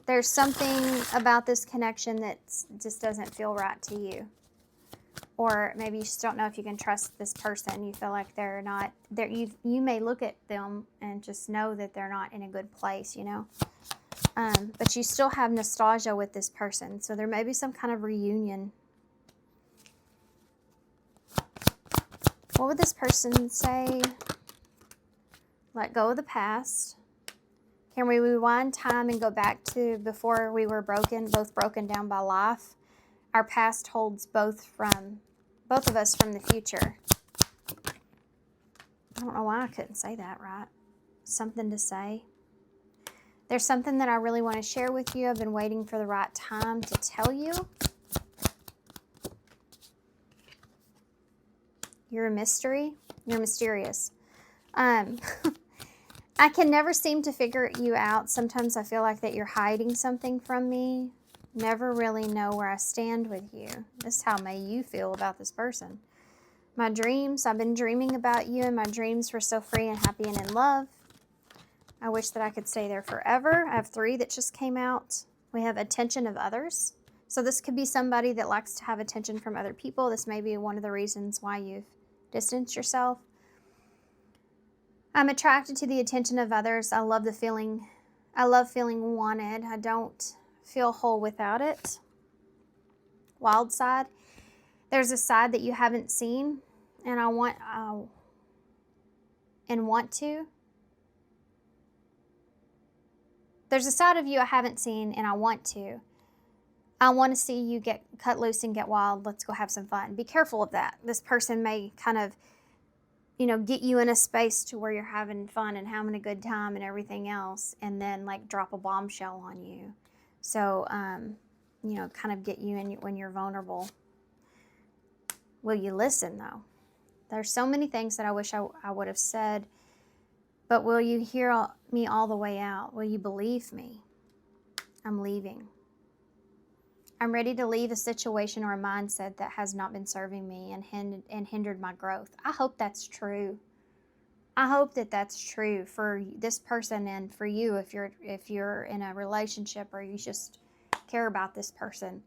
[SPEAKER 1] there's something about this connection that just doesn't feel right to you. Or maybe you just don't know if you can trust this person. You feel like they're not there. You may look at them and just know that they're not in a good place, you know. But you still have nostalgia with this person, so there may be some kind of reunion. What would this person say? Let go of the past. Can we rewind time and go back to before we were both broken down by life? Our past holds both of us from the future. I don't know why I couldn't say that right. Something to say. There's something that I really want to share with you. I've been waiting for the right time to tell you. You're a mystery. You're mysterious. I can never seem to figure you out. Sometimes I feel like that you're hiding something from me. Never really know where I stand with you. This is how may you feel about this person. My dreams, I've been dreaming about you, and my dreams were so free and happy and in love. I wish that I could stay there forever. I have 3 that just came out. We have attention of others. So this could be somebody that likes to have attention from other people. This may be one of the reasons why you've distanced yourself. I'm attracted to the attention of others. I love feeling wanted. I don't feel whole without it. Wild side. There's a side that you haven't seen, and I want to. There's a side of you I haven't seen, and I want to. I want to see you get cut loose and get wild. Let's go have some fun. Be careful of that. This person may kind of, get you in a space to where you're having fun and having a good time and everything else, and then like drop a bombshell on you. So, kind of get you in when you're vulnerable. Will you listen, though? There's so many things that I wish I would have said, but will you hear me all the way out? Will you believe me? I'm leaving. I'm ready to leave a situation or a mindset that has not been serving me and hindered my growth. I hope that's true. I hope that that's true for this person and for you if you're in a relationship or you just care about this person.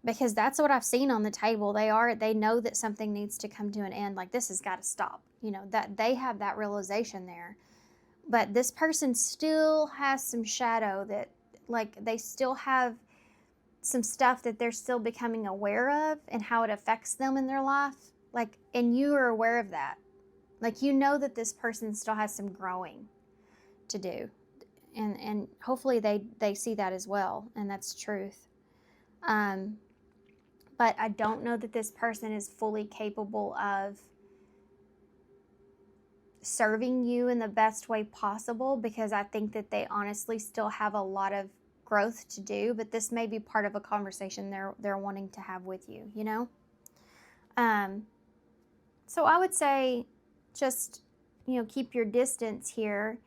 [SPEAKER 1] Because that's what I've seen on the table. They know that something needs to come to an end. Like, this has got to stop. That they have that realization there. But this person still has some shadow that, like, they still have some stuff that they're still becoming aware of and how it affects them in their life. Like, and you are aware of that. Like, that this person still has some growing to do. And hopefully they see that as well. And that's truth. But I don't know that this person is fully capable of serving you in the best way possible, because I think that they honestly still have a lot of growth to do, but this may be part of a conversation they're wanting to have with you, So I would say just, keep your distance here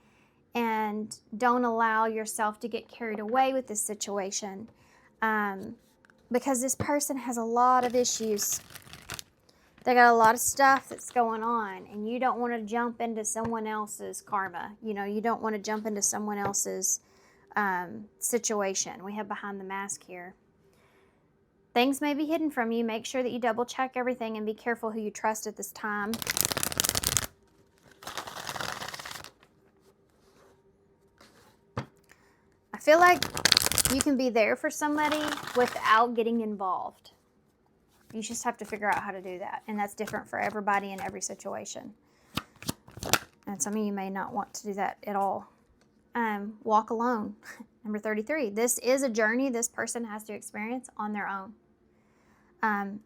[SPEAKER 1] and don't allow yourself to get carried away with this situation. Because this person has a lot of issues. They got a lot of stuff that's going on, and you don't want to jump into someone else's karma. You don't want to jump into someone else's situation. We have behind the mask here. Things may be hidden from you. Make sure that you double check everything and be careful who you trust at this time. I feel like you can be there for somebody without getting involved. You just have to figure out how to do that. And that's different for everybody in every situation. And some of you may not want to do that at all. Walk alone. Number 33. This is a journey this person has to experience on their own.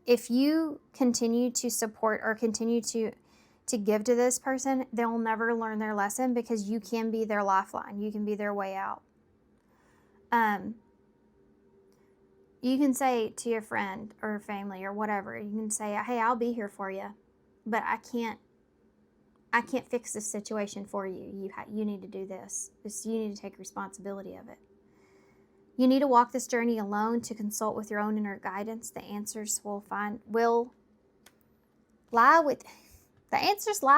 [SPEAKER 1] If you continue to support or continue to give to this person, they'll never learn their lesson, because you can be their lifeline. You can be their way out. You can say to your friend or family or whatever, you can say, hey, I'll be here for you, but I can't fix this situation for you. You need to do this. You need to take responsibility of it. You need to walk this journey alone to consult with your own inner guidance. The answers lie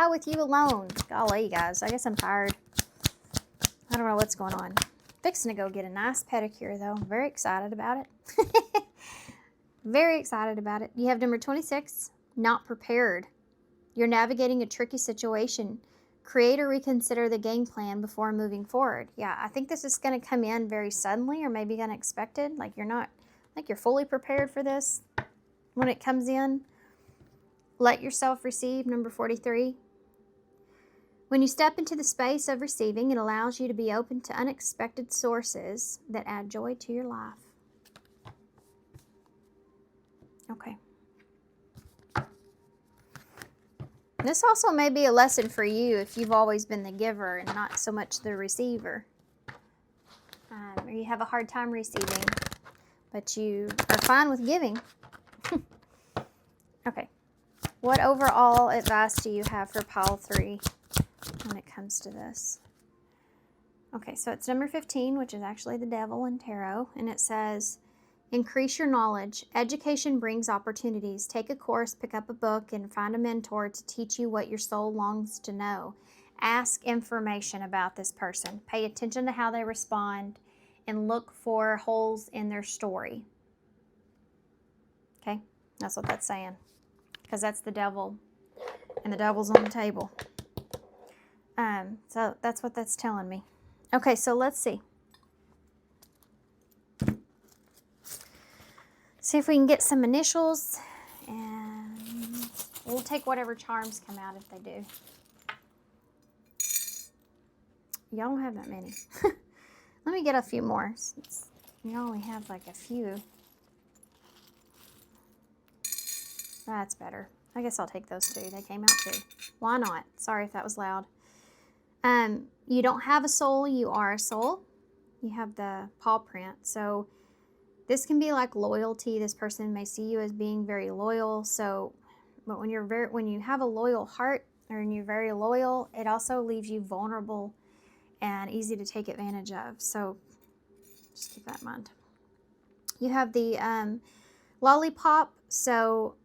[SPEAKER 1] with you alone. Golly, guys, I guess I'm tired. I don't know what's going on. Fixing to go get a nice pedicure, though. I'm very excited about it. Very excited about it. You have number 26, not prepared. You're navigating a tricky situation. Create or reconsider the game plan before moving forward. Yeah, I think this is going to come in very suddenly or maybe unexpected. Like you're fully prepared for this when it comes in. Let yourself receive, number 43. When you step into the space of receiving, it allows you to be open to unexpected sources that add joy to your life. Okay. This also may be a lesson for you if you've always been the giver and not so much the receiver. Or you have a hard time receiving, but you are fine with giving. Okay. What overall advice do you have for pile 3 when it comes to this? Okay, so it's number 15, which is actually the devil in tarot, and it says, increase your knowledge. Education brings opportunities. Take a course, pick up a book, and find a mentor to teach you what your soul longs to know. Ask information about this person. Pay attention to how they respond and look for holes in their story. Okay, that's what that's saying, because that's the devil, and the devil's on the table. So that's what that's telling me. Okay, so let's see. See if we can get some initials, and we'll take whatever charms come out if they do. Y'all don't have that many. Let me get a few more, since you only have like a few. That's better. I guess I'll take those 2. They came out 2. Why not? Sorry if that was loud. You don't have a soul, you are a soul. You have the paw print. So this can be like loyalty. This person may see you as being very loyal. So, but when you have a loyal heart, or when you're very loyal, it also leaves you vulnerable and easy to take advantage of. So just keep that in mind. You have the lollipop. So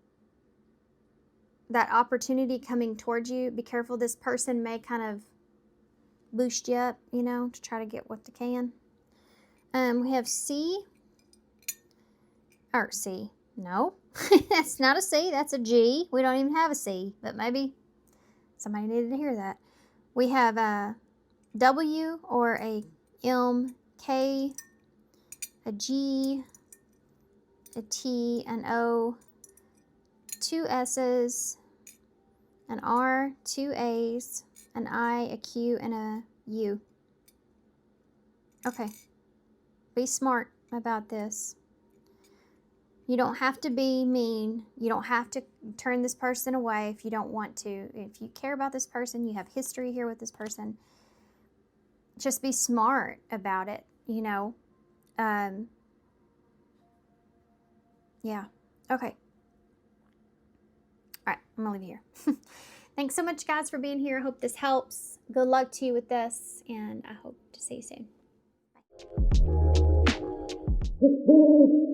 [SPEAKER 1] that opportunity coming towards you, be careful. This person may kind of boost you up, you know, to try to get what they can. We have C. Or C. No, that's not a C. That's a G. We don't even have a C, but maybe somebody needed to hear that. We have a W or a M, K, a G, a T, an O, 2 S's, an R, 2 A's, an I, a Q, and a U. Okay. Be smart about this. You don't have to be mean. You don't have to turn this person away if you don't want to. If you care about this person, you have history here with this person, just be smart about it, you know. Yeah. Okay. All right, I'm going to leave you here. Thanks so much, guys, for being here. I hope this helps. Good luck to you with this, and I hope to see you soon. Bye.